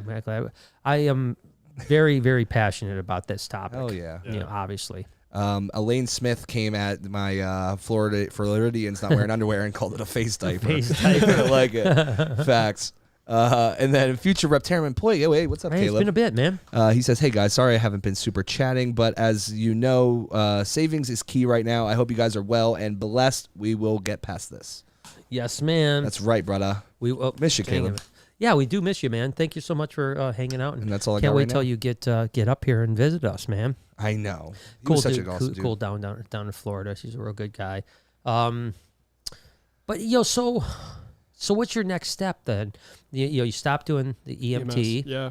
I am very, very passionate about this topic. Oh, yeah. Obviously. Elaine Smith came at my Floridians not wearing underwear and called it a face diaper. I like it. Facts. And then future Reptarian employee. Hey, what's up, Caleb? It's been a bit, man. He says, hey, guys, sorry I haven't been super chatting, but as you know, savings is key right now. I hope you guys are well and blessed. We will get past this. Yes, man. That's right, brother. We miss you, Caleb. Yeah, we do miss you, man. Thank you so much for hanging out. And that's all I can't got wait right till you get up here and visit us, man. I know. Cool such dude. a awesome dude. Cool down in Florida. She's a real good guy. But so what's your next step then? You stop doing the EMT. Yeah.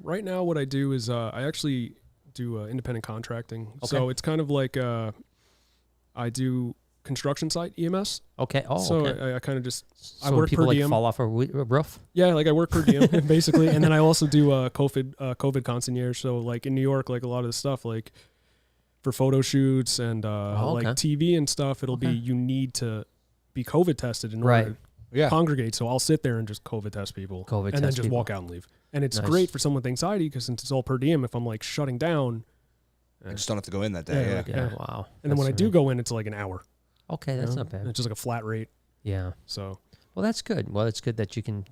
Right now, what I do is I actually do independent contracting. Okay. So it's kind of like I do construction site EMS. Okay. Oh, so okay. I kind of just So I work people per like diem. fall off a roof. Yeah, like I work per diem basically, and then I also do COVID concierge. So like in New York, like a lot of the stuff like for photo shoots and like TV and stuff, it'll be you need to be COVID tested in order to congregate. So I'll sit there and just COVID test people, and then just walk out and leave. And it's great for someone with anxiety because since it's all per diem, if I'm like shutting down, I just don't have to go in that day. Yeah. Wow. And then when I do go in, it's like an hour. Okay, that's not bad. It's just like a flat rate. Yeah. So. Well, that's good. Well, it's good that you can,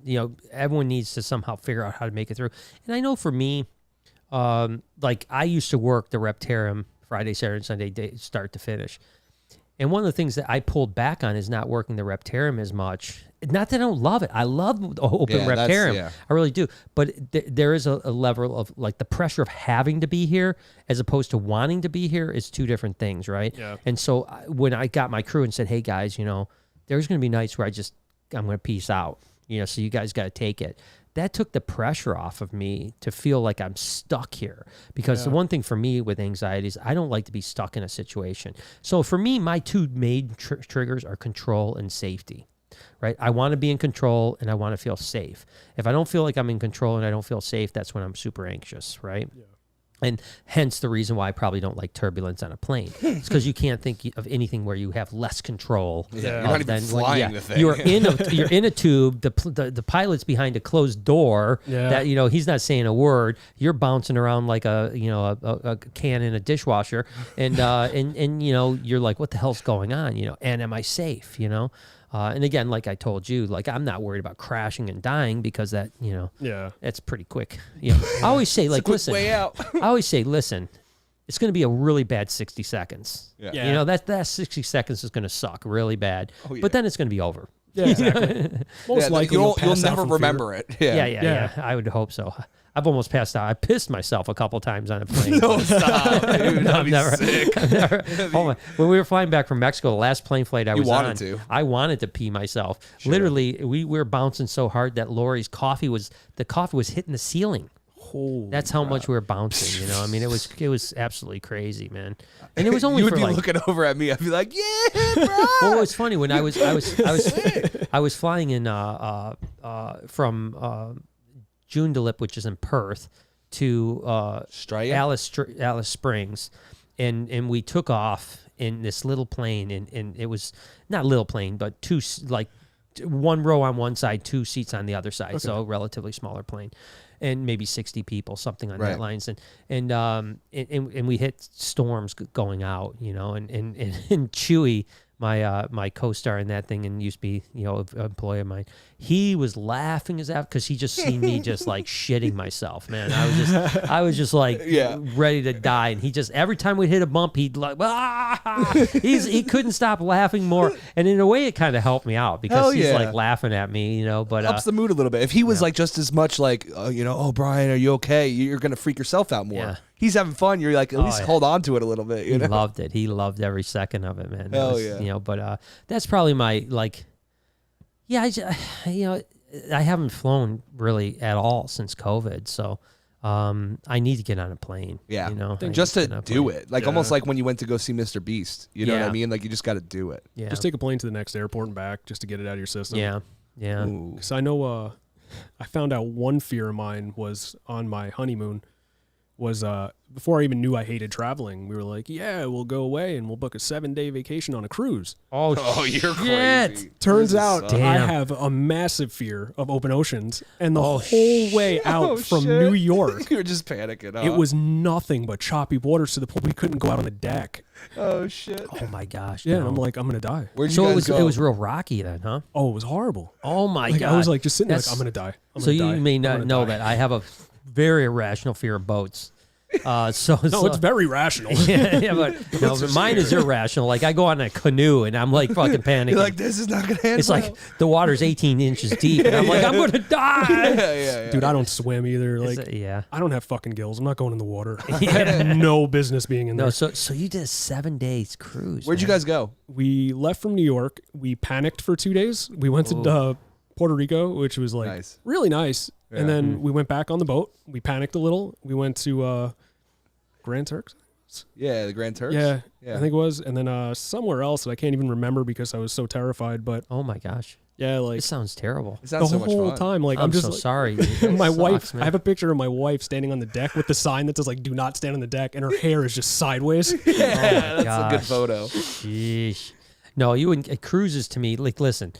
everyone needs to somehow figure out how to make it through. And I know for me, like I used to work the Reptarium Friday, Saturday, Sunday, day, start to finish. And one of the things that I pulled back on is not working the Reptarium as much. Not that I don't love it. I love the open Reptarium. I really do. But there is a level of like the pressure of having to be here as opposed to wanting to be here is two different things, right? Yeah. And so when I got my crew and said, hey, guys, there's going to be nights where I'm going to peace out, so you guys got to take it. That took the pressure off of me to feel like I'm stuck here. Because the one thing for me with anxiety is I don't like to be stuck in a situation. So for me, my two main triggers are control and safety. right? I want to be in control and I want to feel safe. If I don't feel like I'm in control and I don't feel safe, that's when I'm super anxious, right? Yeah. And hence the reason why I probably don't like turbulence on a plane. It's because you can't think of anything where you have less control. Yeah, you're not even flying the thing. You're in a tube. The pilot's behind a closed door. Yeah. That he's not saying a word. You're bouncing around like a can in a dishwasher, and you're like, what the hell's going on? And am I safe? And again, like I told you, like I'm not worried about crashing and dying because that, it's pretty quick. I always say, like, listen, way out. I always say, listen, it's going to be a really bad 60 seconds. Yeah. That 60 seconds is going to suck really bad, but then it's going to be over. Yeah, exactly. Most likely you'll never remember it. Yeah. I would hope so. I've almost passed out. I pissed myself a couple times on a plane. No, stop, dude. That'd be sick. When we were flying back from Mexico, the last plane flight I was on, I wanted to pee myself. Sure. Literally, we were bouncing so hard that Lori's coffee was hitting the ceiling. Holy That's how much we were bouncing. I mean, it was absolutely crazy, man. And it was only you would for be looking over at me. I'd be like, yeah, bro. Well, it was funny when I was flying in from Joondalup, which is in Perth, to Alice Springs, and we took off in this little plane, and it was not little plane, but one row on one side, 2 seats on the other side, so a relatively smaller plane, and maybe 60 people, something on that lines, and we hit storms going out, and Chewy, my co-star in that thing, and used to be an employee of mine, he was laughing his ass because he just seen me just like shitting myself, man. I was just like ready to die, and he just every time we hit a bump, he'd like he couldn't stop laughing more, and in a way it kind of helped me out because he's like laughing at me, but ups the mood a little bit. If he was like just as much like oh Brian, are you okay? You're gonna freak yourself out more. Yeah. He's having fun. You're like, at least hold on to it a little bit. He loved it. He loved every second of it, man. Yeah. But that's probably my I haven't flown really at all since COVID, so I need to get on a plane. Yeah, just to do it, like almost like when you went to go see Mr. Beast. You know what I mean? Like you just got to do it. Yeah, just take a plane to the next airport and back just to get it out of your system. Yeah. Because I know I found out one fear of mine was on my honeymoon. Was before I even knew I hated traveling, we were like, yeah, we'll go away and we'll book a 7-day vacation on a cruise. Oh, you're crazy. Turns out I have a massive fear of open oceans, and the whole way out from New York, you were just panicking. Huh? It was nothing but choppy waters to the point we couldn't go out on the deck. Oh shit! Oh my gosh! Yeah, and I'm like, I'm gonna die. Where'd you guys go? It was real rocky then, huh? Oh, it was horrible. Oh my god! I was like just sitting there, like, I'm gonna die. You may not know that I have a very irrational fear of boats. It's very rational. but mine is irrational. Like I go on a canoe and I'm like fucking panicking. You're like, this is not gonna handle. It's like the water's 18 inches deep, and I'm like, I'm gonna die. Yeah. Dude, I don't swim either. Like, I don't have fucking gills. I'm not going in the water. I have no business being in there. So you did a 7 days cruise. Where'd you guys go? We left from New York. We panicked for 2 days. We went to Puerto Rico, which was like really nice. Yeah. And then we went back on the boat. We panicked a little. We went to Grand Turks. Yeah, the Grand Turks. Yeah, I think it was. And then somewhere else that I can't even remember because I was so terrified. But oh my gosh, yeah, like it sounds terrible. It sounds the so much whole fun. time. Like I'm just so sorry. My wife. Man. I have a picture of my wife standing on the deck with the sign that says like "Do not stand on the deck," and her hair is just sideways. Yeah, that's a good photo. Sheesh. No, you wouldn't. Cruises to me, like, listen,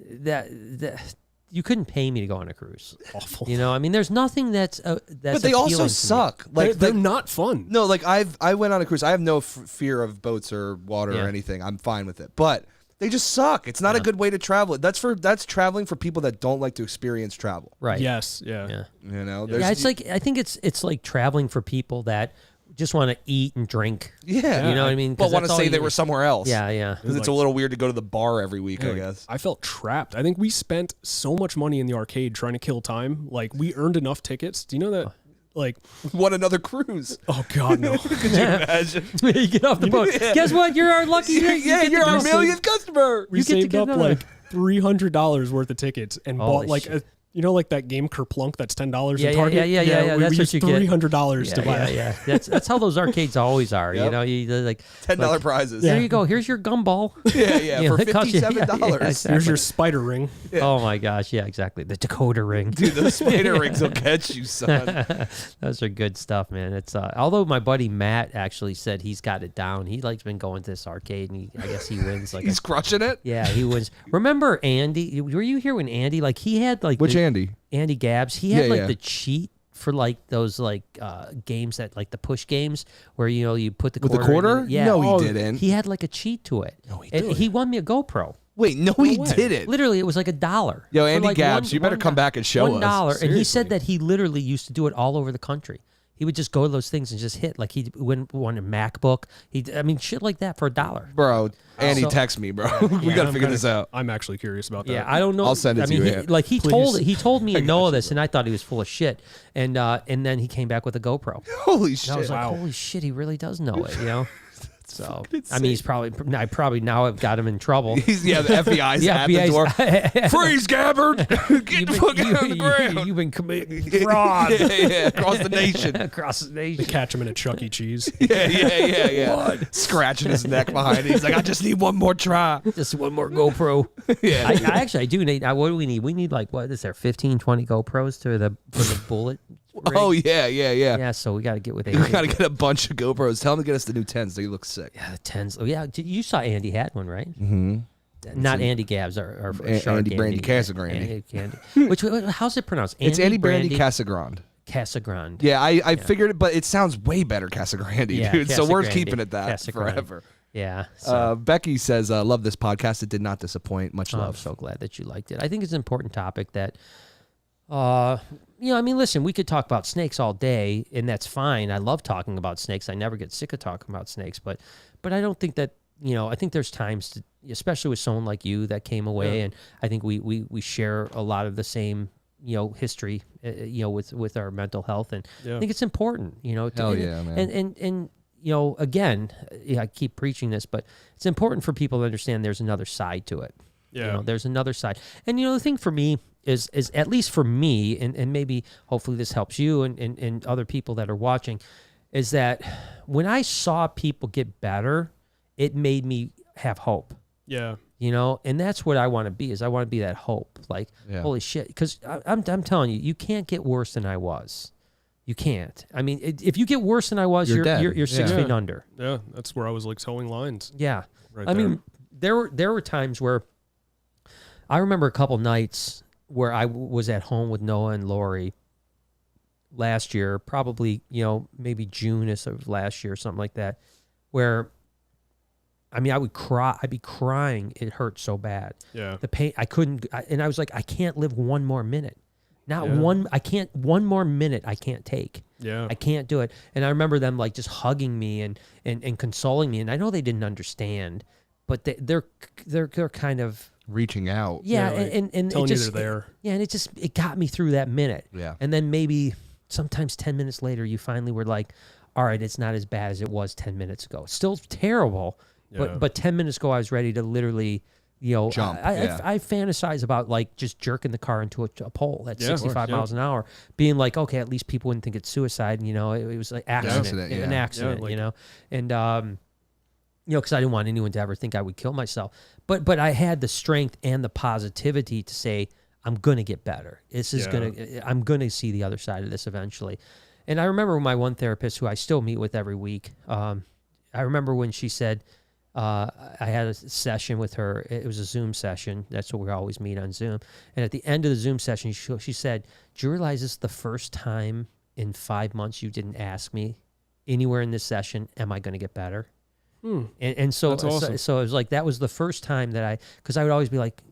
that you couldn't pay me to go on a cruise. Awful. I mean, there's nothing that's but they also suck. Like they're not fun. No, like I went on a cruise. I have no fear of boats or water or anything. I'm fine with it. But they just suck. It's not a good way to travel. That's traveling for people that don't like to experience travel. Right. Yes. Yeah. It's like I think it's like traveling for people that just want to eat and drink. Yeah. You know what I mean? But want to say they were somewhere else. Yeah. Because it's a little weird to go to the bar every week, I guess. I felt trapped. I think we spent so much money in the arcade trying to kill time. Like, we earned enough tickets. Do you know that? Like, what another cruise? Oh God, no! Could you imagine? You get off the boat. Yeah. Guess what? You're our lucky. You're our millionth customer. We saved up like $300 worth of tickets and bought like You know, like that game Kerplunk that's $10 in Target? Yeah. We That's used what you get. $300 to buy it. Yeah. That's how those arcades always are. Yep. You know, you like $10 prizes. There you go. Here's your gumball. Yeah, You know, for it costs you- $57. exactly. Here's your spider ring. Yeah. Oh my gosh, yeah, exactly. The Dakota ring. Dude, those spider rings will catch you, son. Those are good stuff, man. It's although my buddy Matt actually said he's got it down. He like been going to this arcade, and I guess he wins. Like He's crushing it. yeah, he wins. Remember Andy? Were you here when Andy he had like Which Andy? Andy Gabbs? He had Yeah. the cheat for like those games that like the push games where you put the With the quarter. quarter? In it. Yeah. No, he didn't. He had like a cheat to it. No, he And didn't. he won me a GoPro. Wait, no, he way. didn't. Literally, it was like $1. Yo, For, Andy like, Gabbs, you better come back and show us. $1, and he said Seriously. that he literally used to do it all over the country. He would just go to those things and just hit. Like he won a MacBook. Shit like that for $1. Bro, Andy, So- text me, bro. We got to figure this out. I'm actually curious about that. Yeah, I don't know. I'll send it to you, He, yeah. like he Please. told me and Noah this, and I thought he was full of shit. And then he came back with a GoPro. Holy And I was shit. like, holy shit, he really does know it, you know? So, he's I probably now have got him in trouble. The FBI's Yeah, at the door. FBI's Freeze, Gabbard! Get the fuck out of the ground. You've been committing fraud Yeah, across the nation. across the They nation. catch him in a Chuck E. Cheese. Yeah. Scratching his neck behind it. He's like, I just need one more try. Just one more GoPro. Yeah. I do need. What do we need? We need like what is there? 15, 20 GoPros for the bullet. Rig? Oh, yeah. Yeah. So we got to get with We Andy. got to get a bunch of GoPros. Tell him to get us the new 10s. They look sick. Yeah, the 10s. Oh yeah, you saw Andy had one, right? Mm-hmm. Not Andy Gabbs, or Shark Andy Brandy Casagrande. Andy Candy. How's it pronounced? It's Andy Brandy Casagrande. Casagrande. Yeah, I figured it, but it sounds way better, Casagrande, Yeah, dude. So we're Casagrande. keeping it that Casagrande. forever. Yeah. So, Becky says, love this podcast. It did not disappoint. Much I'm love. so glad that you liked it. I think it's an important topic that, listen, we could talk about snakes all day, and that's fine. I love talking about snakes. I never get sick of talking about snakes, but I don't think that, I think there's times, to, especially with someone like you that came away, and I think we share a lot of the same, history, with our mental health, and I think it's important, Hell yeah, man. And again, I keep preaching this, but it's important for people to understand there's another side to it. Yeah. There's another side. And, the thing for me is at least for me, and maybe hopefully this helps you and other people that are watching, is that when I saw people get better, it made me have hope. Yeah. And that's what I want to be, is I want to be that hope. Like, holy shit. Because I'm telling you, you can't get worse than I was. You can't. I mean, if you get worse than I was, You're dead. you're 6 feet under. Yeah. That's where I was like towing lines. Yeah. Right I there. mean, there were times where I remember a couple nights where I was at home with Noah and Lori last year, probably, maybe June of last year or something like that, where, I would cry. I'd be crying. It hurt so bad. Yeah. The pain, and I was like, I can't live one more minute. Not Yeah. one more minute I can't take. Yeah. I can't do it. And I remember them like just hugging me and consoling me. And I know they didn't understand, but they're kind of Reaching out. yeah. like And telling it just, you they're there. Yeah, and it got me through that minute. Yeah. And then maybe sometimes 10 minutes later, you finally were like, all right, it's not as bad as it was 10 minutes ago. Still terrible, Yeah. but 10 minutes ago, I was ready to literally, Jump, I fantasize about like just jerking the car into a pole at 65 yeah. miles an hour, being like, okay, at least people wouldn't think it's suicide. It was like an accident, like- and because I didn't want anyone to ever think I would kill myself. But I had the strength and the positivity to say, I'm gonna get better. I'm gonna see the other side of this eventually. And I remember my one therapist, who I still meet with every week. I remember when she said, I had a session with her. It was a Zoom session. That's what we always meet on Zoom. And at the end of the Zoom session, she said, "Do you realize this is the first time in 5 months you didn't ask me anywhere in this session, am I going to get better?" And so, That's awesome. so it was like, that was the first time that because I would always be like,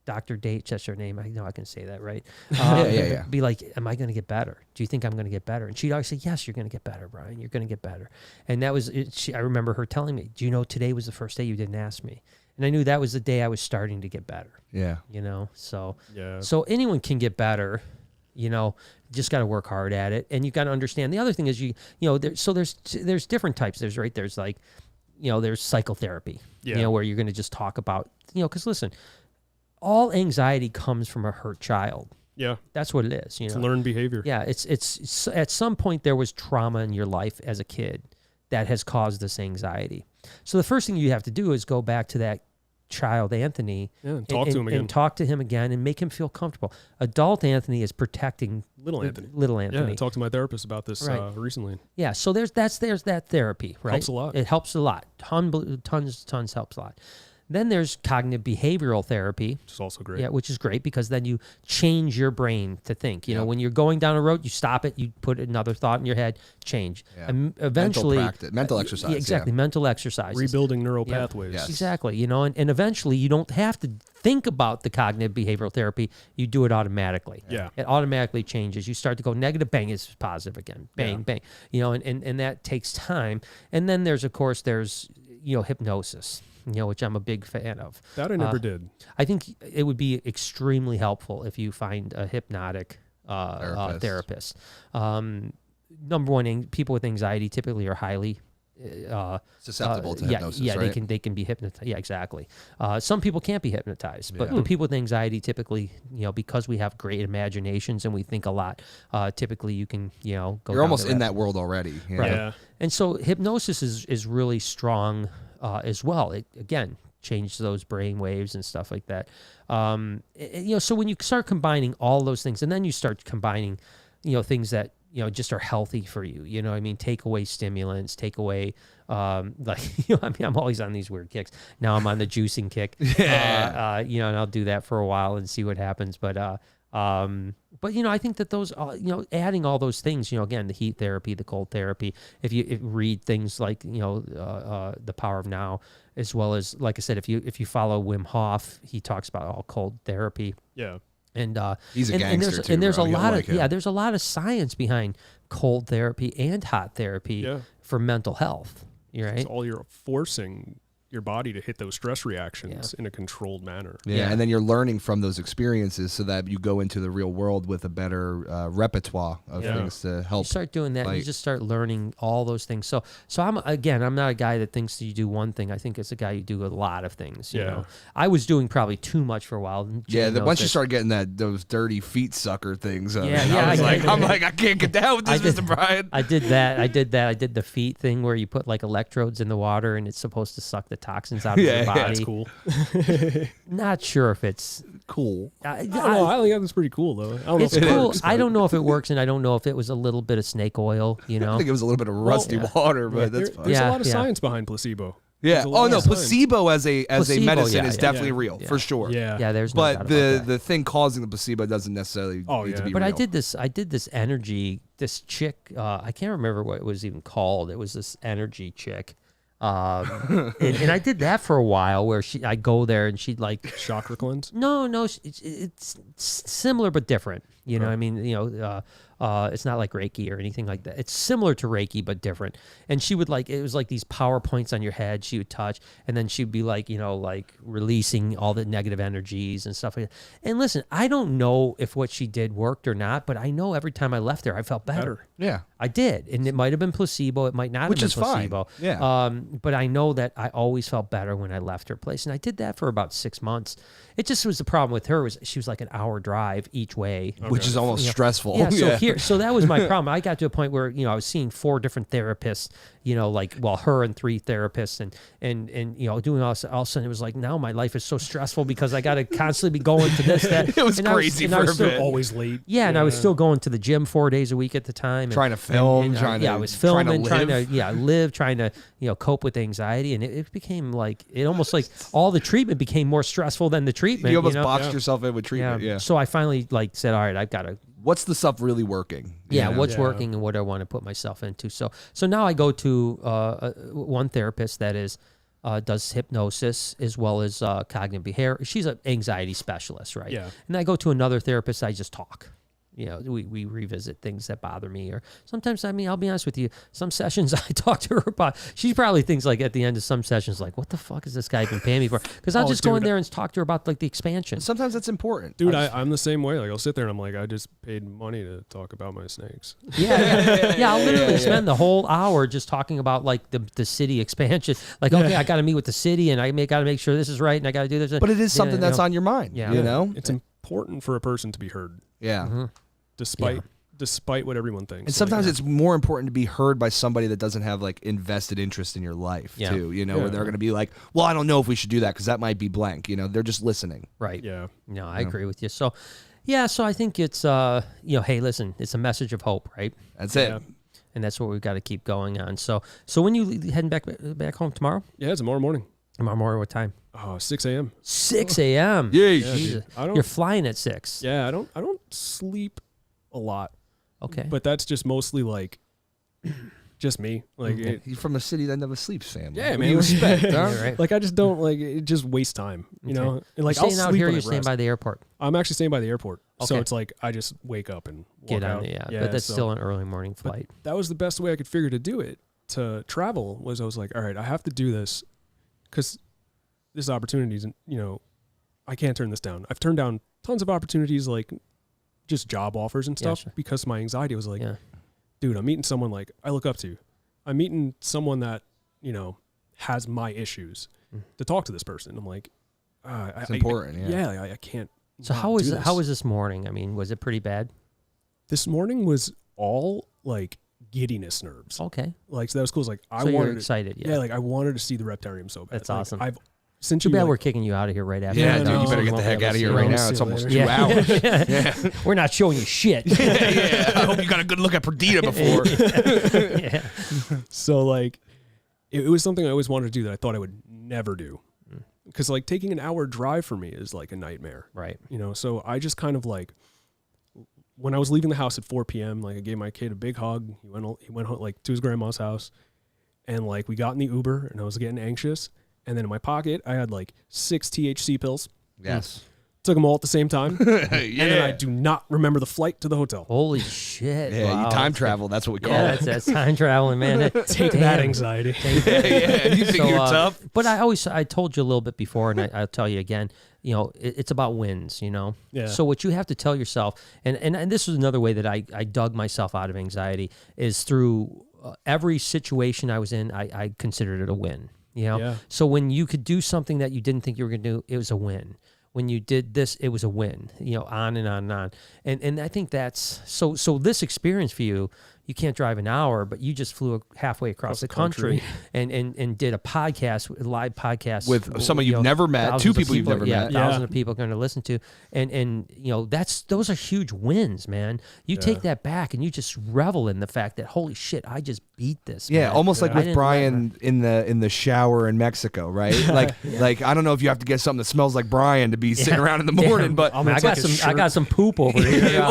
Dr. Date, that's her name. I know I can say that, right? Yeah. Be like, am I going to get better? Do you think I'm going to get better? And she'd always say, yes, you're going to get better, Brian. You're going to get better. And that was it. I remember her telling me, do you know today was the first day you didn't ask me? And I knew that was the day I was starting to get better. Yeah. So Yeah. so anyone can get better. Just got to work hard at it, and you got to understand. The other thing is there's different types. There's like, there's psychotherapy. Yeah. Where you're going to just talk about, because listen, all anxiety comes from a hurt child. Yeah. That's what it is. It's learned behavior. Yeah. It's at some point there was trauma in your life as a kid that has caused this anxiety. So the first thing you have to do is go back to that child Anthony and talk to him again. And talk to him again and make him feel comfortable. Adult Anthony is protecting little Anthony. Yeah, I talked to my therapist about this recently. Yeah, so there's that therapy, right? Helps a lot. It helps a lot. Tons helps a lot. Then there's cognitive behavioral therapy. Which is also great. Yeah, which is great because then you change your brain to think. You know, when you're going down a road, you stop it, you put another thought in your head, change. Yeah. And eventually... Mental exercise. Exactly, mental exercise. Rebuilding neural pathways. Yes. Exactly, you know, and eventually you don't have to think about the cognitive behavioral therapy. You do it automatically. Yeah. It automatically changes. You start to go negative, bang, it's positive again. Bang, bang. You know, and that takes time. And then there's hypnosis. Which I'm a big fan of. That I never did. I think it would be extremely helpful if you find a hypnotic therapist. Number one, people with anxiety typically are highly susceptible to hypnosis. Yeah, right? they can be hypnotized. Yeah, exactly. Some people can't be hypnotized, but people with anxiety typically, because we have great imaginations and we think a lot, typically you can, go. You're almost in that world already. Right. Yeah. And so hypnosis is really strong as well. It again changes those brain waves and stuff like that. So when you start combining all those things, and then you start combining, things that just are healthy for you. You know what I mean? Take away stimulants, take away, I'm always on these weird kicks. Now I'm on the juicing kick. And I'll do that for a while and see what happens. But I think that those, adding all those things, again, the heat therapy, the cold therapy, if you read things like, The Power of Now, as well as, like I said, if you follow Wim Hof, he talks about all cold therapy. Yeah. And he's a gangster too. There's a lot of there's a lot of science behind cold therapy and hot therapy for mental health. Right? It's all you're forcing your body to hit those stress reactions in a controlled manner. Yeah, and then you're learning from those experiences so that you go into the real world with a better repertoire of things to help. You start doing that, and you just start learning all those things. So I'm not a guy that thinks that you do one thing. I think it's a guy you do a lot of things. You know, I was doing probably too much for a while. Once you start getting those dirty feet sucker things, I'm like, I can't get down with this, Mr. Brian. I did that. I did the feet thing where you put like electrodes in the water, and it's supposed to suck the toxins out of your body. That's cool. Not sure if it's cool. I don't know. I think that's pretty cool though. It's cool. I don't know if it works, and I don't know if it was a little bit of snake oil. I think it was a little bit of rusty water, but that's fine. There's a lot of science behind placebo. Yeah. Oh no, placebo as a medicine is definitely real for sure. Yeah. There's no doubt about that. The thing causing the placebo doesn't necessarily need to be But real. I did this energy. This chick, I can't remember what it was even called. It was this energy chick. And I did that for a while where I go there and she'd like chakra cleanse. No, it's similar but different. You know what I mean? It's not like Reiki or anything like that. It's similar to Reiki but different. And she would it was like these power points on your head she would touch, and then she'd be like, releasing all the negative energies and stuff like that. And listen, I don't know if what she did worked or not, but I know every time I left there I felt better. Yeah. I did. And it might have been placebo, it might not have been placebo. Fine. Yeah. But I know that I always felt better when I left her place. And I did that for about 6 months. It just was the problem with her was she was like an hour drive each way. Which is almost stressful. Yeah, so that was my problem. I got to a point where, I was seeing 4 different therapists, her and 3 therapists and doing all of a sudden it was like, now my life is so stressful because I got to constantly be going to this, that. It was crazy for a bit. Always late. Yeah, and I was still going to the gym 4 days a week at the time. Trying to film, I was filming, trying to cope with anxiety. And it became almost like all the treatment became more stressful than the treatment. You almost boxed yourself in with treatment. Yeah. So I finally said, all right, I've got to. What's the stuff really working? What's working and what I want to put myself into. So now I go to one therapist that does hypnosis as well as cognitive behavior. She's an anxiety specialist, right? Yeah. And I go to another therapist. I just talk. We revisit things that bother me, or sometimes, I'll be honest with you, some sessions I talk to her about, she probably thinks at the end of some sessions, what the fuck is this guy even paying me for? Because I'll just go in there and talk to her about the expansion. Sometimes that's important. Dude, I'm the same way. I'll sit there and I'm like, I just paid money to talk about my snakes. Yeah, I'll literally spend the whole hour just talking about the city expansion. Okay, I got to meet with the city and I got to make sure this is right and I got to do this. But it is something that's on your mind, It's important important for a person to be heard. Yeah. Despite what everyone thinks. And sometimes it's more important to be heard by somebody that doesn't have like invested interest in your life too, you know, where they're going to be like, well, I don't know if we should do that because that might be blank, you know, they're just listening. Right. Yeah. No, I agree with you. So, so I think it's, hey, listen, it's a message of hope, right? That's it. Yeah. And that's what we've got to keep going on. So when you heading back home tomorrow? Yeah, tomorrow morning. Tomorrow morning, what time? 6 a.m. 6 a.m. Yeah, you're flying at 6. Yeah, I don't sleep a lot. Okay. But that's just mostly like just me. Like he's from a city that never sleeps, family. Yeah, what man. do you expect? Huh? Right. Like I just don't like it. Just waste time, you know. And like you're I'll staying out sleep here. when You're I staying rest. by the airport. I'm actually staying by the airport, so Okay. it's like I just wake up and walk Get on out. it, but that's still an early morning flight. That was the best way I could figure to do it. To travel was I was like, all right, I have to do this because this opportunities, and you know, I can't turn this down. I've turned down tons of opportunities, like just job offers and stuff, because my anxiety was like, dude, I'm meeting someone like I look up to. I'm meeting someone that, you know, has my issues to talk to this person. I'm like, it's important. I can't. So how was this morning? I mean, was it pretty bad? This morning was all like giddiness nerves. Okay. Like, so that was cool. It's like, you're excited. Yeah. Like I wanted to see the Reptarium so bad. That's like, awesome. Since Too you bad like, we're kicking you out of here right after. Yeah, that. dude, no, you better get the heck out of here right now. It's almost 2 hours. Yeah. We're not showing you shit. I hope you got a good look at Perdita before. So like, it was something I always wanted to do that I thought I would never do. Because like taking an hour drive for me is like a nightmare. Right. You know, so I just kind of like, when I was leaving the house at 4 p.m., like I gave my kid a big hug. He went home, like to his grandma's house, and like we got in the Uber, and I was getting anxious. And then in my pocket, I had like 6 THC pills. Yes. Took them all at the same time. Yeah. And then I do not remember the flight to the hotel. Holy shit. Yeah, wow. you time travel. That's what we call it. That's time traveling, man. Take that anxiety. Yeah. You think you're tough? But I told you a little bit before, and I'll tell you again, you know, it's about wins, you know? Yeah. So what you have to tell yourself, and this was another way that I dug myself out of anxiety, is through every situation I was in, I considered it a win, you know? Yeah. So when you could do something that you didn't think you were going to do, it was a win. When you did this, it was a win, you know, on and on and on. And I think that's, so this experience for you, you can't drive an hour, but you just flew halfway across the country and did a podcast, a live podcast with someone you've never met, 2 people you've never met. Thousands of people are going to listen to. And you know, those are huge wins, man. You take that back and you just revel in the fact that, holy shit, I just beat this. Yeah, man. almost like with Brian in the shower in Mexico, right? Like I don't know if you have to get something that smells like Brian to be sitting around in the morning, but I got some poop over here.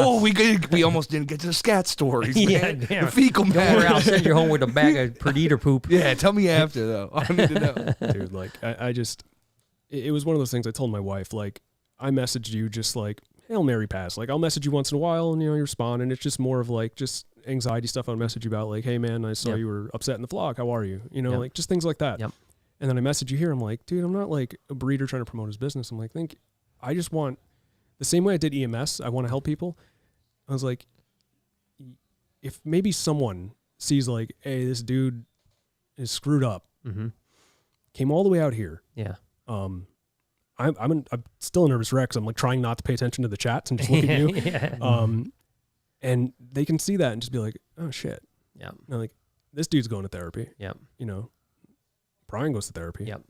We almost didn't get to the scat stories, man. Yeah, damn. The fecal matter. Don't worry, I'll send you home with a bag of Perdita poop. Yeah, tell me after though. I need to know, dude. Like I just, it was one of those things. I told my wife, like, I messaged you just like Hail Mary pass. Like I'll message you once in a while, and you know you respond, and it's just more of like just anxiety stuff. I'll message you about like, hey man, I saw you were upset in the vlog. How are you? You know, like just things like that. Yep. And then I message you here. I'm like, dude, I'm not like a breeder trying to promote his business. I'm like, I just want the same way I did EMS. I want to help people. I was like, if maybe someone sees like, hey, this dude is screwed up, came all the way out here. Yeah. I'm still a nervous wreck. I'm like trying not to pay attention to the chats and just look at you. And they can see that and just be like, oh shit. Yeah. Like this dude's going to therapy. Yep. You know, Brian goes to therapy. Yep.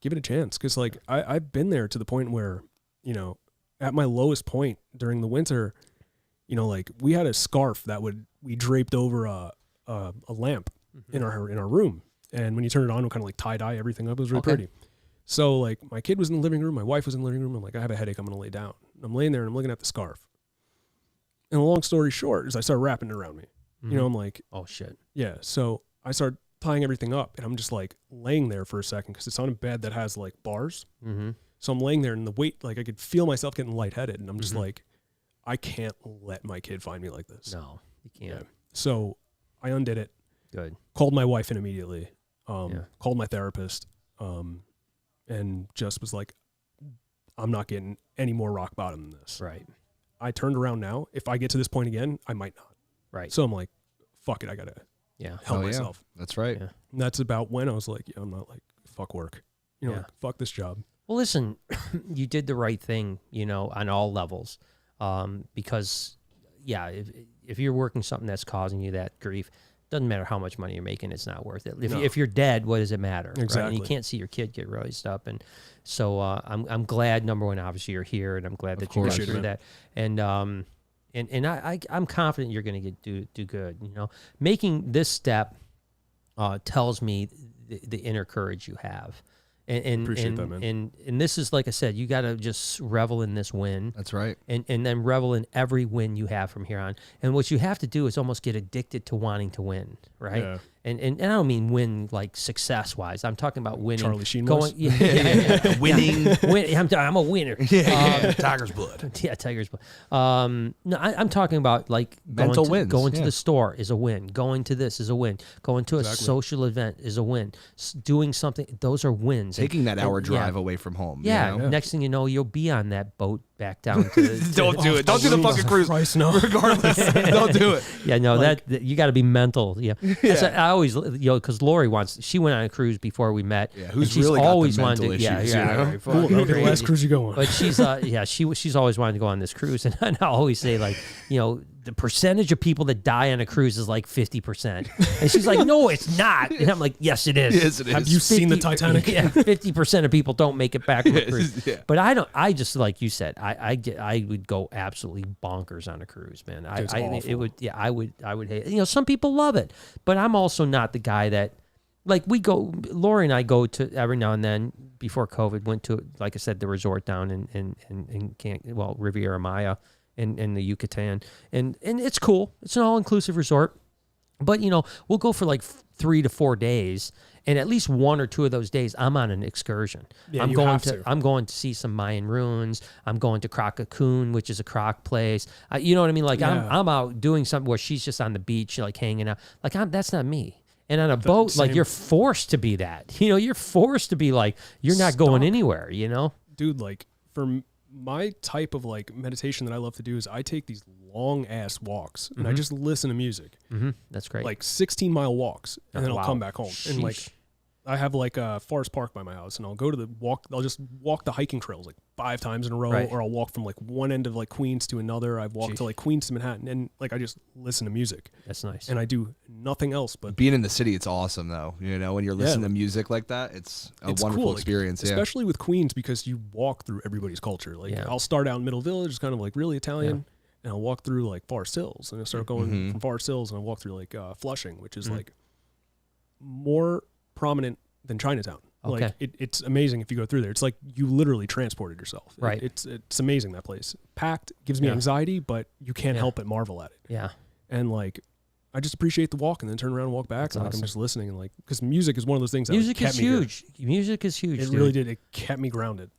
Give it a chance. Cause like I've been there to the point where, you know, at my lowest point during the winter, you know, like we had a scarf that we draped over a lamp in our room. And when you turn it on, it would kind of like tie dye everything up. It was really pretty. So like my kid was in the living room. My wife was in the living room. I'm like, I have a headache. I'm going to lay down. And I'm laying there and I'm looking at the scarf. And the long story short is I started wrapping it around me. You know, I'm like, oh shit. Yeah. So I started tying everything up and I'm just like laying there for a second because it's on a bed that has like bars. So I'm laying there and the weight, like I could feel myself getting lightheaded. And I'm just like, I can't let my kid find me like this. No, you can't. Yeah. So I undid it. Good. Called my wife in immediately. Called my therapist. And just was like, I'm not getting any more rock bottom than this. Right. I turned around now. If I get to this point again, I might not. Right. So I'm like, fuck it. I got to help myself. That's right. Yeah. And that's about when I was like, I'm not like, fuck work. You know, like, fuck this job. Well, listen, you did the right thing, on all levels, because, yeah, if you're working something that's causing you that grief, doesn't matter how much money you're making, it's not worth it. If you're dead, what does it matter? Exactly. Right? And you can't see your kid get raised up, and so I'm glad. Number one, obviously you're here, and I'm glad that you got through that. And I'm confident you're going to do good. Making this step tells me the inner courage you have. Appreciate that, man. And this is, like I said, you got to just revel in this win. That's right. And then revel in every win you have from here on. And what you have to do is almost get addicted to wanting to win, right? Yeah. And I don't mean win like success-wise. I'm talking about winning. Charlie Sheen going, Winning. I'm a winner. Tiger's blood. Yeah, tiger's blood. No, I'm talking about like mental wins. Going to the store is a win. Going to this is a win. Going to a social event is a win. Doing something, those are wins. Taking that hour drive away from home. Yeah. Next thing you know, you'll be on that boat back down to Don't do it. Don't do the fucking cruise. Christ, no. Regardless, don't do it. Yeah, no, that you got to be mental. Yeah, I always, because Lori she went on a cruise before we met. Yeah, who's she's really always got the mental wanted issues? Yeah. Cool. Okay, last cruise you go on. But she's always wanted to go on this cruise, and I always say like, the percentage of people that die on a cruise is like 50%, and she's like, no, it's not, and I'm like, yes, it is. Yes, it is. Have you seen the Titanic? Yeah, 50% of people don't make it back from a cruise. Yeah. But I don't. I just like you said, I would go absolutely bonkers on a cruise, man. It would. Yeah, I would hate. Some people love it, but I'm also not the guy that. Like Lori and I go to every now and then. Before COVID, went to, like I said, the resort down in Riviera Maya in the Yucatan, and it's cool. It's an all-inclusive resort, but we'll go for like 3 to 4 days, and at least 1 or 2 of those days I'm on an excursion. Yeah, I'm going to see some Mayan ruins. I'm going to Croc-a-Coon, which is a croc place. You know what I mean? Like I'm out doing something where she's just on the beach, like hanging out. Like that's not me. And on a boat, like you're forced to be that. You're forced to be like you're not going anywhere. Dude, like for my type of like meditation that I love to do is I take these long ass walks and I just listen to music. Mm-hmm. That's great. Like 16-mile walks, and then I'll come back home. Sheesh. And like I have like a Forest Park by my house, and I'll go to the walk. I'll just walk the hiking trails like 5 times in a row, or I'll walk from like one end of like Queens to another. I've walked to like Queens to Manhattan, and like I just listen to music. That's nice. And I do nothing else but being in the city. It's awesome though. When you're listening to music like that, it's a wonderful experience. Especially with Queens, because you walk through everybody's culture. Like I'll start out in Middle Village, kind of like really Italian. And I'll walk through like Forest Hills, and I start going from Forest Hills, and I walk through like Flushing, which is like more prominent than Chinatown. Okay. Like it's amazing if you go through there. It's like you literally transported yourself. Right. It's amazing, that place. Packed, gives me anxiety, but you can't help but marvel at it. Yeah. And like I just appreciate the walk, and then turn around and walk back. And like I'm just listening, and like because music is one of those things that music kept is me huge. Here. Music is huge. It really did. It kept me grounded.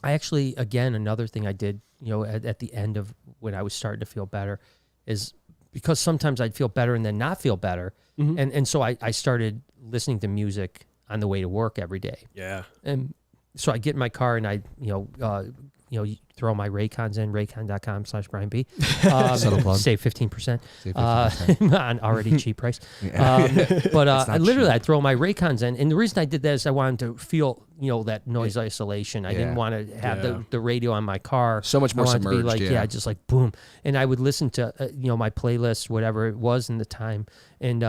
I actually, again, another thing I did, at the end of when I was starting to feel better, is because sometimes I'd feel better and then not feel better, and so I started listening to music on the way to work every day. Yeah. And so I get in my car and I, throw my Raycons in, raycon.com/Brian B. Save 15%. On already cheap price. But I throw my Raycons in. And the reason I did that is I wanted to feel, that noise isolation. I didn't want to have the radio on my car. So much more submerged. To be like, just like boom. And I would listen to, my playlist, whatever it was in the time. And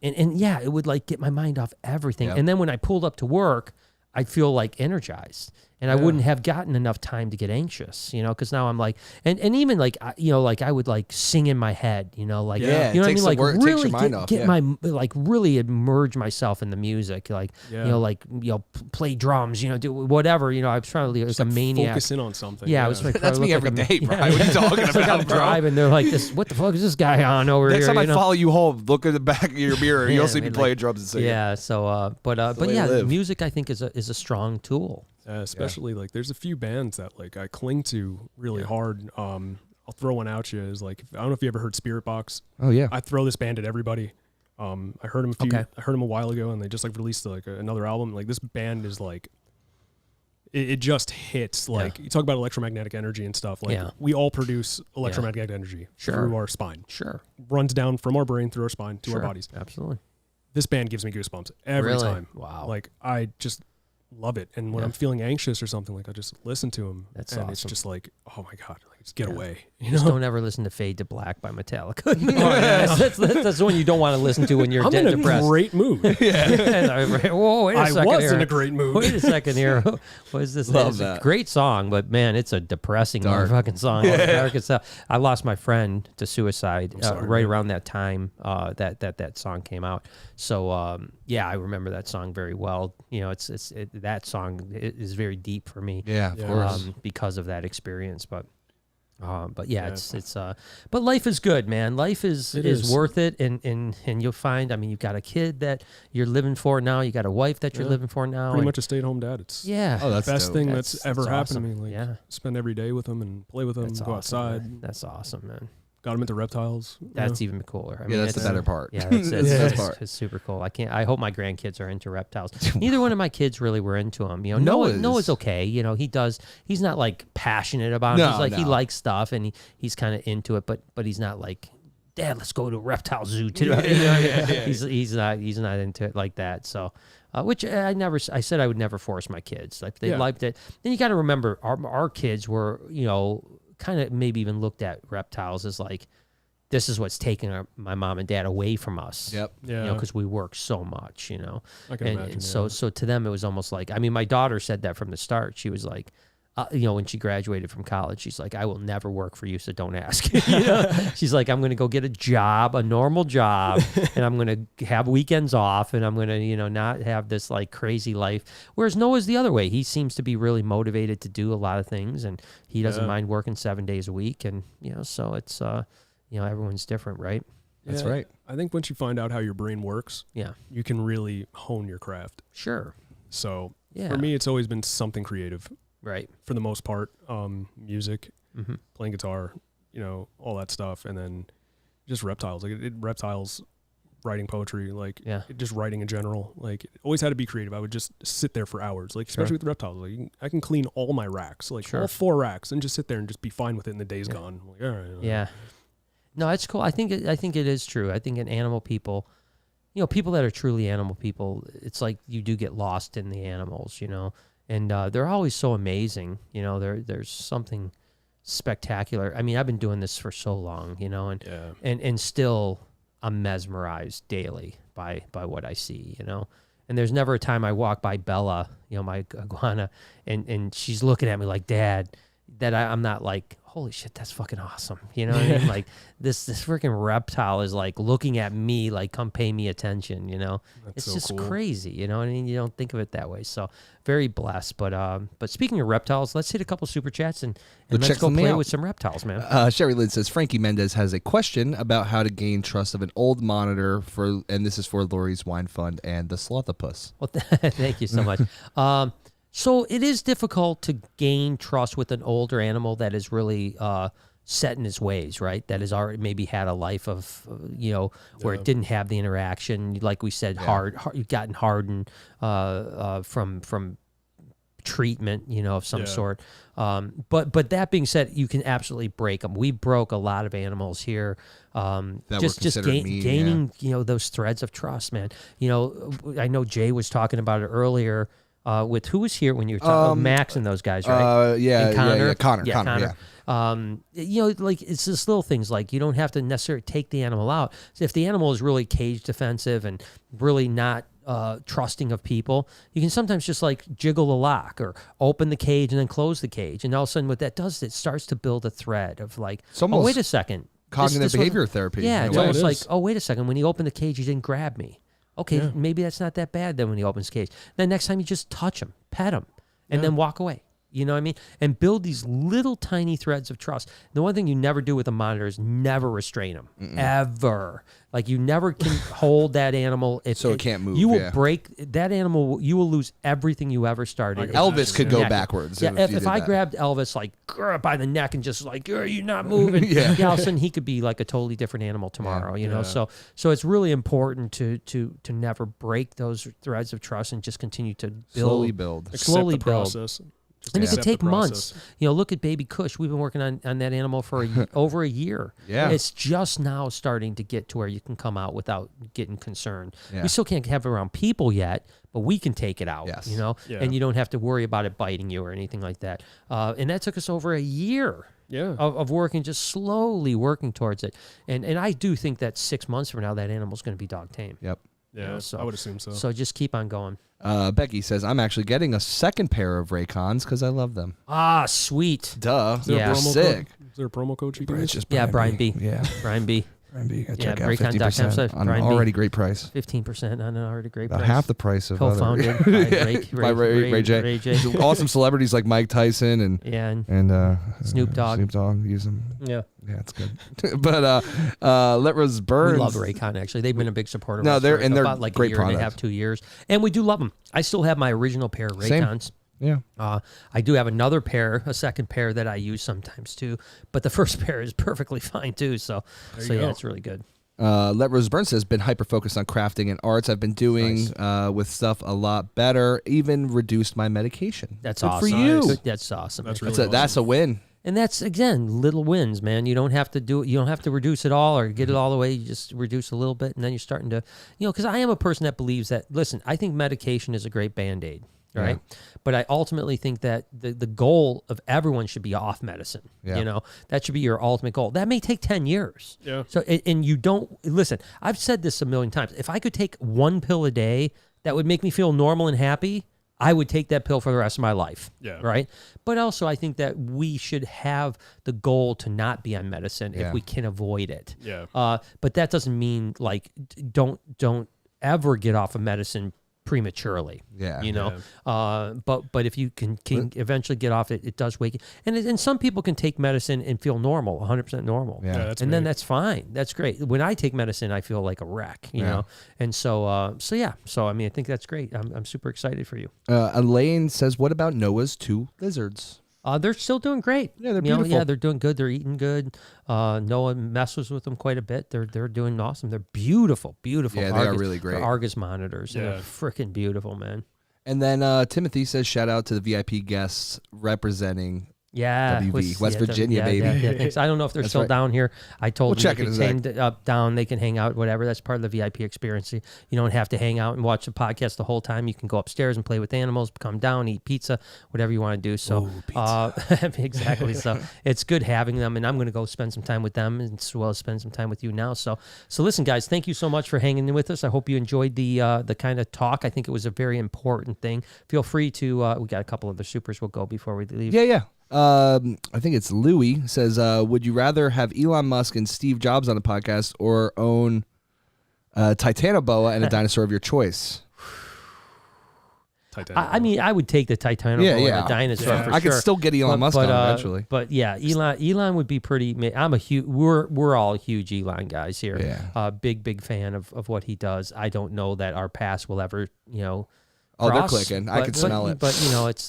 it would like get my mind off everything. Yep. And then when I pulled up to work, I'd feel like energized, and I wouldn't have gotten enough time to get anxious, because now I'm like, and even like, like I would like sing in my head, like, what I mean? Like really really immerse myself in the music, like, play drums, do whatever, I was probably like a maniac. Focus in on something. Yeah, I was like, that's me every day, bro. What are you talking about, I'm driving, they're like, what the fuck is this guy on over here? Next time I follow you home, look at the back of your mirror, you'll see me playing drums and singing. Yeah, so, but music I think is a strong tool. Especially like there's a few bands that like I cling to really hard. I'll throw one out you is like, I don't know if you ever heard Spirit Box. Oh yeah. I throw this band at everybody. I heard them I heard them a while ago, and they just like released like another album. Like this band is like, it just hits like, you talk about electromagnetic energy and stuff. Like we all produce electromagnetic energy through our spine. Sure. Runs down from our brain through our spine to our bodies. Absolutely. This band gives me goosebumps every time. Wow. Like I just love it. And when I'm feeling anxious or something, like I just listen to them. That's and awesome. It's just like, oh my God, like just get away. Just don't ever listen to Fade to Black by Metallica. That's the one you don't want to listen to when you're dead depressed. I'm in a great mood. Whoa, wait a second I was here. in a great mood. Wait a second here. What is this? Love it's that. a great song, but man, it's a depressing fucking song. I lost my friend to suicide right around that time that song came out. So I remember that song very well. You know, that song is very deep for me. Yeah, of course. Because of that experience, but but life is good, man. Life is worth it, and you'll find. I mean, you've got a kid that you're living for now. You got a wife that you're living for now. Pretty much a stay-at-home dad. It's that's the best dope. thing that's ever happened awesome. to me. Like, spend every day with them and play with them, go outside. Man. That's awesome, man. Got them into reptiles. That's even cooler. I mean, that's the better part. Yeah, it's super cool. I hope my grandkids are into reptiles. Neither one of my kids really were into them. You know, Noah's okay. You know, he's not like passionate about it. He's like he likes stuff and he's kind of into it, but he's not like, Dad, let's go to a reptile zoo today. He's not into it like that. So, which I said I would never force my kids. Like they liked it. Then you got to remember our kids were, you know, kind of maybe even looked at reptiles as like, this is what's taking my mom and dad away from us. Yep. Yeah. You know, because we work so much, you know. I can imagine. And so to them, it was almost like, I mean, my daughter said that from the start. She was like, you know, when she graduated from college, she's like, I will never work for you, so don't ask. You know? She's like, I'm going to go get a normal job, and I'm going to have weekends off, and I'm going to, you know, not have this like crazy life. Whereas Noah's the other way. He seems to be really motivated to do a lot of things, and he doesn't mind working 7 days a week. And, you know, so it's, you know, everyone's different, right? That's right. I think once you find out how your brain works, you can really hone your craft. Sure. So for me, it's always been something creative. Right. For the most part, music, playing guitar, you know, all that stuff. And then just reptiles, like reptiles, writing poetry, like just writing in general. Like it always had to be creative. I would just sit there for hours, like especially with the reptiles. Like I can clean all my racks, like all 4 racks, and just sit there and just be fine with it, and the day's gone. I'm like, all right. Yeah. No, it's cool. I think it is true. I think in animal people, you know, people that are truly animal people, it's like you do get lost in the animals, you know. And they're always so amazing, you know. There's something spectacular. I mean, I've been doing this for so long, you know, and still I'm mesmerized daily by what I see, you know. And there's never a time I walk by Bella, you know, my iguana, and she's looking at me like, Dad, that I'm not like, holy shit, that's fucking awesome. You know what I mean? Like this freaking reptile is like looking at me like, come pay me attention, you know? It's so just cool. Crazy, you know what I mean? You don't think of it that way. So very blessed. But speaking of reptiles, let's hit a couple super chats and let's go play with some reptiles, man. Sherry Lynn says, Frankie Mendez has a question about how to gain trust of an old monitor and this is for Lori's Wine Fund and the Slothopus. Well, thank you so much. So it is difficult to gain trust with an older animal that is really set in his ways, right? That has already maybe had a life of, you know, where it didn't have the interaction, like we said, you've gotten hardened from treatment, you know, of some sort. But that being said, you can absolutely break them. We broke a lot of animals here. Gaining, you know, those threads of trust, man. You know, I know Jay was talking about it earlier. With who was here when you were talking Max and those guys, right? Connor. You know, like it's just little things like you don't have to necessarily take the animal out. So if the animal is really cage defensive and really not trusting of people, you can sometimes just like jiggle the lock or open the cage and then close the cage. And all of a sudden what that does, it starts to build a thread of like, oh, wait a second. Cognitive behavior therapy. Yeah, it's almost like, oh, wait a second. When you open the cage, you didn't grab me. Okay, maybe that's not that bad then when he opens the cage. Then next time you just touch him, pet him, and then walk away. You know what I mean? And build these little tiny threads of trust. The one thing you never do with a monitor is never restrain them. Ever. Like you never can hold that animal. It can't move. You will break that animal. You will lose everything you ever started. Like Elvis could go backwards. Yeah, if I grabbed Elvis like by the neck and just like, you're not moving. All of a sudden he could be like a totally different animal tomorrow. You know, so it's really important to never break those threads of trust and just continue to build. Slowly build. Accept the process. And it could take months. Look at baby Kush. We've been working on that animal for over a year. Yeah. It's just now starting to get to where you can come out without getting concerned. Yeah. We still can't have it around people yet, but we can take it out, and you don't have to worry about it biting you or anything like that. And that took us over a year. Yeah. Of working, just slowly working towards it. And I do think that 6 months from now, that animal's going to be dog tame. Yep. Yeah, so I would assume so. So just keep on going. Becky says, I'm actually getting a second pair of Raycons because I love them. Ah, sweet. Duh. Yeah. Sick. Is there a promo code you can use? Brian B. Yeah. Brian B. Brian B. Yeah, check out 50% on an already great price. 15% on an already great About price. half the price of co-founded by Ray J. Awesome celebrities like Mike Tyson and Snoop Dogg. Snoop Dogg use them. Yeah. Yeah, it's good. But Let Rose Burns. We love Raycon, actually. They've been a big supporter of us they're for about like great a year product. and a half, 2 years. And we do love them. I still have my original pair of Raycons. Same. Yeah. I do have a second pair that I use sometimes too. But the first pair is perfectly fine too. So it's really good. Let Rose Burns says, been hyper-focused on crafting and arts. I've been doing with stuff a lot better, even reduced my medication. That's good awesome. for you. Nice. That's awesome. That's really awesome. That's a win. And that's, again, little wins, man. You don't have to you don't have to reduce it all or get it all the way. You just reduce a little bit, and then you're starting to, because I am a person that believes that, listen, I think medication is a great Band-Aid, right? Yeah. But I ultimately think that the goal of everyone should be off medicine. Yeah. That should be your ultimate goal. That may take 10 years. Yeah. So, and you don't, listen, I've said this a million times. If I could take one pill a day that would make me feel normal and happy, I would take that pill for the rest of my life. Yeah. Right. But also, I think that we should have the goal to not be on medicine if we can avoid it. Yeah. But that doesn't mean don't ever get off of medicine prematurely. Yeah. But if you can eventually get off it, it does wake you. And some people can take medicine and feel normal, 100% normal. Yeah. Then that's fine. That's great. When I take medicine, I feel like a wreck, you know? And so I mean, I think that's great. I'm super excited for you. Elaine says, what about Noah's 2 lizards? They're still doing great. Yeah, they're beautiful. They're doing good. They're eating good. Noah messes with them quite a bit. They're doing awesome. They're beautiful. Yeah, they are really great. They're Argus monitors. Yeah. They're freaking beautiful, man. And then Timothy says, shout out to the VIP guests representing West Virginia, baby. Yeah, thanks. I don't know if they're still down here. I told them they can came down, they can hang out, whatever. That's part of the VIP experience. You don't have to hang out and watch the podcast the whole time. You can go upstairs and play with animals, come down, eat pizza, whatever you want to do. So, exactly. So it's good having them, and I'm going to go spend some time with them as well as spend some time with you now. So listen, guys, thank you so much for hanging with us. I hope you enjoyed the kind of talk. I think it was a very important thing. Feel free to. We got a couple other supers. We'll go before we leave. Yeah. I think it's Louis says, would you rather have Elon Musk and Steve Jobs on a podcast or own a Titanoboa and a dinosaur of your choice? I mean, I would take the Titanoboa and the dinosaur for sure. I could still get Elon Musk on eventually. But yeah, Elon would be pretty. We're all huge Elon guys here. Yeah. Big fan of what he does. I don't know that our path will ever, Oh, they're clicking. I can smell it. But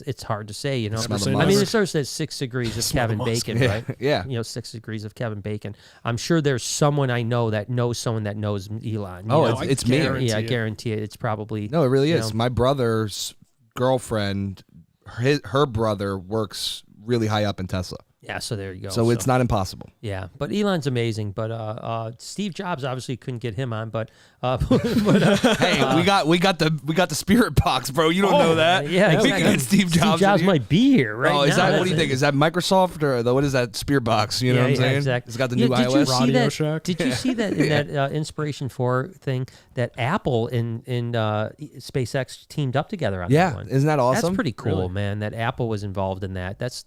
it's hard to say. I mean, it sort of says 6 degrees of Kevin Bacon, right? Yeah. 6 degrees of Kevin Bacon. I'm sure there's someone I know that knows someone that knows Elon. It's me. Yeah, I guarantee it. It's probably no. It really is. My brother's girlfriend, her brother works really high up in Tesla. Yeah, so there you go. So it's not impossible. Yeah, but Elon's amazing. But Steve Jobs obviously couldn't get him on. But hey, we got the spirit box, bro. You don't know that. Yeah, we can get Steve Jobs. Steve Jobs might be here right now. Is that what do you think? Is that Microsoft or what is that spirit box? You know what I'm saying? Exactly. It's got the new iOS. Radio Shack. Did you see that in that Inspiration 4 thing that Apple and SpaceX teamed up together on that one? Isn't that awesome? That's pretty cool, really? Man. That Apple was involved in that. That's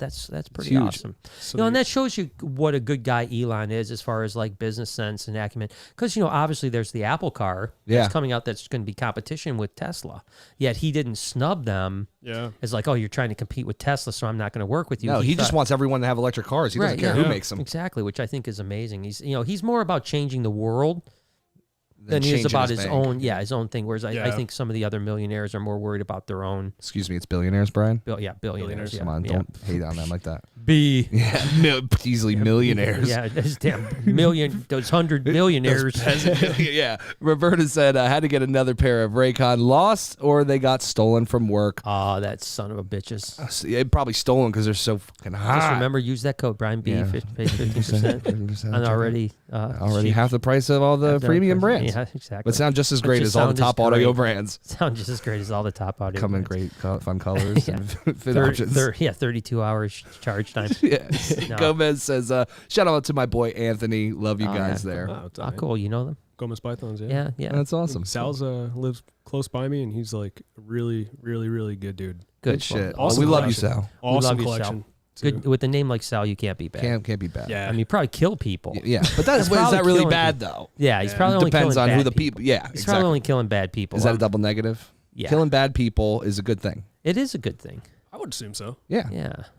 pretty huge. awesome. So and that shows you what a good guy Elon is as far as like business sense and acumen. Because obviously there's the Apple car that's coming out that's going to be competition with Tesla. Yet he didn't snub them. Yeah, as like, oh, you're trying to compete with Tesla, so I'm not going to work with you. No, he just wants everyone to have electric cars. He doesn't care who makes them. Exactly, which I think is amazing. He's more about changing the world than he is about his bank. own, his own thing. Whereas I think some of the other millionaires are more worried about their own. Excuse me, it's billionaires, Brian? Billionaires. Come on, don't hate on them like that. Easily millionaires. Yeah, those damn those 100 millionaires. Yeah. Roberta said, I had to get another pair of Raycon, lost or they got stolen from work. Oh, that son of a bitches. Probably stolen because they're so fucking hot. Just remember, use that code, Brian B. 50% and already half the price of all the premium brands. Yeah, exactly. But sound just as great as all the top audio brands. Sound just as great as all the top audio Come in brands. great fun colors and fit options. 32 hours charge time. No. Gomez says, shout out to my boy Anthony. Love you guys there. Oh, cool. You know them? Gomez Pythons, Yeah. That's awesome. Sal's lives close by me, and he's like a really, really, really good dude. Good shit. Awesome we love you, collection. Sal. Awesome collection. Good with a name like Sal, you can't be bad. Can't be bad. Yeah. I mean, you probably kill people. Yeah, but is that really bad though? Yeah, he's probably only depends killing on who bad the people. Yeah, he's probably only killing bad people. Is that a double negative? Yeah, killing bad people is a good thing. It is a good thing. I would assume so. Yeah,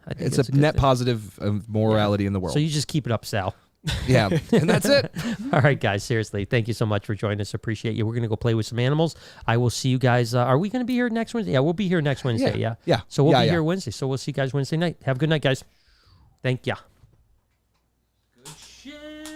I think it's a net positive of morality in the world. So you just keep it up, Sal. Yeah, and that's it. All right, guys. Seriously, thank you so much for joining us. Appreciate you. We're gonna go play with some animals. I will see you guys. Are we gonna be here next Wednesday? Yeah, we'll be here next Wednesday. Yeah. Yeah. So we'll be here Wednesday. So we'll see you guys Wednesday night. Have a good night, guys. Thank ya.